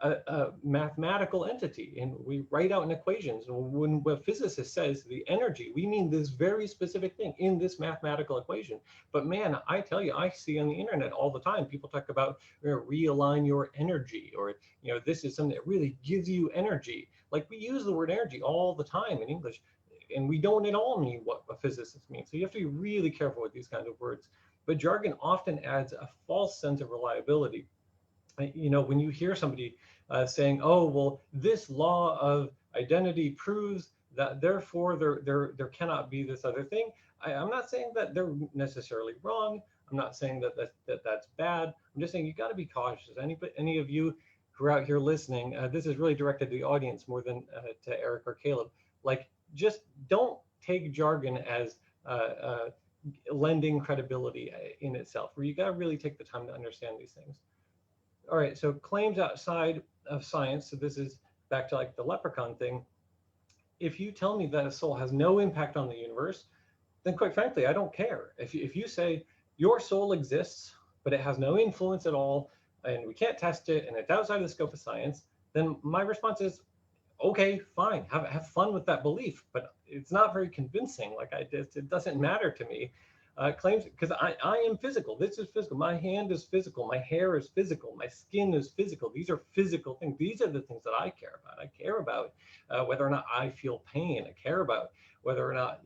a mathematical entity, and we write out in equations. And when a physicist says the energy, we mean this very specific thing in this mathematical equation. But man, I tell you, I see on the internet all the time people talk about, you know, realign your energy, or, you know, this is something that really gives you energy. Like, we use the word energy all the time in English, and we don't at all mean what a physicist means. So you have to be really careful with these kinds of words. But jargon often adds a false sense of reliability. You know, when you hear somebody saying, oh, well, this law of identity proves that therefore there cannot be this other thing. I'm not saying that they're necessarily wrong. I'm not saying that's bad. I'm just saying you got to be cautious. Any of you who are out here listening, this is really directed to the audience more than to Eric or Caleb. Like, just don't take jargon as lending credibility in itself, where you got to really take the time to understand these things. All right, so claims outside of science. So this is back to like the leprechaun thing. If you tell me that a soul has no impact on the universe, then quite frankly, I don't care. If you say your soul exists, but it has no influence at all, and we can't test it, and it's outside the scope of science, then my response is, okay, fine, have fun with that belief, but it's not very convincing. Like, it doesn't matter to me. Claims, because I am physical. This is physical. My hand is physical. My hair is physical. My skin is physical. These are physical things. These are the things that I care about. I care about whether or not I feel pain. I care about whether or not,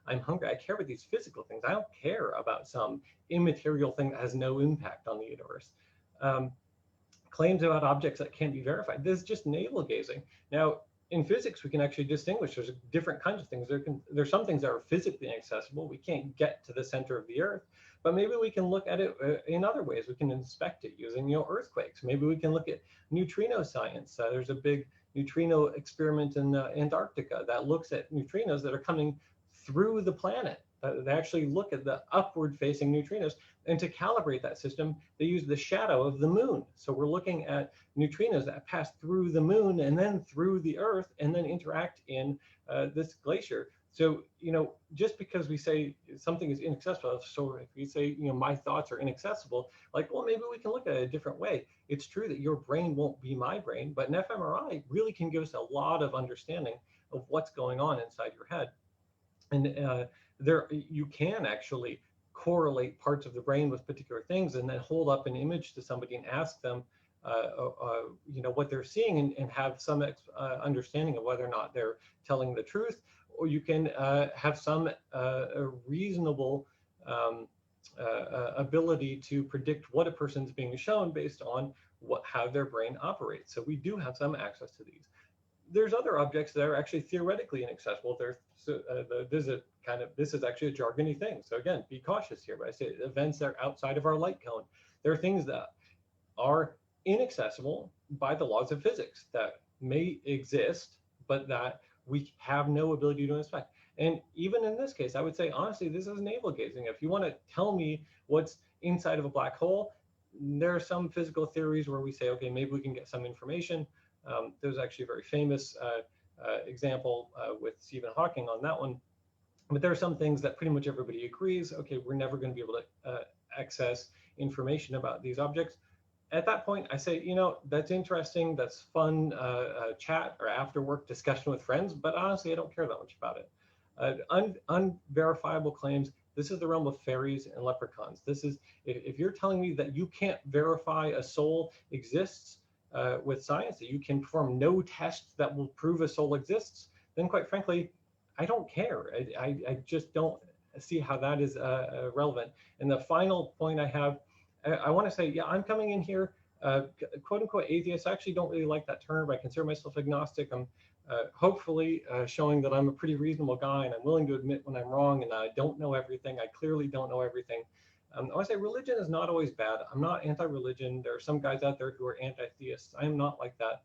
I'm hungry. I care about these physical things. I don't care about some immaterial thing that has no impact on the universe. Claims about objects that can't be verified. This is just navel gazing. Now, in physics, we can actually distinguish. There's different kinds of things. There's some things that are physically inaccessible. We can't get to the center of the Earth, but maybe we can look at it in other ways. We can inspect it using, earthquakes. Maybe we can look at neutrino science. There's a big neutrino experiment in Antarctica that looks at neutrinos that are coming through the planet. They actually look at the upward-facing neutrinos, and to calibrate that system, they use the shadow of the moon. So we're looking at neutrinos that pass through the moon and then through the Earth and then interact in this glacier. So, just because we say something is inaccessible, so if we say, my thoughts are inaccessible, like, well, maybe we can look at it a different way. It's true that your brain won't be my brain, but an fMRI really can give us a lot of understanding of what's going on inside your head. And you can actually correlate parts of the brain with particular things, and then hold up an image to somebody and ask them, what they're seeing, and have some understanding of whether or not they're telling the truth, or you can have some reasonable ability to predict what a person's being shown based on how their brain operates. So we do have some access to these. There's other objects that are actually theoretically inaccessible. This is actually a jargony thing. So again, be cautious here. But I say events that are outside of our light cone. There are things that are inaccessible by the laws of physics that may exist, but that we have no ability to inspect. And even in this case, I would say, honestly, this is navel gazing. If you want to tell me what's inside of a black hole, there are some physical theories where we say, okay, maybe we can get some information. There's actually a very famous example with Stephen Hawking on that one. But there are some things that pretty much everybody agrees, okay, we're never going to be able to access information about these objects. At that point, I say, that's interesting, that's fun chat or after work discussion with friends, but honestly, I don't care that much about it. Unverifiable claims, this is the realm of fairies and leprechauns. This is, if you're telling me that you can't verify a soul exists with science, that you can perform no tests that will prove a soul exists, then quite frankly, I don't care. I just don't see how that is relevant. And the final point I have, I want to say, yeah, I'm coming in here, quote unquote atheist. I actually don't really like that term. I consider myself agnostic. I'm hopefully showing that I'm a pretty reasonable guy, and I'm willing to admit when I'm wrong, and I don't know everything. I clearly don't know everything. I want to say religion is not always bad. I'm not anti-religion. There are some guys out there who are anti-theists. I am not like that.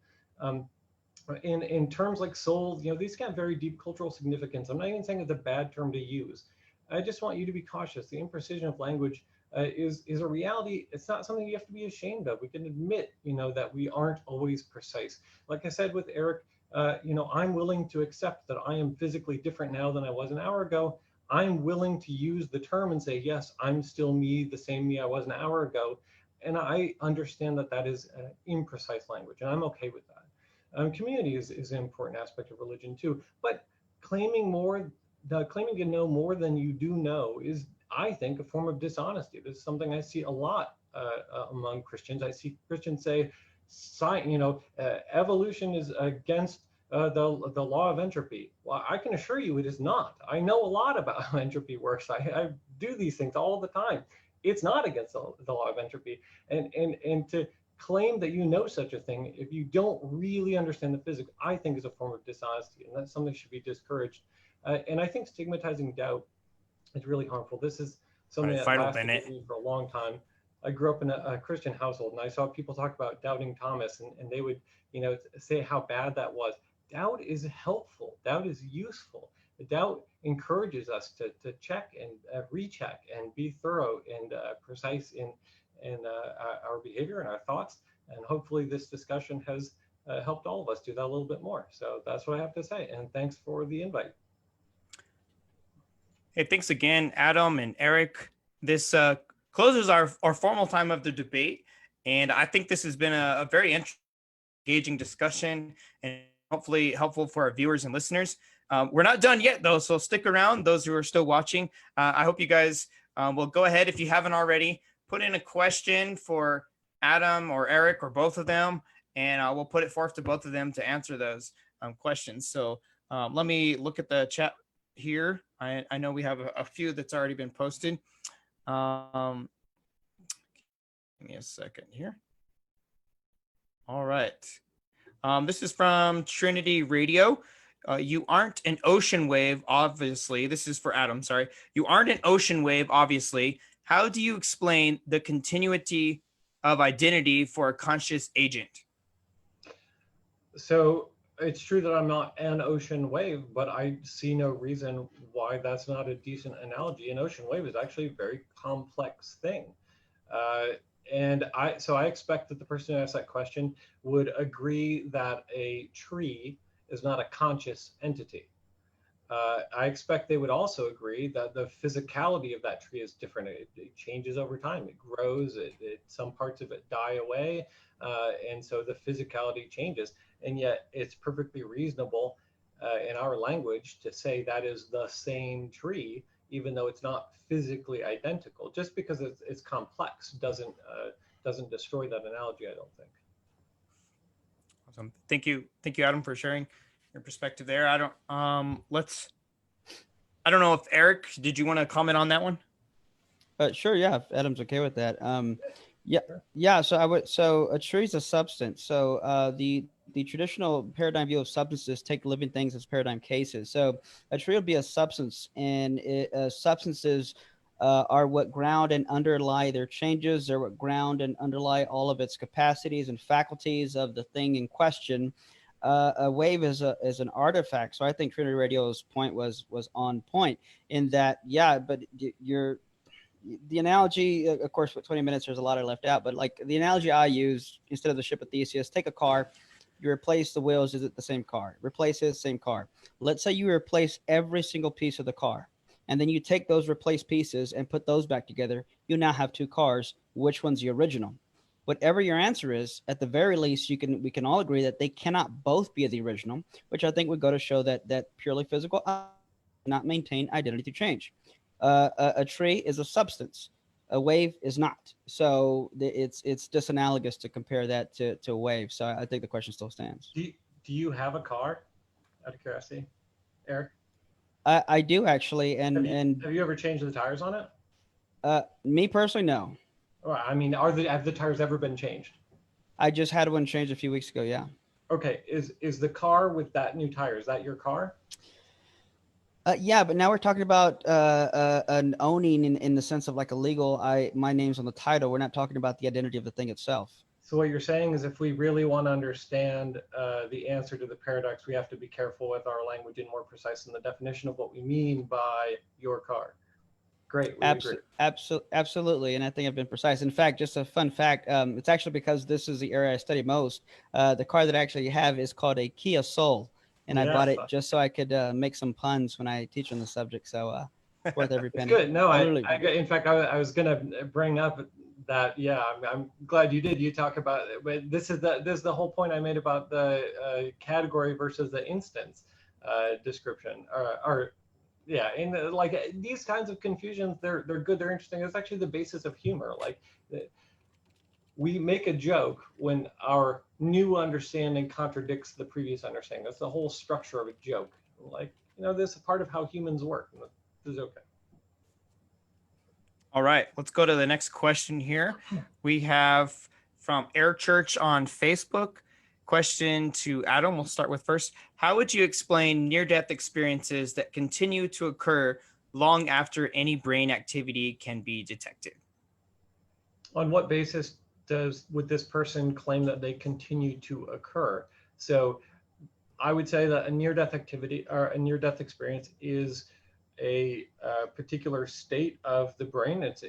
In terms like souls, these can have very deep cultural significance. I'm not even saying it's a bad term to use. I just want you to be cautious. The imprecision of language is a reality. It's not something you have to be ashamed of. We can admit, that we aren't always precise. Like I said with Eric, I'm willing to accept that I am physically different now than I was an hour ago. I'm willing to use the term and say, yes, I'm still me, the same me I was an hour ago. And I understand that that is imprecise language, and I'm okay with that. Community is an important aspect of religion too, but claiming to know more than you do know is, I think, a form of dishonesty. This is something I see a lot among Christians. I see Christians say, evolution is against the law of entropy. Well, I can assure you it is not. I know a lot about how entropy works. I do these things all the time. It's not against the law of entropy. And to claim that you know such a thing if you don't really understand the physics, I think is a form of dishonesty, and that's something that should be discouraged. And I think stigmatizing doubt is really harmful. This is something that lasted with me for a long time. I grew up in a Christian household, and I saw people talk about doubting Thomas, and they would, say how bad that was. Doubt is helpful. Doubt is useful. Doubt encourages us to check and recheck and be thorough and precise in our behavior and our thoughts. And hopefully this discussion has helped all of us do that a little bit more. So that's what I have to say. And thanks for the invite. Hey, thanks again, Adam and Eric. This closes our formal time of the debate. And I think this has been a very engaging discussion and hopefully helpful for our viewers and listeners. We're not done yet, though, so stick around, those who are still watching. I hope you guys will go ahead, if you haven't already, put in a question for Adam or Eric or both of them, and we'll put it forth to both of them to answer those questions. So let me look at the chat here. I know we have a few that's already been posted. Give me a second here. All right. This is from Trinity Radio. You aren't an ocean wave, obviously. This is for Adam, sorry. You aren't an ocean wave, obviously. How do you explain the continuity of identity for a conscious agent? So it's true that I'm not an ocean wave, but I see no reason why that's not a decent analogy. An ocean wave is actually a very complex thing. And I expect that the person who asked that question would agree that a tree is not a conscious entity. I expect they would also agree that the physicality of that tree is different. It changes over time. It grows. Some parts of it die away, and so the physicality changes. And yet, it's perfectly reasonable in our language to say that is the same tree, even though it's not physically identical. Just because it's complex doesn't destroy that analogy, I don't think. Awesome. Thank you, Adam, for sharing your perspective there. I don't know if Eric, did you want to comment on that one? Sure. Yeah. If Adam's okay with that. Yeah. So a tree is a substance. So the traditional paradigm view of substances take living things as paradigm cases. So a tree would be a substance, and substances are what ground and underlie their changes. They're what ground and underlie all of its capacities and faculties of the thing in question. A wave is an artifact. So I think Trinity Radio's point was on point in that, yeah, but the analogy, of course, for 20 minutes, there's a lot I left out, but like the analogy I use, instead of the ship of Theseus, take a car, you replace the wheels, is it the same car? Replace it, same car. Let's say you replace every single piece of the car, and then you take those replaced pieces and put those back together. You now have two cars. Which one's the original? Whatever your answer is, at the very least, we can all agree that they cannot both be the original, which I think would go to show that purely physical not maintain identity through change. A tree is a substance. A wave is not. So it's disanalogous to compare that to a wave. So I think the question still stands. Do you have a car, out of curiosity, Eric? I do actually. And have you ever changed the tires on it? Me personally, no. Well, I mean, have the tires ever been changed? I just had one changed a few weeks ago. Yeah. Okay. Is the car with that new tire, is that your car? Yeah, but now we're talking about an owning in the sense of like a legal. My name's on the title. We're not talking about the identity of the thing itself. So what you're saying is, if we really want to understand the answer to the paradox, we have to be careful with our language and more precise in the definition of what we mean by your car. Great. Absolutely. And I think I've been precise. In fact, just a fun fact, it's actually because this is the area I study most. The car that I actually have is called a Kia Soul. And I bought it just so I could make some puns when I teach on the subject. So worth every penny. Good. No, in fact, I was going to bring up that. Yeah, I'm glad you did. You talk about it, but this is the whole point I made about the category versus the instance description. Yeah, and like these kinds of confusions, they're good. They're interesting. It's actually the basis of humor. Like we make a joke when our new understanding contradicts the previous understanding. That's the whole structure of a joke. Like, this is part of how humans work. This is okay. All right, let's go to the next question here. We have from Air Church on Facebook. Question to Adam. We'll start with first. How would you explain near-death experiences that continue to occur long after any brain activity can be detected? On what basis would this person claim that they continue to occur? So I would say that a near-death activity or a near-death experience is a particular state of the brain. It's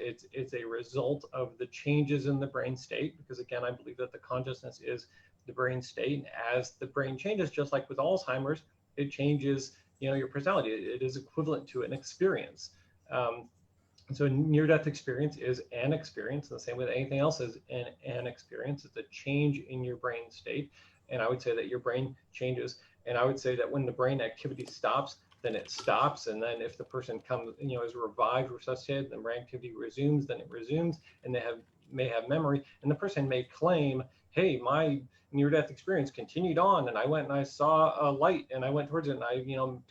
a result of the changes in the brain state, because again, I believe that the consciousness is the brain state, and as the brain changes, just like with Alzheimer's, it changes, your personality. It is equivalent to an experience. So a near-death experience is an experience in the same way that anything else is an experience. It's a change in your brain state. And I would say that your brain changes. And I would say that when the brain activity stops, then it stops. And then if the person comes, is revived, resuscitated, then brain activity resumes, then it resumes, and they may have memory. And the person may claim, hey, my near-death experience continued on, and I went and I saw a light and I went towards it, and I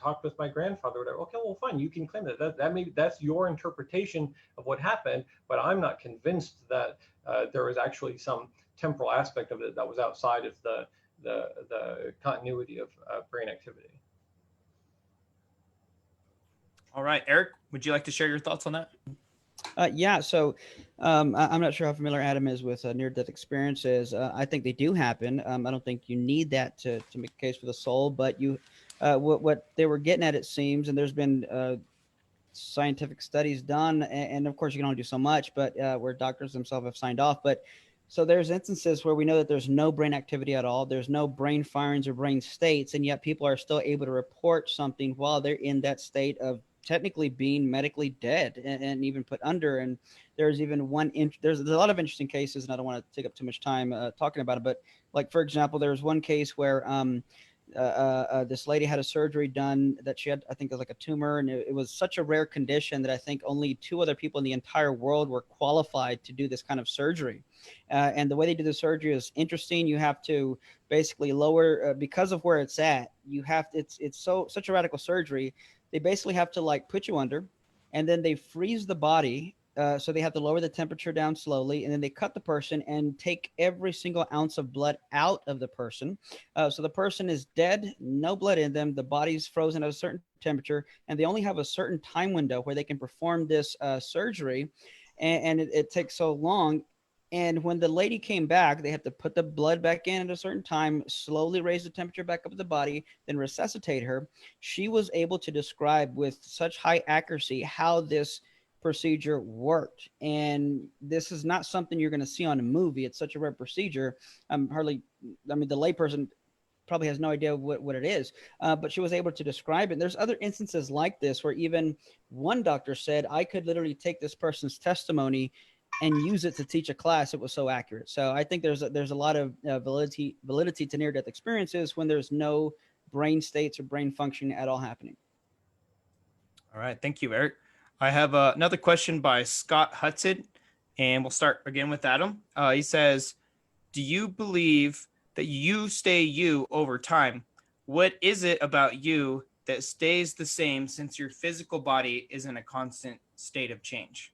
talked with my grandfather or whatever. Okay, well, fine, you can claim that maybe that's your interpretation of what happened, but I'm not convinced that there was actually some temporal aspect of it that was outside of the continuity of brain activity. All right, Eric, would you like to share your thoughts on that? Yeah, so I'm not sure how familiar Adam is with near-death experiences. I think they do happen. I don't think you need that to make a case for the soul, but what they were getting at, it seems, and there's been scientific studies done, and of course you can only do so much, but where doctors themselves have signed off. But so there's instances where we know that there's no brain activity at all, there's no brain firings or brain states, and yet people are still able to report something while they're in that state of technically being medically dead and even put under. And there's even there's a lot of interesting cases, and I don't want to take up too much time talking about it, but like, for example, there was one case where this lady had a surgery done that she had, I think it was like a tumor, and it was such a rare condition that I think only 2 other people in the entire world were qualified to do this kind of surgery. And the way they do the surgery is interesting. You have to basically lower, because of where it's at, it's such a radical surgery. They basically have to put you under, and then they freeze the body. So they have to lower the temperature down slowly, and then they cut the person and take every single ounce of blood out of the person. So the person is dead, no blood in them. The body's frozen at a certain temperature, and they only have a certain time window where they can perform this surgery. And it takes so long. And when the lady came back, they had to put the blood back in at a certain time, slowly raise the temperature back up of the body, then resuscitate her. She was able to describe with such high accuracy how this procedure worked. And this is not something you're going to see on a movie. It's such a rare procedure. The layperson probably has no idea what it is, but she was able to describe it. And there's other instances like this where even one doctor said, I could literally take this person's testimony and use it to teach a class. It was so accurate. So I think there's a lot of validity to near-death experiences when there's no brain states or brain function at all happening. All right, thank you, Eric. I have another question by Scott Hudson, and we'll start again with Adam. He says, do you believe that you stay you over time? What is it about you that stays the same since your physical body is in a constant state of change?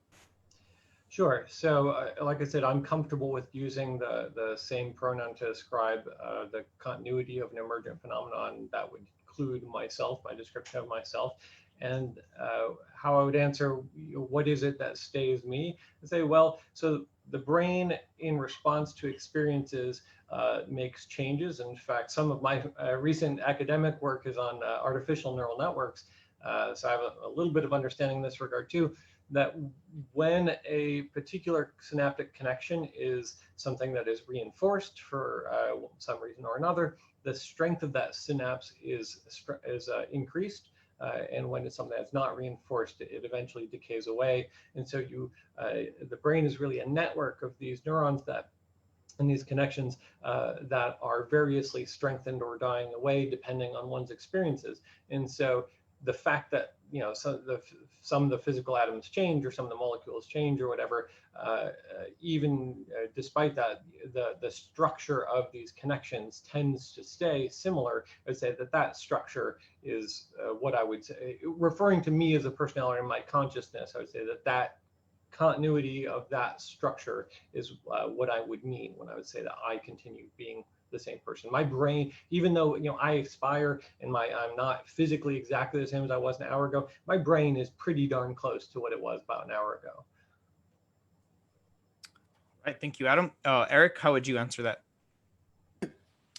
Sure. So like I said, I'm comfortable with using the same pronoun to describe the continuity of an emergent phenomenon. That would include myself, my description of myself. And how I would answer, what is it that stays me? I say, well, so the brain in response to experiences makes changes. In fact, some of my recent academic work is on artificial neural networks. So I have a little bit of understanding in this regard too, that when a particular synaptic connection is something that is reinforced for some reason or another, the strength of that synapse is increased. And when it's something that's not reinforced, it eventually decays away. And so the brain is really a network of these neurons and these connections that are variously strengthened or dying away depending on one's experiences. And so the fact that some of the physical atoms change, or some of the molecules change, or whatever, even despite that, the structure of these connections tends to stay similar. I would say that structure is what I would say, referring to me as a personality in my consciousness. I would say that continuity of that structure is what I would mean when I would say that I continue being the same person. My brain, even though I expire and I'm not physically exactly the same as I was an hour ago, my brain is pretty darn close to what it was about an hour ago. All right, thank you, Adam. Eric, how would you answer that?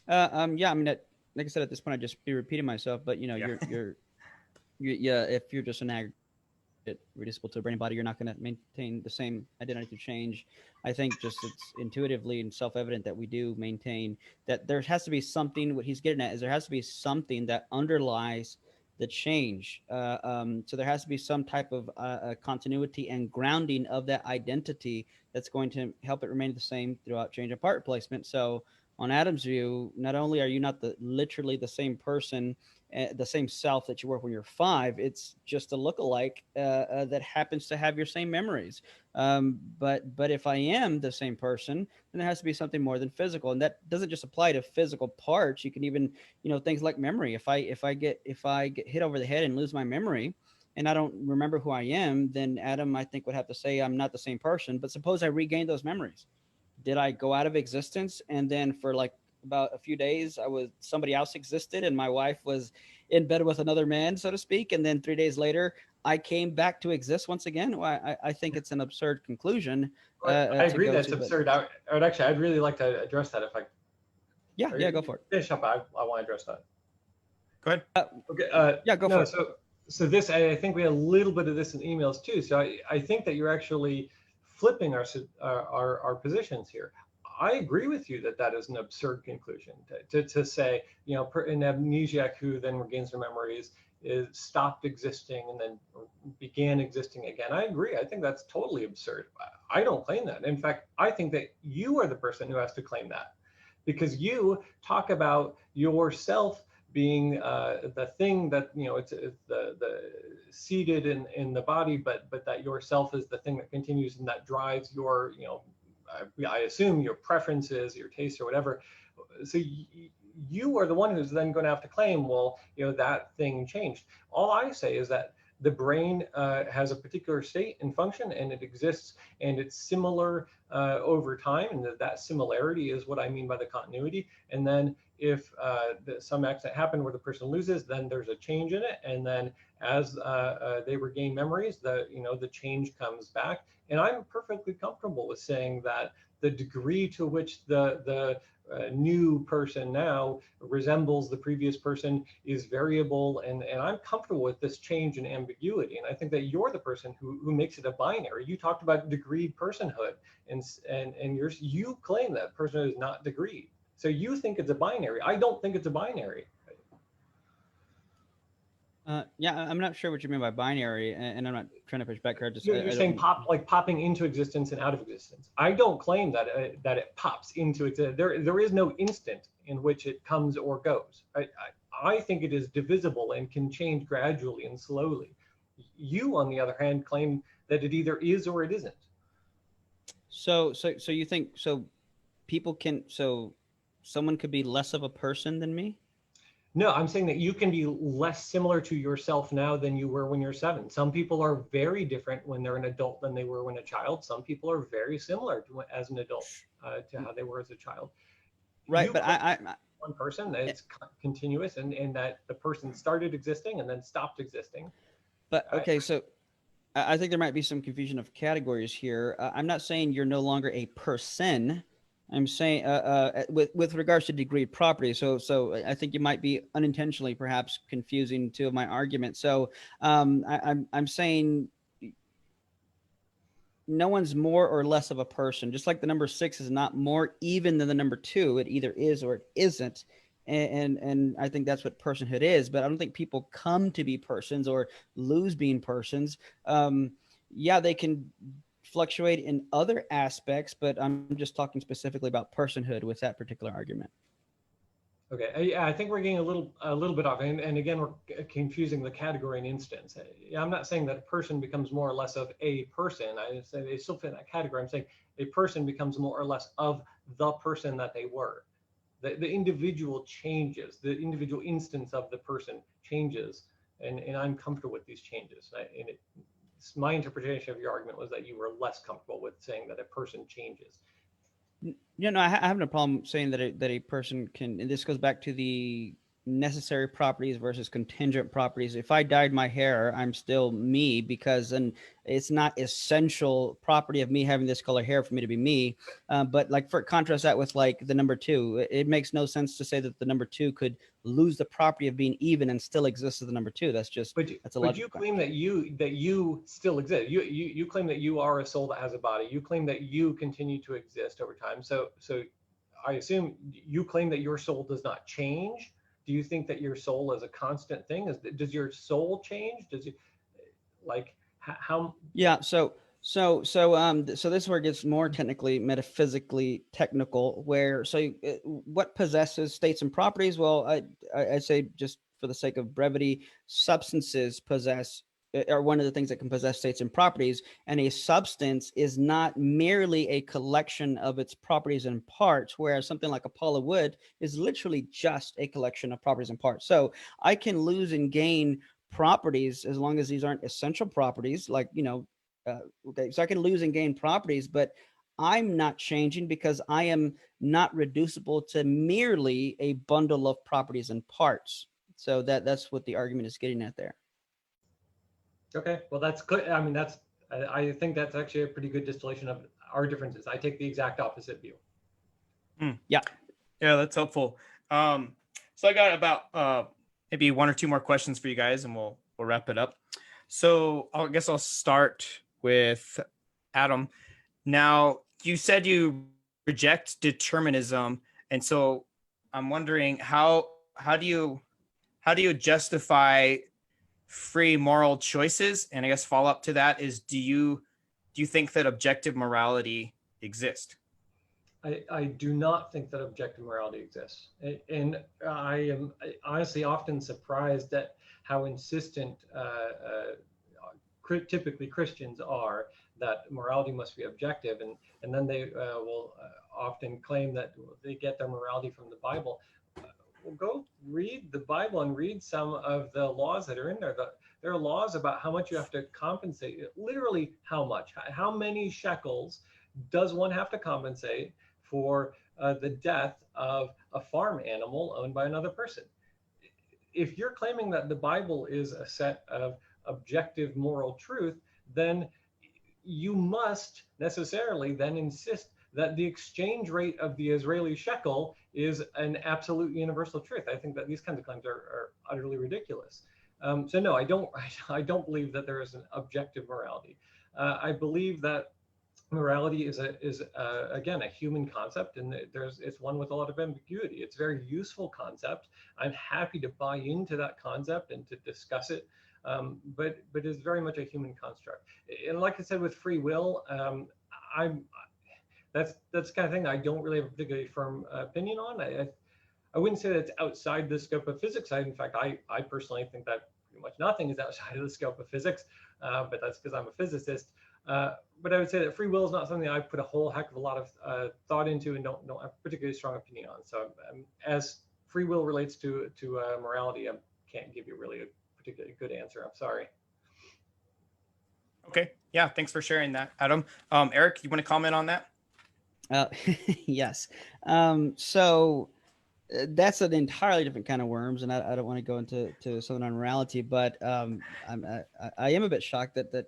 Yeah, I mean, like I said, at this point, I'd just be repeating myself. But yeah, if you're just an aggregate reducible to a brain and body, you're not going to maintain the same identity change. I think just it's intuitively and self-evident that we do maintain that there has to be something. What he's getting at is there has to be something that underlies the change. So there has to be some type of continuity and grounding of that identity that's going to help it remain the same throughout change and part replacement. So on Adam's view, not only are you not literally the same person, the same self that you were when you're 5, it's just a lookalike that happens to have your same memories. But if I am the same person, then there has to be something more than physical, and that doesn't just apply to physical parts. You can even, things like memory. If I get hit over the head and lose my memory, and I don't remember who I am, then Adam, I think, would have to say I'm not the same person. But suppose I regain those memories. Did I go out of existence and then for like about a few days somebody else existed and my wife was in bed with another man, so to speak, and then 3 days later I came back to exist once again? Well, I think it's an absurd conclusion. I agree that's absurd. I'd really like to address that if I. Yeah, go for it. Finish up. I want to address that. Go ahead. Okay. Yeah, go for it. So this, I think we had a little bit of this in emails too. So I think that you're actually flipping our positions here. I agree with you that is an absurd conclusion to say, an amnesiac who then regains their memories is stopped existing and then began existing again. I agree. I think that's totally absurd. I don't claim that. In fact, I think that you are the person who has to claim that, because you talk about yourself being the thing that it's the seated in the body, but that yourself is the thing that continues and that drives your I assume your preferences, your tastes, or whatever. So you are the one who's then going to have to claim, well, that thing changed. All I say is that the brain has a particular state and function, and it exists, and it's similar over time, and that similarity is what I mean by the continuity. And then if some accident happened where the person loses, then there's a change in it, and then as they regain memories, the change comes back. And I'm perfectly comfortable with saying that the degree to which the new person now resembles the previous person is variable, and I'm comfortable with this change in ambiguity. And I think that you're the person who makes it a binary. You talked about degreed personhood, and you claim that personhood is not degreed. So you think it's a binary. I don't think it's a binary. Yeah, I'm not sure what you mean by binary, and I'm not trying to push back here. You're saying popping into existence and out of existence. I don't claim that it pops into existence. There is no instant in which it comes or goes. I think it is divisible and can change gradually and slowly. You, on the other hand, claim that it either is or it isn't. So you think someone could be less of a person than me? No, I'm saying that you can be less similar to yourself now than you were when you're 7. Some people are very different when they're an adult than they were when a child. Some people are very similar as an adult to how they were as a child. Right, but I one person that it's continuous and that the person started existing and then stopped existing. But okay, so I think there might be some confusion of categories here. I'm not saying you're no longer a person. I'm saying with regards to degreed property. So I think you might be unintentionally perhaps confusing two of my arguments. So I'm saying no one's more or less of a person. Just like the number 6 is not more even than the number 2. It either is or it isn't. And I think that's what personhood is. But I don't think people come to be persons or lose being persons. Yeah, they can fluctuate in other aspects, but I'm just talking specifically about personhood with that particular argument. Okay, yeah, I think we're getting a little bit off, and again, we're confusing the category and instance. I'm not saying that a person becomes more or less of a person. I say they still fit in that category. I'm saying a person becomes more or less of the person that they were. The individual changes, the individual instance of the person changes, and I'm comfortable with these changes. my interpretation of your argument was that you were less comfortable with saying that a person changes. I have no problem saying that a person can, and this goes back to the necessary properties versus contingent properties. If I dyed my hair, I'm still me, because and it's not essential property of me having this color hair for me to be me. But like, for contrast that with like the number two, it makes no sense to say that the number two could lose the property of being even and still exist as the number two. That's just that's a but you claim that you still exist. You claim that you are a soul that has a body. You claim that you continue to exist over time. So I assume you claim that your soul does not change. Do you think that your soul is a constant thing? Does your soul change? Does it, like, how? Yeah. So this is where it gets more technically, metaphysically technical. Where what possesses states and properties? Well, I say, just for the sake of brevity, substances possess are one of the things that can possess states and properties, and a substance is not merely a collection of its properties and parts, whereas something like a pile of wood is literally just a collection of properties and parts. So I can lose and gain properties as long as these aren't essential properties, like, okay, so I can lose and gain properties, but I'm not changing because I am not reducible to merely a bundle of properties and parts. So that's what the argument is getting at there. Okay, well, that's good. I mean, I think that's actually a pretty good distillation of our differences. I take the exact opposite view. Yeah, that's helpful. So I got about maybe one or two more questions for you guys, and we'll wrap it up. So I guess I'll start with Adam. Now, you said you reject determinism, and so I'm wondering how do you justify free moral choices? And I guess follow up to that is, do you think that objective morality exists? I do not think that objective morality exists. And I am honestly often surprised at how insistent typically Christians are that morality must be objective. And then they will often claim that they get their morality from the Bible. Well, go read the Bible and read some of the laws that are in there. There are laws about how much you have to compensate, literally how much, how many shekels does one have to compensate for the death of a farm animal owned by another person. If you're claiming that the Bible is a set of objective moral truth, then you must necessarily then insist that the exchange rate of the Israeli shekel is an absolute universal truth. I think that these kinds of claims are utterly ridiculous. So no, I don't believe that there is an objective morality. I believe that morality is again a human concept, and it's one with a lot of ambiguity. It's a very useful concept. I'm happy to buy into that concept and to discuss it, but it's very much a human construct. And like I said, with free will, that's the kind of thing I don't really have a particularly firm opinion on. I wouldn't say that it's outside the scope of physics. In fact, I personally think that pretty much nothing is outside of the scope of physics, but that's because I'm a physicist. But I would say that free will is not something I put a whole heck of a lot of thought into and don't have a particularly strong opinion on. So as free will relates to morality, I can't give you really a particularly good answer. I'm sorry. Okay. Yeah. Thanks for sharing that, Adam. Eric, you want to comment on that? Yes. So that's an entirely different kind of worms, and I don't want to go into Southern morality, but I am a bit shocked that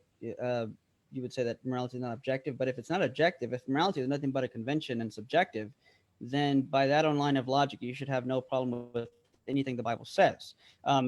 you would say that morality is not objective. But if it's not objective, if morality is nothing but a convention and subjective, then by that own line of logic, you should have no problem with anything the Bible says,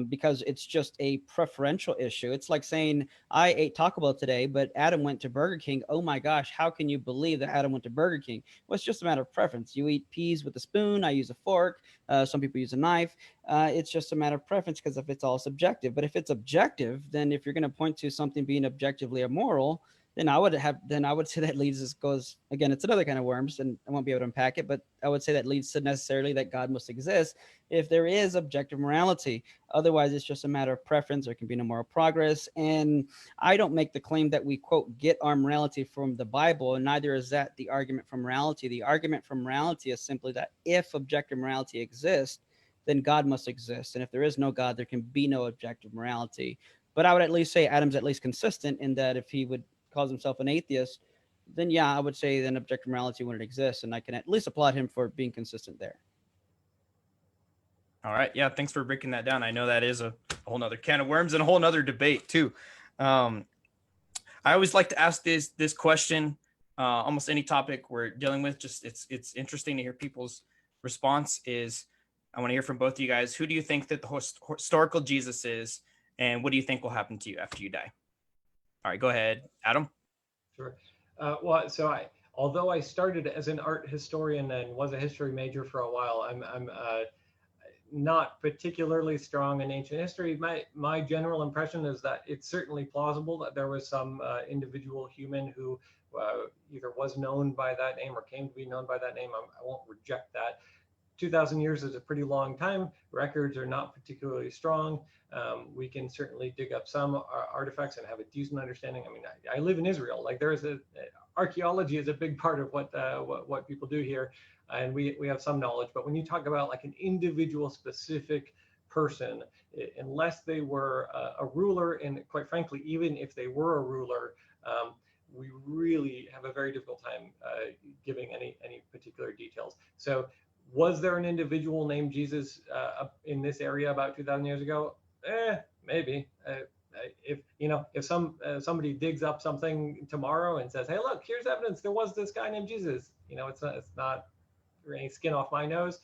because it's just a preferential issue. It's like saying, I ate Taco Bell today, but Adam went to Burger King. Oh my gosh, how can you believe that Adam went to Burger King? Well, it's just a matter of preference. You eat peas with a spoon. I use a fork. Some people use a knife. It's just a matter of preference, because if it's all subjective. But if it's objective, then if you're going to point to something being objectively immoral, then I would say that goes again, it's another kind of worms, and I won't be able to unpack it, but I would say that leads to necessarily that God must exist if there is objective morality. Otherwise, it's just a matter of preference. There can be no moral progress. And I don't make the claim that we, quote, get our morality from the Bible, and neither is that the argument from morality. The argument from morality is simply that if objective morality exists, then God must exist. And if there is no God, there can be no objective morality. But I would at least say Adam's at least consistent in that if he would call himself an atheist, then yeah, I would say then objective morality wouldn't exist, and I can at least applaud him for being consistent there. All right. Yeah. Thanks for breaking that down. I know that is a whole nother can of worms and a whole nother debate too. I always like to ask this question, almost any topic we're dealing with. Just it's interesting to hear people's response. I want to hear from both of you guys. Who do you think that the historical Jesus is, and what do you think will happen to you after you die? All right, go ahead, Adam. Sure. Although I started as an art historian and was a history major for a while, I'm not particularly strong in ancient history. My general impression is that it's certainly plausible that there was some individual human who either was known by that name or came to be known by that name. I won't reject that. 2,000 years is a pretty long time. Records are not particularly strong. We can certainly dig up some artifacts and have a decent understanding. I mean, I live in Israel. Like archaeology is a big part of what people do here, and we have some knowledge. But when you talk about like an individual specific person, unless they were a ruler, and quite frankly, even if they were a ruler, we really have a very difficult time giving any particular details. So, was there an individual named Jesus in this area about 2,000 years ago? Maybe. If somebody digs up something tomorrow and says, "Hey, look, here's evidence there was this guy named Jesus," it's not any skin off my nose.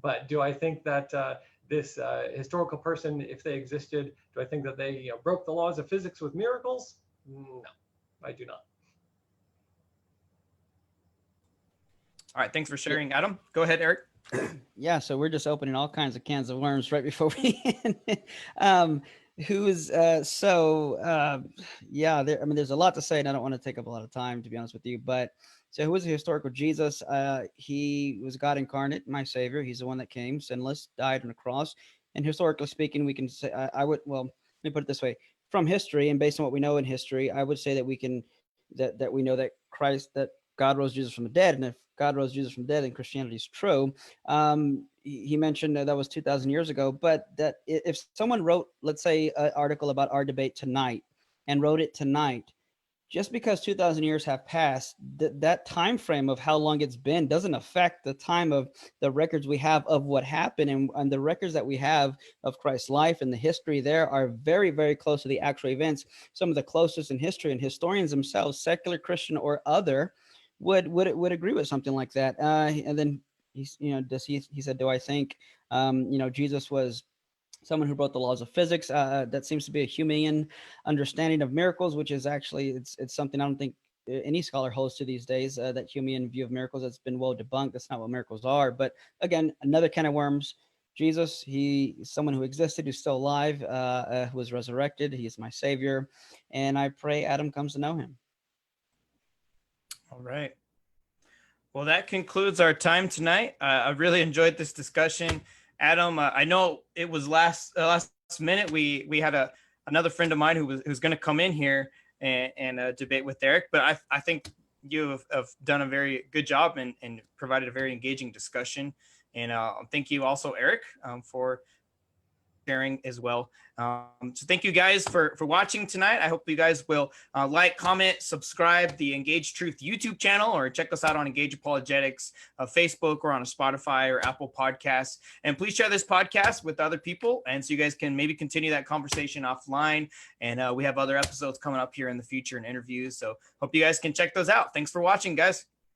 But do I think that this historical person, if they existed, do I think that they broke the laws of physics with miracles? No, I do not. All right, thanks for sharing, Adam. Go ahead, Eric. Yeah, so we're just opening all kinds of cans of worms right before we end. There's a lot to say, and I don't want to take up a lot of time, to be honest with you. But so, who was the historical Jesus? He was God incarnate, my Savior. He's the one that came, sinless, died on the cross. And historically speaking, we can say, let me put it this way: from history, and based on what we know in history, I would say that we can that we know that God rose Jesus from the dead, and if God rose Jesus from the dead, then Christianity is true. He mentioned that was 2,000 years ago, but that if someone wrote, let's say, an article about our debate tonight and wrote it tonight, just because 2,000 years have passed, that time frame of how long it's been doesn't affect the time of the records we have of what happened, and the records that we have of Christ's life and the history there are very, very close to the actual events. Some of the closest in history, and historians themselves, secular, Christian, or other, would agree with something like that. And then he said, do I think Jesus was someone who wrote the laws of physics? That seems to be a Humean understanding of miracles, which is actually it's something I don't think any scholar holds to these days. That Humean view of miracles that's been well debunked. That's not what miracles are. But again, another can of worms. Jesus, he's someone who existed, who's still alive, who was resurrected. He is my Savior, and I pray Adam comes to know him. All right. Well, that concludes our time tonight. I really enjoyed this discussion. Adam, I know it was last minute. We had another friend of mine who's going to come in here and debate with Eric, but I think you have done a very good job and provided a very engaging discussion. And thank you also, Eric, for sharing as well. So thank you guys for watching tonight. I hope you guys will like, comment, subscribe the Engage Truth YouTube channel, or check us out on Engage Apologetics, Facebook, or on a Spotify or Apple Podcasts. And please share this podcast with other people, and so you guys can maybe continue that conversation offline. And we have other episodes coming up here in the future and interviews. So hope you guys can check those out. Thanks for watching, guys.